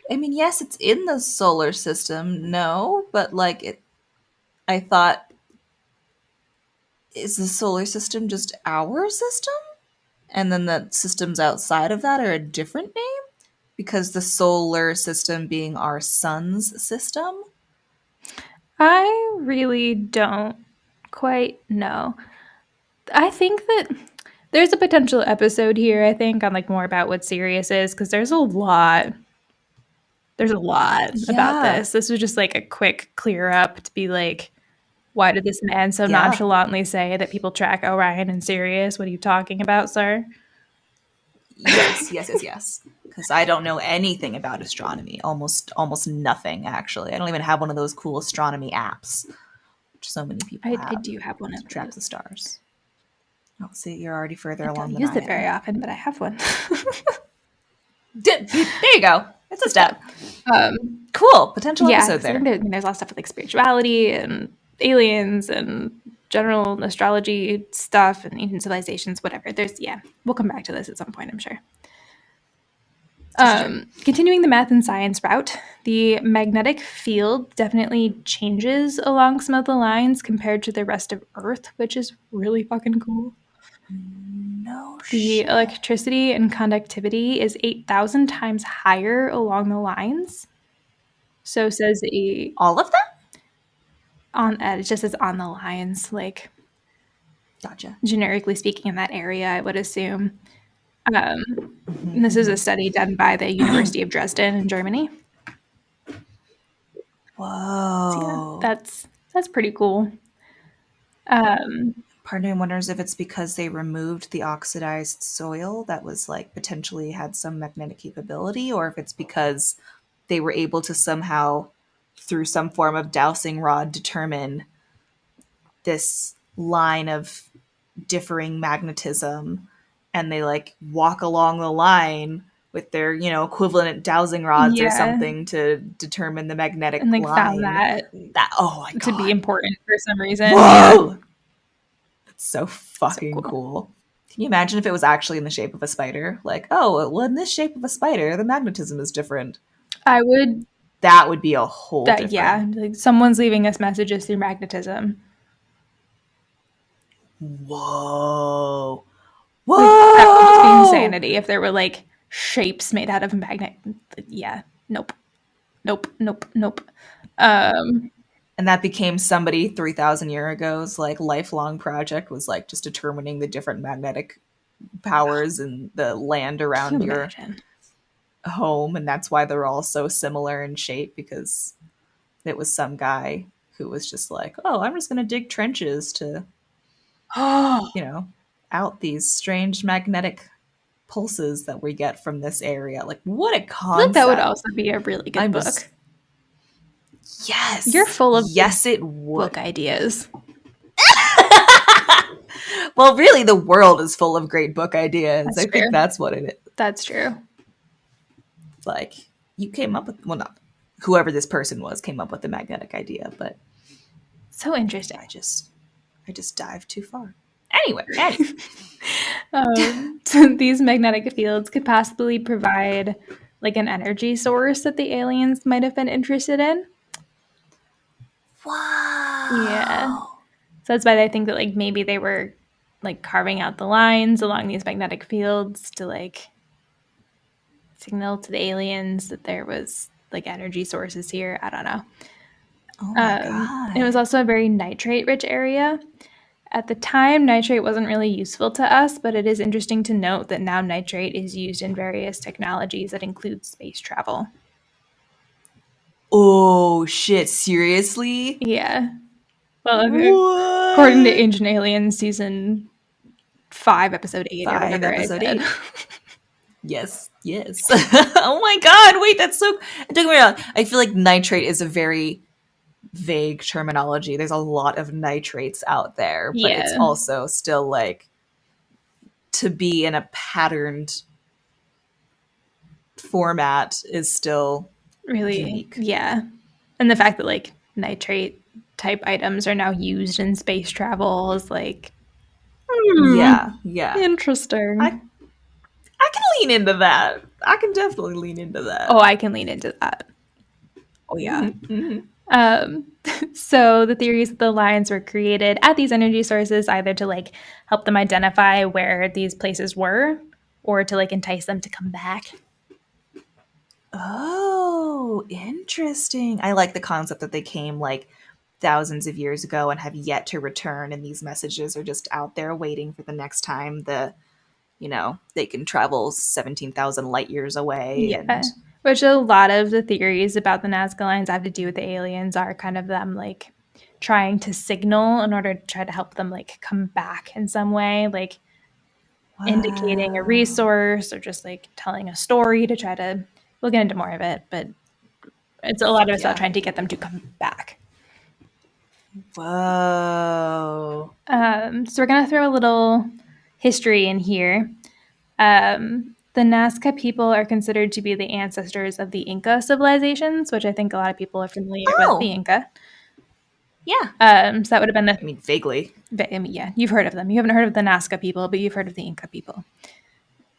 I mean, yes, it's in the solar system. No, but like it, I thought, is the solar system just our system? And then the systems outside of that are a different name? Because the solar system being our sun's system? I really don't quite know. I think that there's a potential episode here, I think, on like more about what Sirius is, because there's a lot about this. This was just like a quick clear up to be like, why did this man so nonchalantly say that people track Orion and Sirius? What are you talking about, sir? Yes. Because I don't know anything about astronomy. Almost nothing, actually. I don't even have one of those cool astronomy apps, which so many people have. I do have one of to track the stars. Oh, see, you're already further I along don't than use I it very am. often, but I have one. There you go. It's a step. Cool. Potential episode there. I think there's a lot of stuff with like spirituality and aliens and general astrology stuff and ancient civilizations, whatever. We'll come back to this at some point, I'm sure. Continuing the math and science route, the magnetic field definitely changes along some of the lines compared to the rest of Earth, which is really fucking cool. No The shit. electricity and conductivity is 8,000 times higher along the lines. So says all of them? it just says on the lines, like Gotcha. generically speaking in that area, I would assume. And this is a study done by the University of Dresden in Germany. Whoa. So that's pretty cool. Part of me wonders if it's because they removed the oxidized soil that was like potentially had some magnetic capability, or if it's because they were able to somehow, through some form of dowsing rod, determine this line of differing magnetism, and they like walk along the line with their equivalent dowsing rods or something to determine the magnetic and like line. found that oh my god, to be important for some reason. Whoa! Yeah. That's so fucking cool. Can you imagine if it was actually in the shape of a spider? Like, oh, well, in this shape of a spider, the magnetism is different. That would be a whole different. Yeah, like someone's leaving us messages through magnetism. Whoa. Whoa! Like, that would just be insanity if there were like shapes made out of magnet. Yeah. Nope. And that became somebody 3,000 years ago's like lifelong project, was like just determining the different magnetic powers in the land around your home, and that's why they're all so similar in shape, because it was some guy who was just like, oh, I'm just going to dig trenches to out these strange magnetic pulses that we get from this area. Like, what a concept. That would also be a really good book. Yes. You're full of it would. Book ideas. Well, really, the world is full of great book ideas. I think that's what it is. That's true. Like, you came up with, well, not whoever this person was came up with the magnetic idea, but so interesting. I just dived too far. Anyway. So these magnetic fields could possibly provide like an energy source that the aliens might have been interested in. Wow. Yeah. So that's why I think that like maybe they were like carving out the lines along these magnetic fields to like signal to the aliens that there was like energy sources here. I don't know. Oh my God. It was also a very nitrate-rich area. At the time, nitrate wasn't really useful to us, but it is interesting to note that now nitrate is used in various technologies that include space travel. Oh, shit. Seriously? Yeah. Well, according to Ancient Aliens, season 5, episode 8, or whatever episode I said. 8. Yes. Oh my God. Wait, that's so... Don't get me wrong. I feel like nitrate is a very vague terminology. There's a lot of nitrates out there, but it's also still like, to be in a patterned format is still really unique. Yeah. And the fact that like nitrate type items are now used in space travel is like yeah interesting. I can lean into that. I can definitely lean into that. Oh, I can lean into that. Oh yeah. So the theory is that the lines were created at these energy sources either to like help them identify where these places were, or to like entice them to come back. Oh, interesting. I like the concept that they came like thousands of years ago and have yet to return, and these messages are just out there waiting for the next time they can travel 17,000 light years away. Yeah. Which a lot of the theories about the Nazca lines have to do with the aliens are kind of them like trying to signal in order to try to help them like come back in some way, like indicating a resource or just like telling a story to try to, we'll get into more of it, but it's a lot of us about trying to get them to come back. Whoa. So we're going to throw a little history in here. The Nazca people are considered to be the ancestors of the Inca civilizations, which I think a lot of people are familiar with the Inca. Yeah. So that would have been I mean, vaguely. Yeah, you've heard of them. You haven't heard of the Nazca people, but you've heard of the Inca people.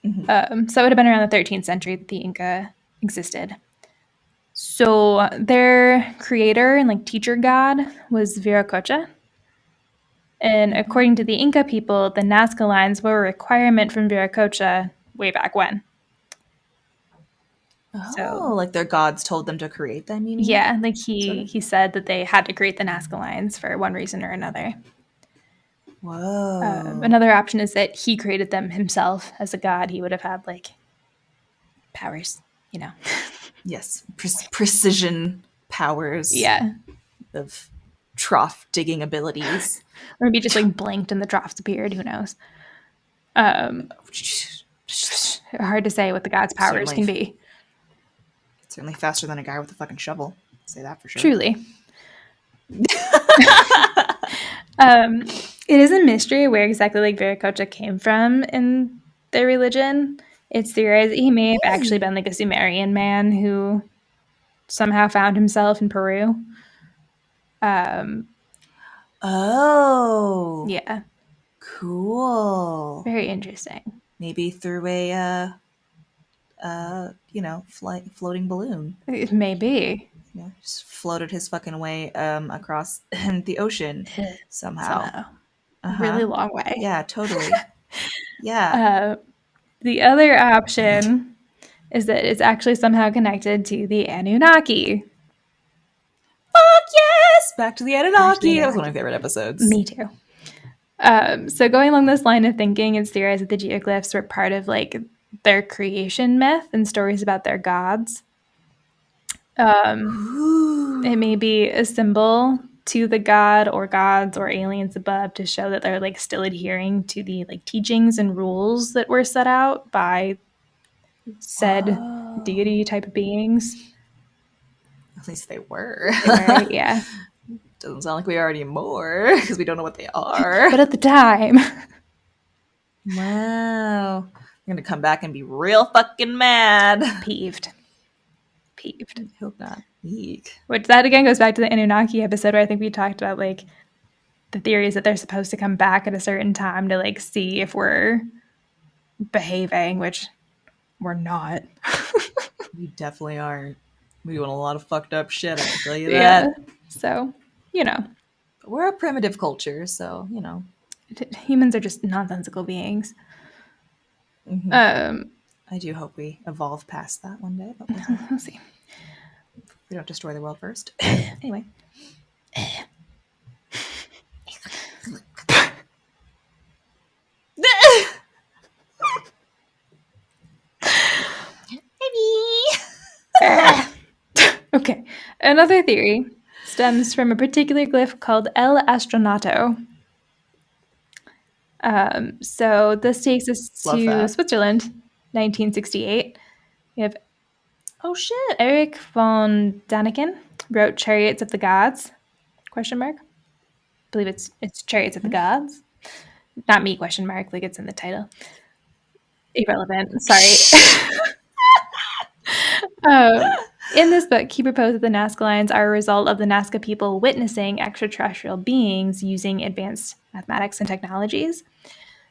Mm-hmm. So it would have been around the 13th century that the Inca existed. So their creator and like teacher god was Viracocha. And according to the Inca people, the Nazca lines were a requirement from Viracocha way back when. Oh, like their gods told them to create them, you mean? Yeah, like he said that they had to create the Nazca lines for one reason or another. Whoa. Another option is that he created them himself as a god. He would have had like powers, you know. Yes, precision powers. Yeah. Of trough digging abilities. Or maybe just like blinked and the troughs appeared. Who knows? Hard to say what the god's powers can be. It's certainly faster than a guy with a fucking shovel. I'll say that for sure. Truly. It is a mystery where exactly like Viracocha came from in their religion. It's theorized that he may have actually been like a Sumerian man who somehow found himself in Peru. Oh. Yeah. Cool. Very interesting. Maybe through a floating balloon. It may be. Yeah, just floated his fucking way across the ocean somehow. Really long way. Yeah, totally. Yeah. The other option is that it's actually somehow connected to the Anunnaki. Fuck yes! Back to the Anunnaki. That was one of my favorite episodes. Me too. So going along this line of thinking, it's theorized that the geoglyphs were part of like their creation myth and stories about their gods. It may be a symbol to the god or gods or aliens above to show that they're like still adhering to the like teachings and rules that were set out by said deity type of beings. At least they were. Yeah. Doesn't sound like we are anymore because we don't know what they are. But at the time. Wow. I'm going to come back and be real fucking mad. Peeved. I hope not. Eek. Which that again goes back to the Anunnaki episode where I think we talked about like the theories that they're supposed to come back at a certain time to like see if we're behaving, which we're not. We definitely aren't. We're doing a lot of fucked up shit, I can tell you that. Yeah. So, you know. But we're a primitive culture, so, you know. Humans are just nonsensical beings. Mm-hmm. I do hope we evolve past that one day, but we'll see. We don't destroy the world first. Anyway. Okay. Another theory stems from a particular glyph called El Astronato. So this takes us to Switzerland, 1968. We have Erich von Daniken wrote Chariots of the Gods, ? I believe it's Chariots of the Gods. Not me, ? like it's in the title. Irrelevant, sorry. In this book, he proposed that the Nazca lines are a result of the Nazca people witnessing extraterrestrial beings using advanced mathematics and technologies.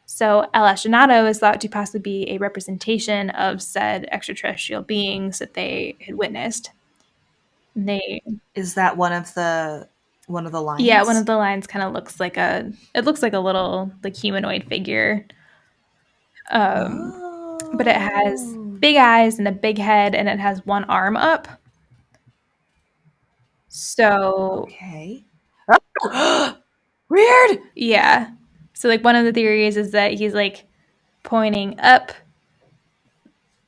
So El Astronato is thought to possibly be a representation of said extraterrestrial beings that they had witnessed. Is that one of the lines? Yeah, one of the lines kind of looks like a little like humanoid figure. But it has big eyes and a big head, and it has one arm up. So okay. Weird. Yeah. So like one of the theories is that he's like pointing up,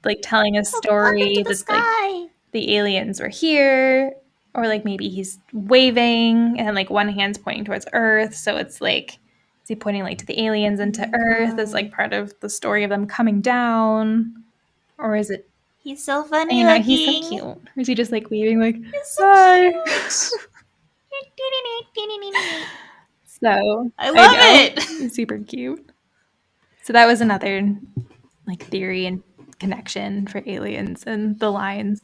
like telling a story that like the aliens were here, or like maybe he's waving and like one hand's pointing towards Earth. So it's like, is he pointing like to the aliens and to Earth as like part of the story of them coming down, or is it? He's so funny. You know, he's so cute. Or is he just like waving like, hi? So I love it. It's super cute. So that was another like theory and connection for aliens and the lines.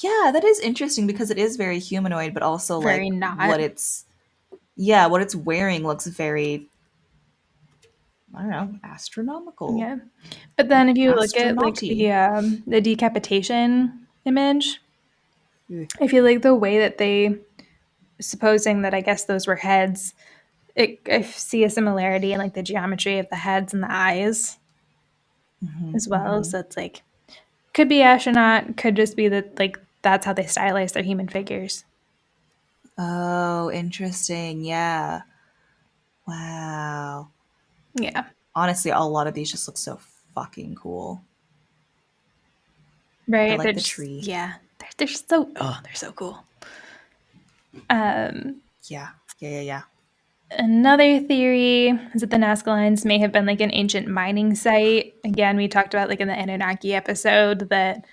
Yeah, that is interesting because it is very humanoid, but also Very like not. what it's wearing looks very, I don't know, astronomical. Yeah. But then if you look at like Astronauty. the decapitation image, Ugh. I feel like the way that they, supposing that I guess those were heads, I see a similarity in like the geometry of the heads and the eyes as well. So it's like, could be astronaut, could just be that like that's how they stylize their human figures. Oh, interesting. Yeah. Wow. Yeah. Honestly, a lot of these just look so fucking cool. I Right. They're like the just, tree. yeah. They're so, oh, they're so cool. Yeah. Yeah. Another theory is that the Nazca lines may have been like an ancient mining site. Again, we talked about like in the Anunnaki episode that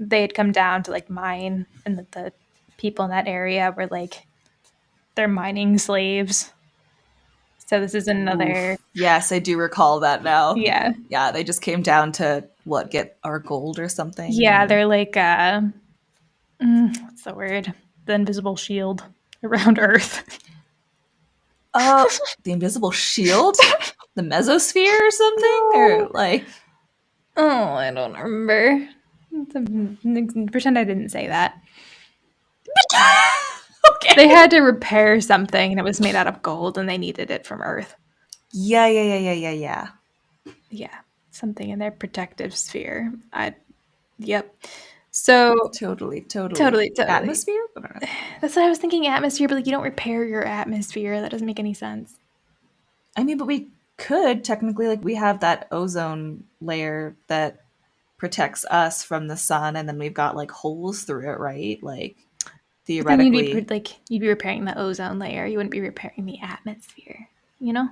they had come down to like mine and that the people in that area were like they're mining slaves. So this is another. Oof. Yes, I do recall that now. Yeah. Yeah, they just came down to what, get our gold or something? Yeah, Or... they're like what's the word? The invisible shield around Earth. The invisible shield? The mesosphere or something? No. Or like Oh, I don't remember. Pretend I didn't say that. okay. They had to repair something and it was made out of gold and they needed it from Earth. Yeah. Yeah, something in their protective sphere. Yep. So Totally. totally. Atmosphere? That's what I was thinking, atmosphere, but like you don't repair your atmosphere. That doesn't make any sense. I mean, but we could technically, like, we have that ozone layer that protects us from the sun, and then we've got like holes through it, right? Like, But then theoretically. you'd be repairing the ozone layer. You wouldn't be repairing the atmosphere. You know.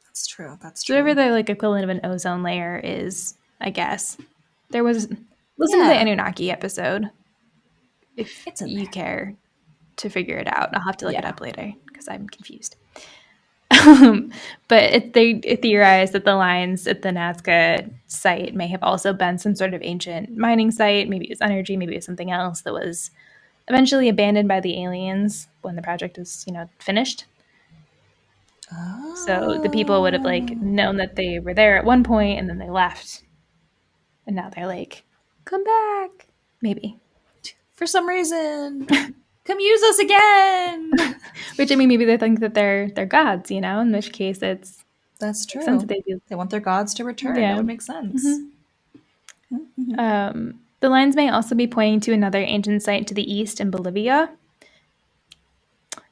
That's true. That's So whatever true. the like equivalent of an ozone layer is, I guess. There was listen to the Yeah. Anunnaki episode if It's in you there. care to figure it out. I'll have to look it Yeah. up later because I'm confused. But they theorized that the lines at the Nazca site may have also been some sort of ancient mining site. Maybe it was energy, maybe it was something else that was eventually abandoned by the aliens when the project was, finished. So the people would have like Oh. known that they were there at one point and then they left. And now they're like, come back. Maybe. For some reason. Come use us again. Which I mean, maybe they think that they're gods, in which case it's That's makes sense that true. they'd be. They want their gods to return. Yeah. That would make sense. Mm-hmm. The lines may also be pointing to another ancient site to the east in Bolivia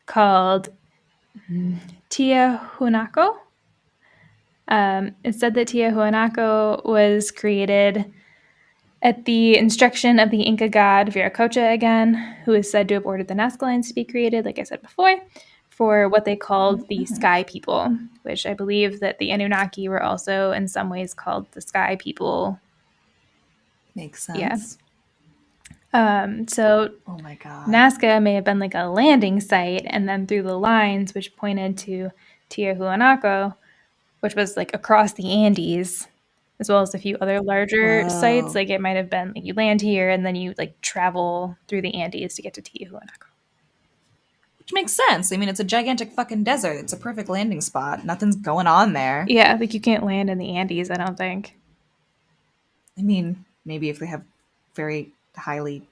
called Tiahuanaco. It's said that Tiahuanaco was created at the instruction of the Inca god Viracocha again, who is said to have ordered the Nazca lines to be created, like I said before, for what they called the Sky People, which I believe that the Anunnaki were also in some ways called the Sky People. Makes sense. So Oh my god. Nazca may have been like a landing site, and then through the lines which pointed to Tiahuanaco, which was like across the Andes, as well as a few other larger sites. Whoa. Like it might have been like you land here and then you like travel through the Andes to get to Tiahuanaco. Which makes sense. I mean, it's a gigantic fucking desert. It's a perfect landing spot. Nothing's going on there. Yeah, like you can't land in the Andes, I don't think. I mean, maybe if they have very highly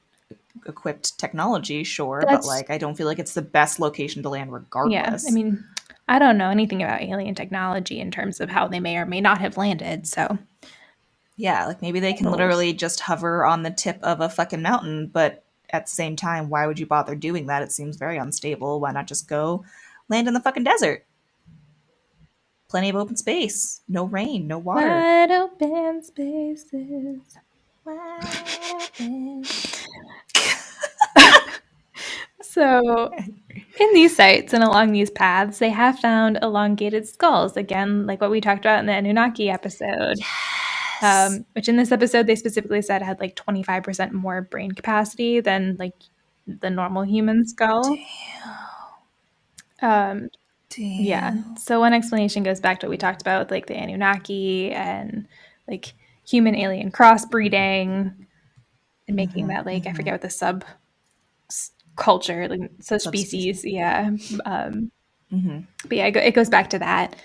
equipped technology, sure, but like I don't feel like it's the best location to land regardless. Yeah, I mean, I don't know anything about alien technology in terms of how they may or may not have landed, so. Yeah, like maybe they can literally just hover on the tip of a fucking mountain, but at the same time, why would you bother doing that? It seems very unstable. Why not just go land in the fucking desert? Plenty of open space. No rain, no water. Wide open spaces. Wide open. So, in these sites and along these paths, they have found elongated skulls. Again, like what we talked about in the Anunnaki episode. Yes. Which in this episode, they specifically said had like 25% more brain capacity than like the normal human skull. Damn. Yeah. So one explanation goes back to what we talked about with like the Anunnaki and like human alien crossbreeding and making that like I forget what the sub culture like subspecies. Yeah. But yeah, it goes back to that.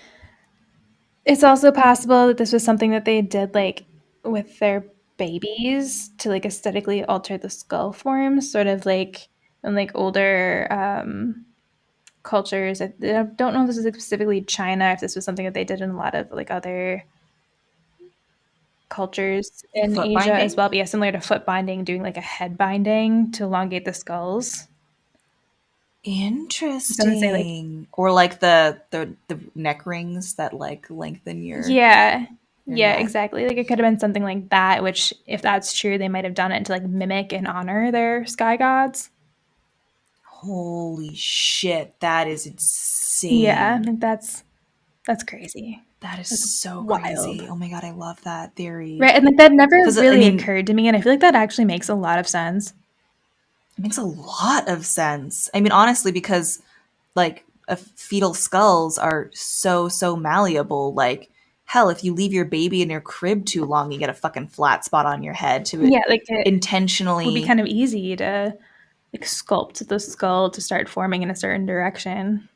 It's also possible that this was something that they did like with their babies to like aesthetically alter the skull forms, sort of like in like older cultures. I don't know if this is specifically China, if this was something that they did in a lot of like other cultures in Foot Asia binding? as well. But yeah, similar to foot binding, doing like a head binding to elongate the skulls. Some say like Interesting. Or like the neck rings that like lengthen your yeah, neck. exactly. Like it could have been something like that. Which, if that's true, they might have done it to like mimic and honor their sky gods. Holy shit, that is insane. Yeah, I think that's crazy. That is That's so wild. crazy. Oh my god, I love that theory. Right, and like that never 'Cause, really occurred to me, and I feel like that actually makes a lot of sense. It makes a lot of sense. I mean, honestly, because like fetal skulls are so malleable. Like hell, if you leave your baby in your crib too long, you get a fucking flat spot on your head to Yeah, like it intentionally would be kind of easy to like sculpt the skull to start forming in a certain direction.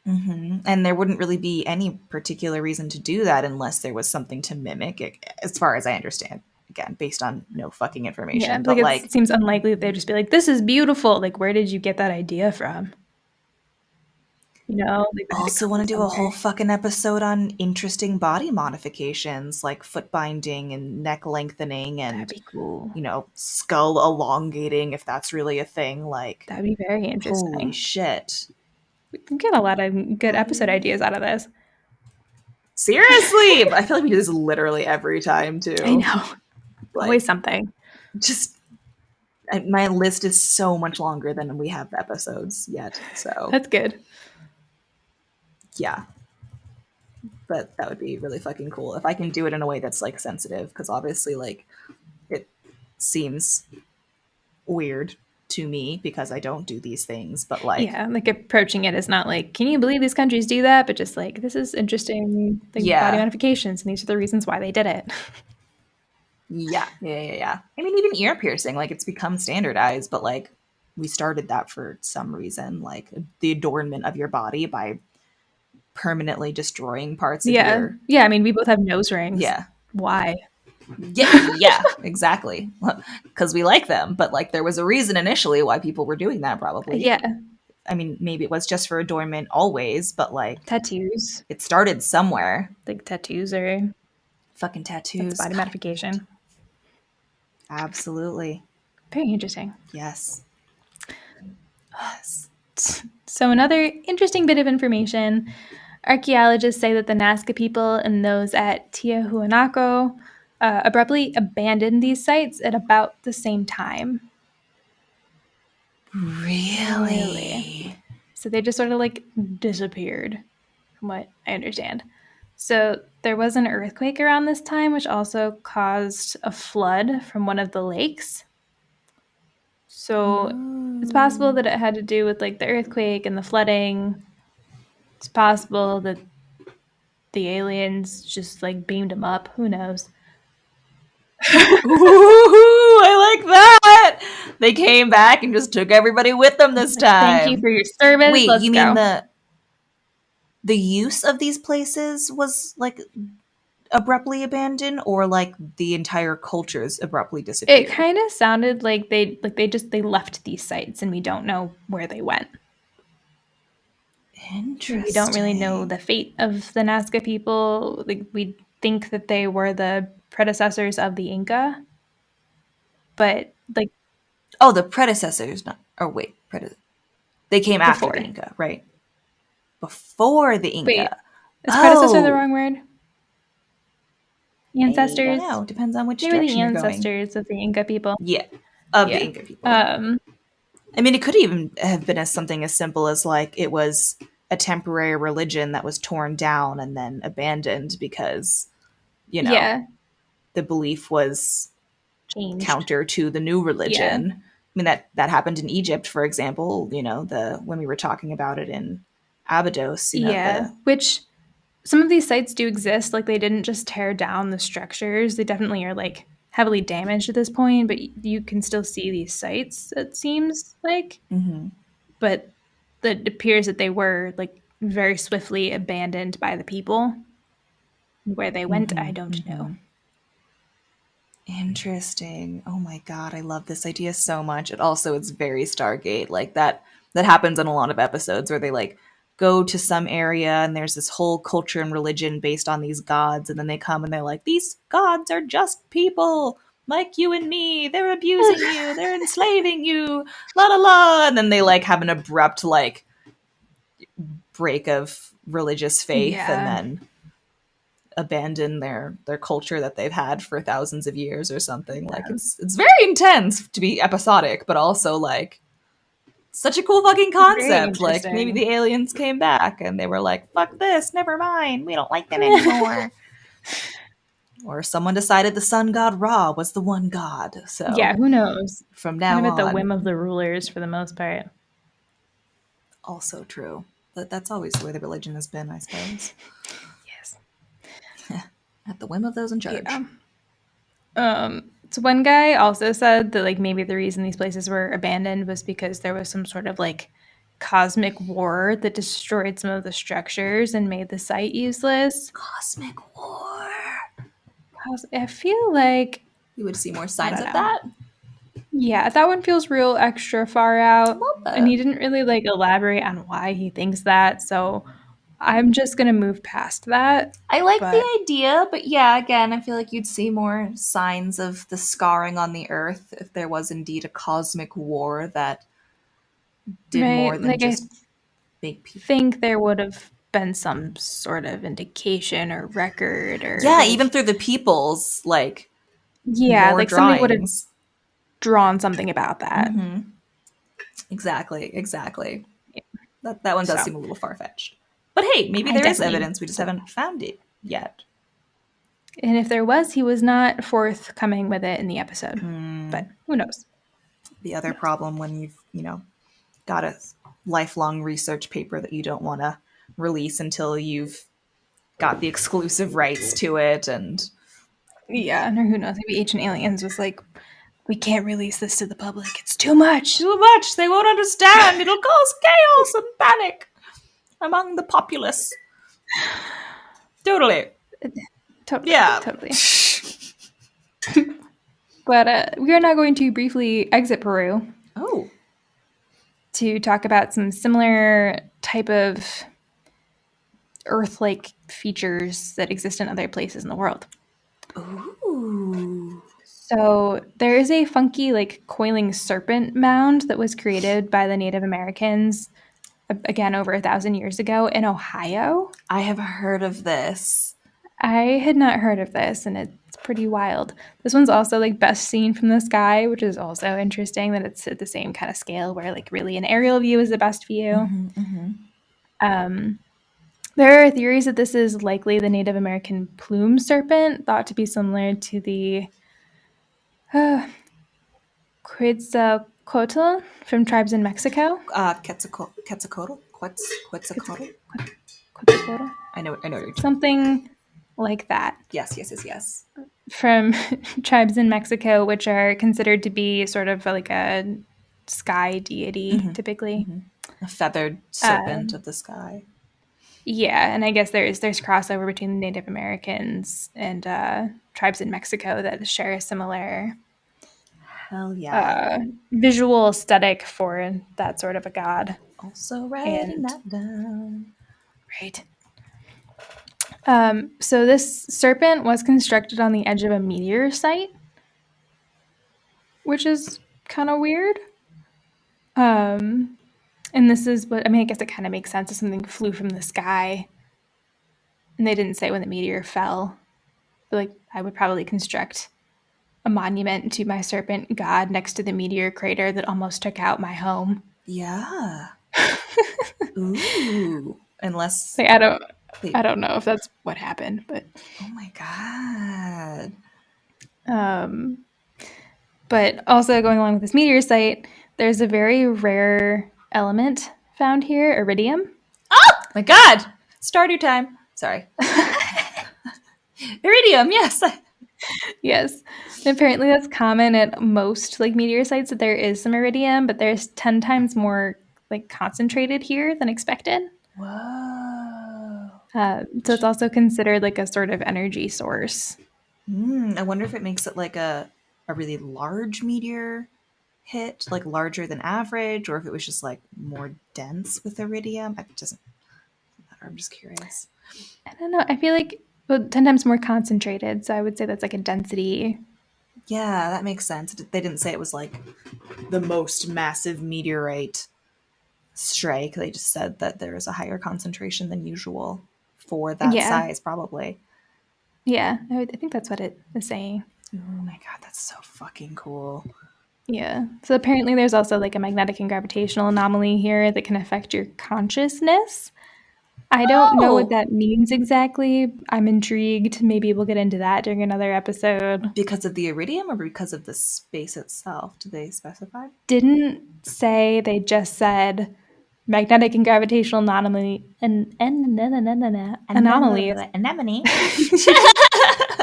And there wouldn't really be any particular reason to do that unless there was something to mimic, as far as I understand. Again, based on no fucking information. Yeah, But like it seems unlikely that they'd just be like, "This is beautiful." Like, where did you get that idea from? You know, like that had to also come want from to do a somewhere. whole fucking episode on interesting body modifications like foot binding and neck lengthening That'd and, be cool. skull elongating, if that's really a thing. Like, That'd be very holy interesting. shit. We can get a lot of good episode ideas out of this. Seriously! I feel like we do this literally every time, too. I know. Like, Always something. just my list is so much longer than we have episodes yet. So That's good. yeah, but that would be really fucking cool if I can do it in a way that's like sensitive, because obviously like it seems weird to me because I don't do these things, but like Yeah, like approaching it is not like, can you believe these countries do that? But just like, this is interesting, like body yeah. modifications, and these are the reasons why they did it. Yeah. I mean, even ear piercing, like it's become standardized, but like we started that for some reason, like the adornment of your body by permanently destroying parts of your Yeah. I mean, we both have nose rings. yeah. Why? Yeah, exactly. Because we like them, but like there was a reason initially why people were doing that, probably. Yeah. I mean, maybe it was just for adornment always, but like Tattoos. it started somewhere. Like tattoos are Fucking that's tattoos. body modification. Absolutely. Very interesting. Yes. Yes. So another interesting bit of information. Archaeologists say that the Nazca people and those at Tiahuanaco abruptly abandoned these sites at about the same time. Really? So they just sort of like disappeared, from what I understand. So there was an earthquake around this time, which also caused a flood from one of the lakes. So it's possible that it had to do with like the earthquake and the flooding. It's possible that the aliens just like beamed them up. Who knows? Ooh, I like that. They came back and just took everybody with them this time. Thank you for your service. Wait, Let's you go. mean the use of these places was like abruptly abandoned, or like the entire cultures abruptly disappeared? It kind of sounded like they left these sites and we don't know where they went. Interesting. We don't really know the fate of the Nazca people. Like we think that they were the predecessors of the Inca, but like the predecessors, not. Or wait, they came after before. the Inca, right? Before the Inca. Wait, is predecessor the wrong word? Ancestors. I don't know. Depends on which Maybe direction the you're going. ancestors of the Inca people. Yeah, of the Inca people. I mean, it could even have been as something as simple as like it was a temporary religion that was torn down and then abandoned because, the belief was changed, counter to the new religion. Yeah. I mean, that happened in Egypt, for example, when we were talking about it in Abydos. Which some of these sites do exist. Like, they didn't just tear down the structures. They definitely are, like, heavily damaged at this point, but you can still see these sites, it seems like. Mm-hmm. But it appears that they were, like, very swiftly abandoned by the people. Where they went, I don't know. Interesting. Oh my god, I love this idea so much. It also is very Stargate. Like that happens in a lot of episodes where they like go to some area and there's this whole culture and religion based on these gods, and then they come and they're like, these gods are just people like you and me. They're abusing you, they're enslaving you, la la la. And then they like have an abrupt like break of religious faith and then abandon their culture that they've had for thousands of years or something. Like it's very intense to be episodic, but also like such a cool fucking concept. Like maybe the aliens came back and they were like, fuck this, never mind, we don't like them anymore. Or someone decided the sun god Ra was the one god. So yeah, who knows? From now kind of on, at the whim of the rulers for the most part. Also true. But that's always the way the religion has been, I suppose. Yes. At the whim of those in charge. So one guy also said that like maybe the reason these places were abandoned was because there was some sort of like cosmic war that destroyed some of the structures and made the site useless. Cosmic war. I feel like we would see more signs of that. Yeah, that one feels real extra far out. And he didn't really like elaborate on why he thinks that, so I'm just gonna move past that. I like the idea, but yeah, again, I feel like you'd see more signs of the scarring on the earth if there was indeed a cosmic war that did more than just make people. I think there would have been some sort of indication or record or even through the people's like like drawings. Somebody would have drawn something about that. Mm-hmm. Exactly. Yeah. That one does seem a little far-fetched. But hey, maybe there is evidence. We just haven't found it yet. And if there was, he was not forthcoming with it in the episode. But who knows? The other problem when you've, got a lifelong research paper that you don't want to release until you've got the exclusive rights to it. And yeah, or who knows? Maybe Ancient Aliens was like, we can't release this to the public. It's too much. Too much. They won't understand. It'll cause chaos and panic among the populace. Totally. Yeah. Totally. But we are now going to briefly exit Peru. Oh. To talk about some similar type of Earth-like features that exist in other places in the world. Ooh. So there is a funky, like, coiling serpent mound that was created by the Native Americans, again, over 1,000 years ago in Ohio. I have heard of this. I had not heard of this, and it's pretty wild. This one's also, like, best seen from the sky, which is also interesting that it's at the same kind of scale where, like, really an aerial view is the best view. There are theories that this is likely the Native American plume serpent, thought to be similar to the Quetzalcoatl from tribes in Mexico. Quetzalcoatl? Quetzalcoatl? I know what you're talking. Something like that. Yes. From tribes in Mexico, which are considered to be sort of like a sky deity, typically. A feathered serpent of the sky. Yeah, and I guess there's crossover between Native Americans and tribes in Mexico that share a similar visual aesthetic for that sort of a god. Also writing that down. Right. So this serpent was constructed on the edge of a meteor site, which is kind of weird. And this is what, I guess it kind of makes sense if something flew from the sky and they didn't say when the meteor fell. But, like, I would probably construct a monument to my serpent god next to the meteor crater that almost took out my home. Yeah. Ooh. Unless... Like, I don't know if that's what happened, but... Oh my god. But also going along with this meteor site, there's a very rare element found here, iridium. Oh! My God! Stardew time. Sorry. Iridium, yes. Yes. And apparently that's common at most like meteor sites that there is some iridium, but there's 10 times more like concentrated here than expected. Whoa. So it's also considered like a sort of energy source. I wonder if it makes it like a really large meteor hit, like larger than average, or if it was just like more dense with iridium. It doesn't matter. I'm just curious. I don't know. I feel like 10 times more concentrated. So I would say that's like a density. Yeah, that makes sense. They didn't say it was like the most massive meteorite strike. They just said that there is a higher concentration than usual for that Yeah. size, probably. Yeah. I think that's what it is saying. Oh my God, that's so fucking cool. Yeah. So apparently there's also like a magnetic and gravitational anomaly here that can affect your consciousness. I don't know what that means exactly. I'm intrigued. Maybe we'll get into that during another episode. Because of the iridium or because of the space itself? Do they specify? Didn't say, they just said magnetic and gravitational anomalies Anemone.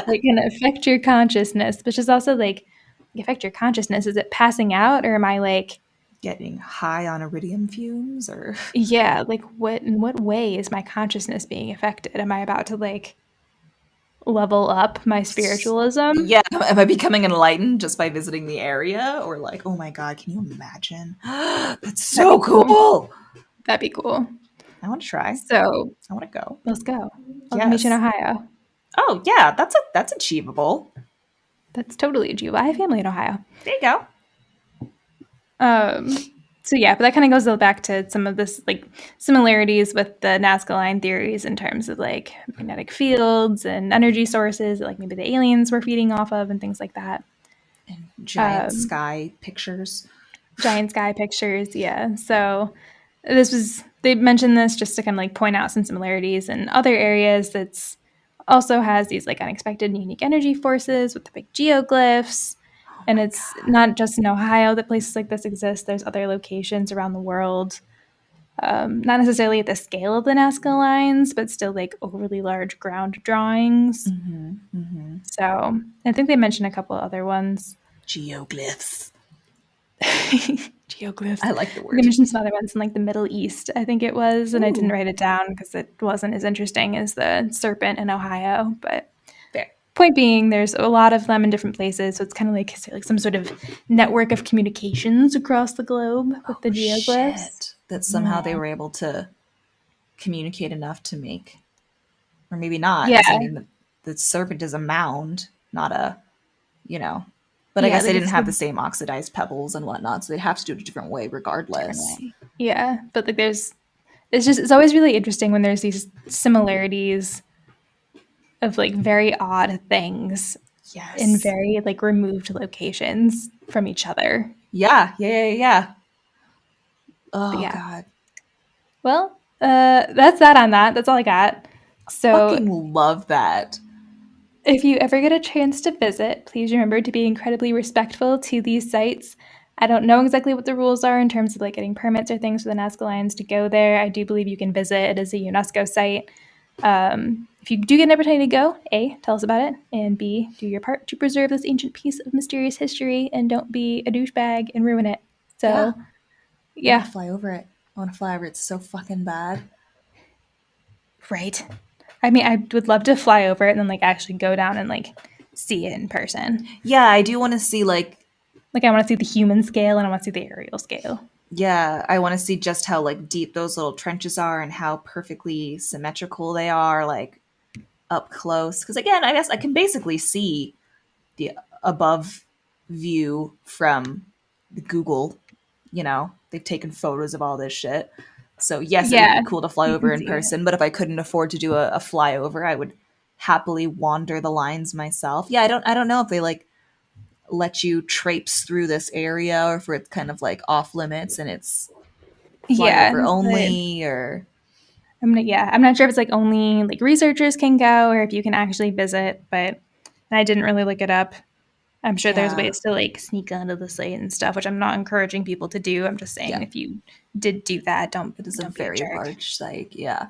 they can affect your consciousness, which is also like affect your consciousness. Is it passing out, or am I like Getting high on iridium fumes, or yeah, like in what way is my consciousness being affected? Am I about to like level up my spiritualism? yeah, am I becoming enlightened just by visiting the area, or like, oh my God, can you imagine? That's so cool. That'd be cool. I want to try. So I want to go. let's go. I'll meet you in Yes. Ohio. Oh yeah, that's achievable. That's totally achievable. I have family in Ohio. There you go. So yeah, but that kind of goes back to some of this like similarities with the Nazca line theories in terms of like magnetic fields and energy sources that like maybe the aliens were feeding off of and things like that. And giant sky pictures. Giant sky pictures, yeah. So they mentioned this just to kind of like point out some similarities in other areas that's also has these like unexpected and unique energy forces with the big geoglyphs. And it's not just in Ohio that places like this exist. There's other locations around the world, not necessarily at the scale of the Nazca lines, but still like overly large ground drawings. So I think they mentioned a couple other ones. Geoglyphs. Geoglyphs. I like the word. They mentioned some other ones in like the Middle East, I think it was, and I didn't write it down because it wasn't as interesting as the serpent in Ohio. But point being, there's a lot of them in different places, so it's kind of like some sort of network of communications across the globe with the geoglyphs. Shit. That somehow they were able to communicate enough to make, or maybe not. Yeah, I mean, the serpent is a mound, not a, But I guess they didn't have the same oxidized pebbles and whatnot, so they'd have to do it a different way regardless. Yeah, but like it's always really interesting when there's these similarities of like very odd things in very like removed locations from each other. Yeah. Oh God. Well, that's that on that. That's all I got. So fucking love that. If you ever get a chance to visit, please remember to be incredibly respectful to these sites. I don't know exactly what the rules are in terms of like getting permits or things for the Nazca lines to go there. I do believe you can visit. It is a UNESCO site. If you do get an opportunity to go, A, tell us about it, and B, do your part to preserve this ancient piece of mysterious history and don't be a douchebag and ruin it. So, yeah. I want to fly over it. It's so fucking bad. Right. I mean, I would love to fly over it and then like actually go down and like see it in person. Yeah, I do want to see like I want to see the human scale and I want to see the aerial scale. Yeah, I want to see just how like deep those little trenches are and how perfectly symmetrical they are, like up close. Because again, I guess I can basically see the above view from the Google. They've taken photos of all this shit. So yes, it would be cool to fly over in person. But if I couldn't afford to do a flyover, I would happily wander the lines myself. Yeah, I don't know if they like let you traipse through this area or if it's kind of like off limits and it's flyover only, or I'm not sure if it's like only like researchers can go or if you can actually visit, but I didn't really look it up. I'm sure there's ways to like sneak onto the site and stuff, which I'm not encouraging people to do. I'm just saying if you did do that, don't It is a be a very jerk. large site, yeah.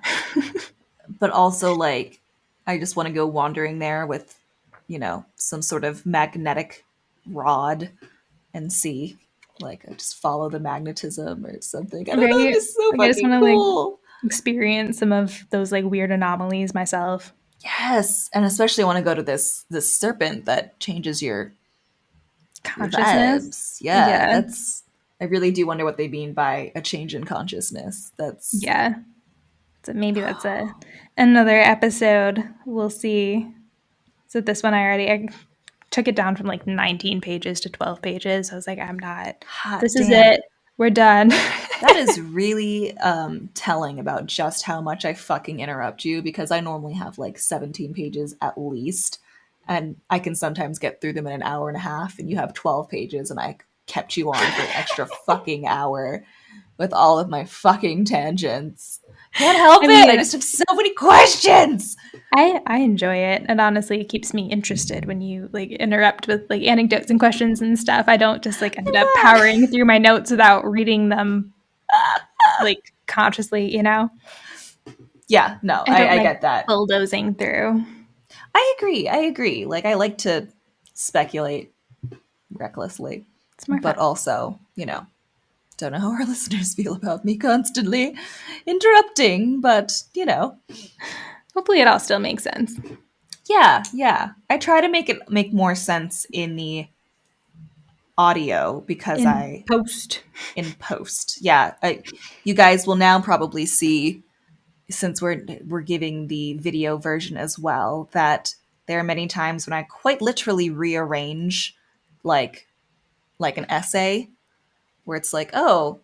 But also, like, I just want to go wandering there with, you know, some sort of magnetic rod and see. Like, I just follow the magnetism or something. I don't know. Right? It's so Like I just fucking want to cool. like experience some of those like weird anomalies myself. Yes, and especially want to go to this serpent that changes your Consciousness. vibes. Yeah, Yeah. that's. I really do wonder what they mean by a change in consciousness. That's Yeah. So maybe that's another episode. We'll see. So this one I took it down from like 19 pages to 12 pages. I was like, I'm not. hot This is damn. it. We're done. That is really telling about just how much I fucking interrupt you, because I normally have like 17 pages at least, and I can sometimes get through them in an hour and a half, and you have 12 pages, and I kept you on for an extra fucking hour with all of my fucking tangents. Can't help it. I just have so many questions. I enjoy it. And honestly, it keeps me interested when you like interrupt with like anecdotes and questions and stuff. I don't just like end up powering through my notes without reading them like consciously, you know? Yeah, no, I get that. Bulldozing through. I agree. Like, I like to speculate recklessly, but fun. also, you know, don't know how our listeners feel about me constantly interrupting, but you know. Hopefully it all still makes sense. Yeah. I try to make more sense in the audio because in post. Yeah, you guys will now probably see, since we're giving the video version as well, that there are many times when I quite literally rearrange like an essay where it's like, oh,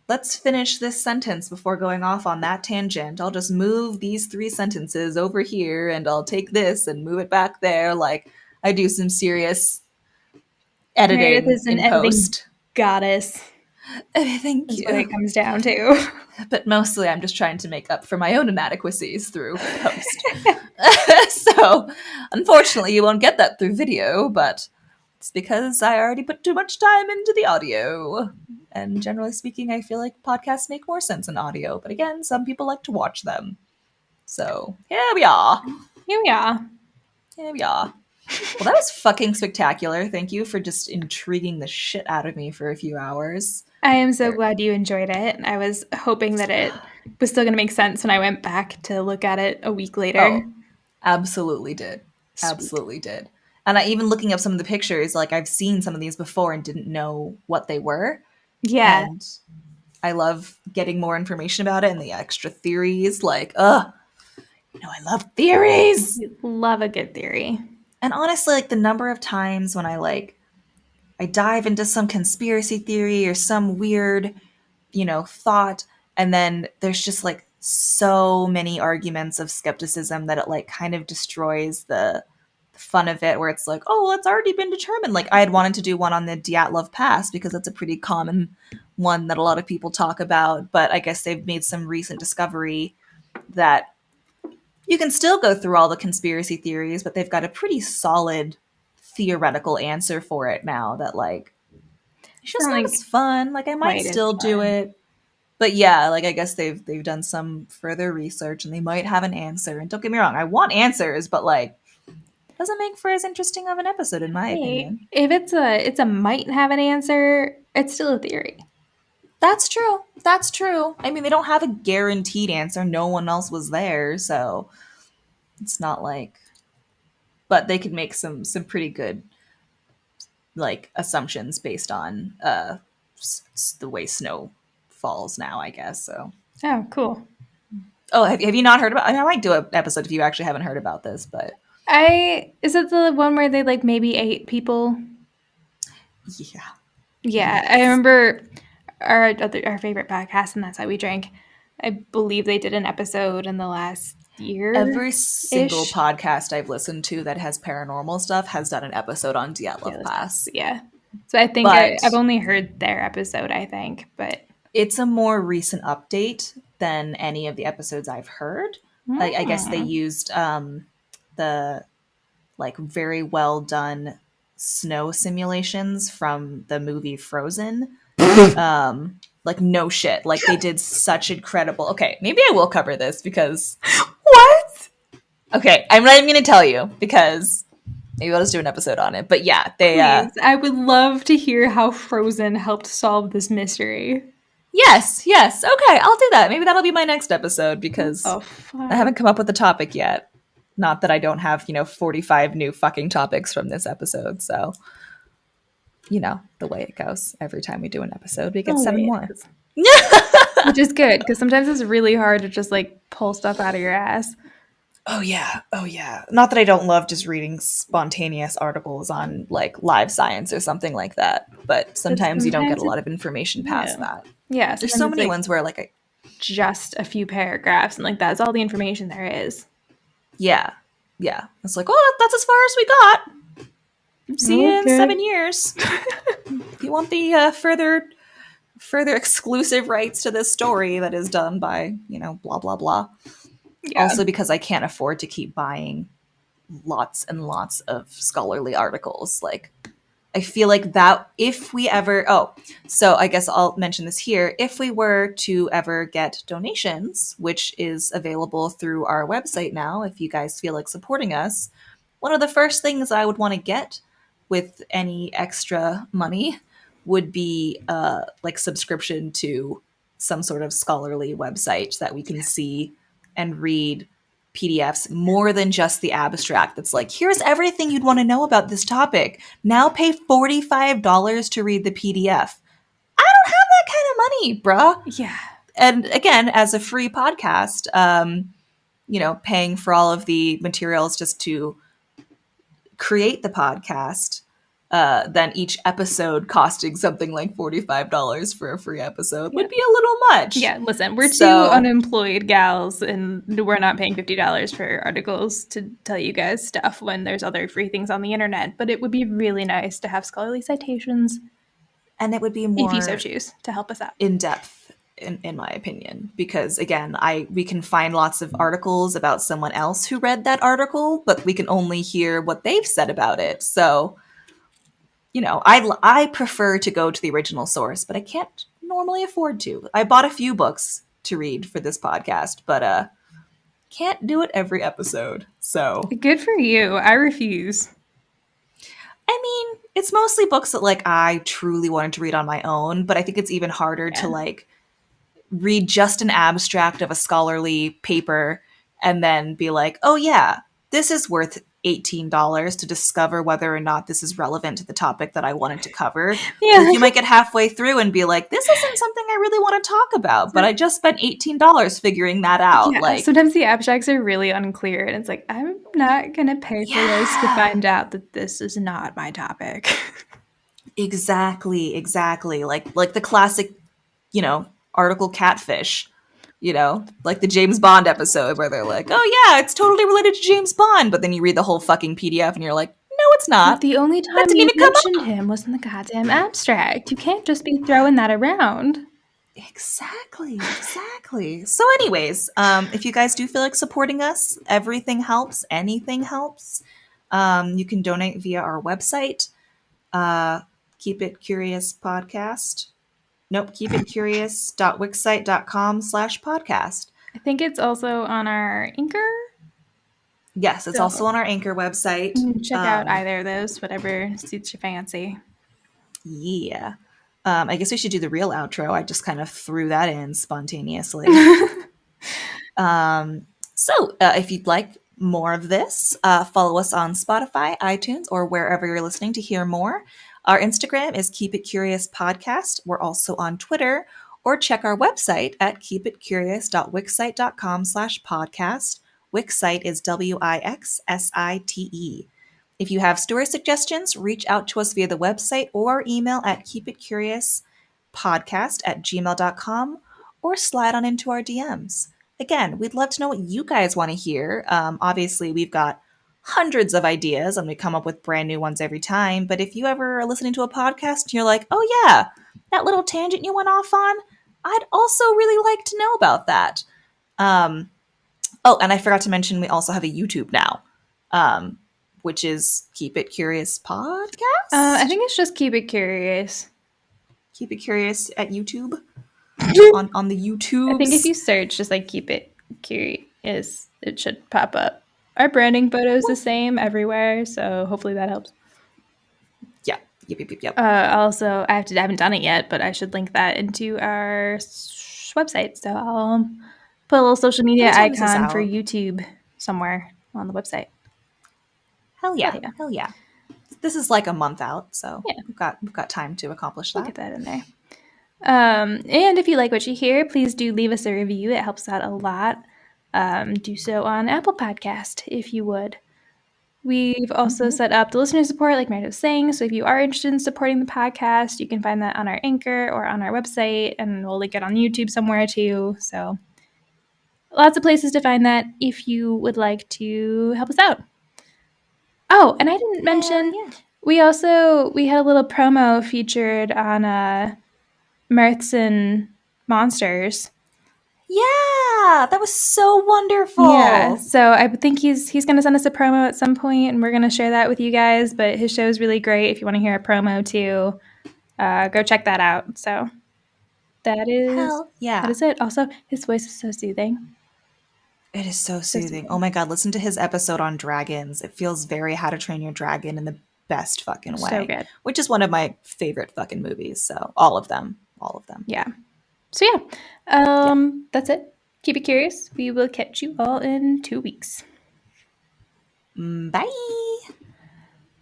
let's finish this sentence before going off on that tangent. I'll just move these 3 sentences over here and I'll take this and move it back there. Like, I do some serious editing Meredith is an in editing post. goddess. Thank That's you. what it comes down to. But mostly I'm just trying to make up for my own inadequacies through post. So, unfortunately, you won't get that through video, but it's because I already put too much time into the audio. And generally speaking, I feel like podcasts make more sense in audio. But again, some people like to watch them. So, here we are. Here we are. Well, that was fucking spectacular. Thank you for just intriguing the shit out of me for a few hours. I am so glad you enjoyed it. I was hoping that it was still going to make sense when I went back to look at it a week later. Oh, absolutely did. Sweet. Absolutely did. And even looking up some of the pictures, like, I've seen some of these before and didn't know what they were. Yeah. And I love getting more information about it and the extra theories. Like, I love theories. Love a good theory. And honestly, like, the number of times when I dive into some conspiracy theory or some weird, thought, and then there's just like so many arguments of skepticism that it like kind of destroys the fun of it, where it's like, oh, well, it's already been determined. Like, I had wanted to do one on the Dyatlov Pass because that's a pretty common one that a lot of people talk about, but I guess they've made some recent discovery that you can still go through all the conspiracy theories, but they've got a pretty solid theoretical answer for it now that, like, it's just not as fun. Like, I might still do it. But yeah, like, I guess they've done some further research and they might have an answer. And don't get me wrong, I want answers, but like, doesn't make for as interesting of an episode in my opinion. If it's a might have an answer, it's still a theory. That's true. I mean, they don't have a guaranteed answer. No one else was there, so it's not like, but they could make some pretty good like assumptions based on the way snow falls now, I guess. So. Oh, cool. Oh, have you not heard about? I might do an episode if you actually haven't heard about this, but is it the one where they like maybe 8 people? Yeah. Yeah, yes. I remember our favorite podcast, and that's how we drank. I believe they did an episode in the last year. Every single podcast I've listened to that has paranormal stuff has done an episode on Dyatlov Pass. Yeah. So I think I've only heard their episode, I think, but it's a more recent update than any of the episodes I've heard. Like, I guess they used the like very well done snow simulations from the movie Frozen. Like, no shit. Like, they did such incredible... Okay, maybe I will cover this because... What? Okay, I'm not even going to tell you because maybe I'll just do an episode on it. But yeah, they... Please, I would love to hear how Frozen helped solve this mystery. Yes. Okay, I'll do that. Maybe that'll be my next episode because I haven't come up with a topic yet. Not that I don't have, 45 new fucking topics from this episode. So, the way it goes. Every time we do an episode, we get 7 more. Which is good because sometimes it's really hard to just like pull stuff out of your ass. Oh yeah. Not that I don't love just reading spontaneous articles on like Live Science or something like that, but sometimes you don't get a lot of information past that. Yeah, there's so many ones where like just a few paragraphs and like that's all the information there is. Yeah. It's like, oh, that's as far as we got. See you in 7 years. If you want the further exclusive rights to this story that is done by, blah blah blah. Yeah. Also, because I can't afford to keep buying lots and lots of scholarly articles. Like, I feel like that if we ever... Oh, so I guess I'll mention this here. If we were to ever get donations, which is available through our website now, if you guys feel like supporting us, one of the first things I would want to get with any extra money would be like subscription to some sort of scholarly website that we can see and read PDFs more than just the abstract that's like, here's everything you'd want to know about this topic. Now pay $45 to read the PDF. I don't have that kind of money, bruh. Yeah. And again, as a free podcast, paying for all of the materials just to create the podcast, then each episode costing something like $45 for a free episode would be a little much. Yeah, listen, we're two unemployed gals and we're not paying $50 for articles to tell you guys stuff when there's other free things on the internet, but it would be really nice to have scholarly citations. And it would be more, if you so choose, to help us out. In depth, in my opinion, because again, we can find lots of articles about someone else who read that article, but we can only hear what they've said about it. So, I prefer to go to the original source, but I can't normally afford to. I bought a few books to read for this podcast, but can't do it every episode. So good for you. I refuse. I mean, it's mostly books that like I truly wanted to read on my own, but I think it's even harder to like read just an abstract of a scholarly paper and then be like, oh yeah, this is worth $18 to discover whether or not this is relevant to the topic that I wanted to cover. Yeah. Like, you might get halfway through and be like, this isn't something I really want to talk about, but I just spent $18 figuring that out. Yeah, like sometimes the abstracts are really unclear and it's like, I'm not going to pay for this to find out that this is not my topic. Exactly. Like the classic, article catfish. Like the James Bond episode where they're like, oh yeah, it's totally related to James Bond. But then you read the whole fucking PDF and you're like, no, it's not. But the only time you mentioned him was in the goddamn abstract. You can't just be throwing that around. Exactly. So anyways, if you guys do feel like supporting us, everything helps. Anything helps. You can donate via our website. Keep It Curious Podcast. Nope, keepitcurious.wixsite.com/podcast. I think it's also on our Anchor. Yes, it's also on our Anchor website. Check out either of those, whatever suits your fancy. Yeah. I guess we should do the real outro. I just kind of threw that in spontaneously. So if you'd like more of this, follow us on Spotify, iTunes, or wherever you're listening to hear more. Our Instagram is Keep It Curious Podcast. We're also on Twitter, or check our website at keepitcurious.wixsite.com/podcast. Wixsite is WIXSITE. If you have story suggestions, reach out to us via the website or email at keepitcuriouspodcast@gmail.com or slide on into our DMs. Again, we'd love to know what you guys want to hear. Obviously, we've got hundreds of ideas and we come up with brand new ones every time. But if you ever are listening to a podcast and you're like, oh yeah, that little tangent you went off on, I'd also really like to know about that. Oh, and I forgot to mention we also have a YouTube now, which is Keep It Curious podcast. I think it's just Keep It Curious. Keep It Curious at YouTube. on the YouTubes. I think if you search just like Keep It Curious, it should pop up. Our branding photo is the same everywhere, so hopefully that helps. Yeah. Yep. Also, I haven't done it yet, but I should link that into our website. So I'll put a little social media icon for YouTube somewhere on the website. Hell yeah. This is like a month out, so we've got time to accomplish that. We'll get that in there. And if you like what you hear, please do leave us a review. It helps out a lot. Do so on Apple Podcast if you would. We've also set up the listener support, like Meredith was saying. So if you are interested in supporting the podcast, you can find that on our Anchor or on our website, and we'll link it on YouTube somewhere too. So lots of places to find that if you would like to help us out. Oh, and I didn't mention, we had a little promo featured on Mirths and Monsters. Yeah, that was so wonderful. Yeah, so I think he's going to send us a promo at some point, and we're going to share that with you guys. But his show is really great. If you want to hear a promo too, go check that out. So that is it. Also, his voice is so soothing. It is so soothing. Oh my god, listen to his episode on dragons. It feels very How to Train Your Dragon in the best fucking way. So good. Which is one of my favorite fucking movies. So all of them. Yeah. So yeah, that's it. Keep it curious. We will catch you all in 2 weeks. Bye.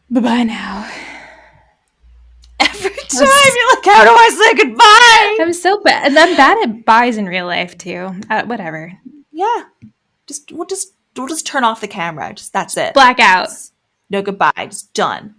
Bye-bye now. Every time you're like, how do I say goodbye? I'm so bad. And I'm bad at byes in real life too. Whatever. Yeah. We'll just turn off the camera. That's it. Black out. No goodbye. Just done.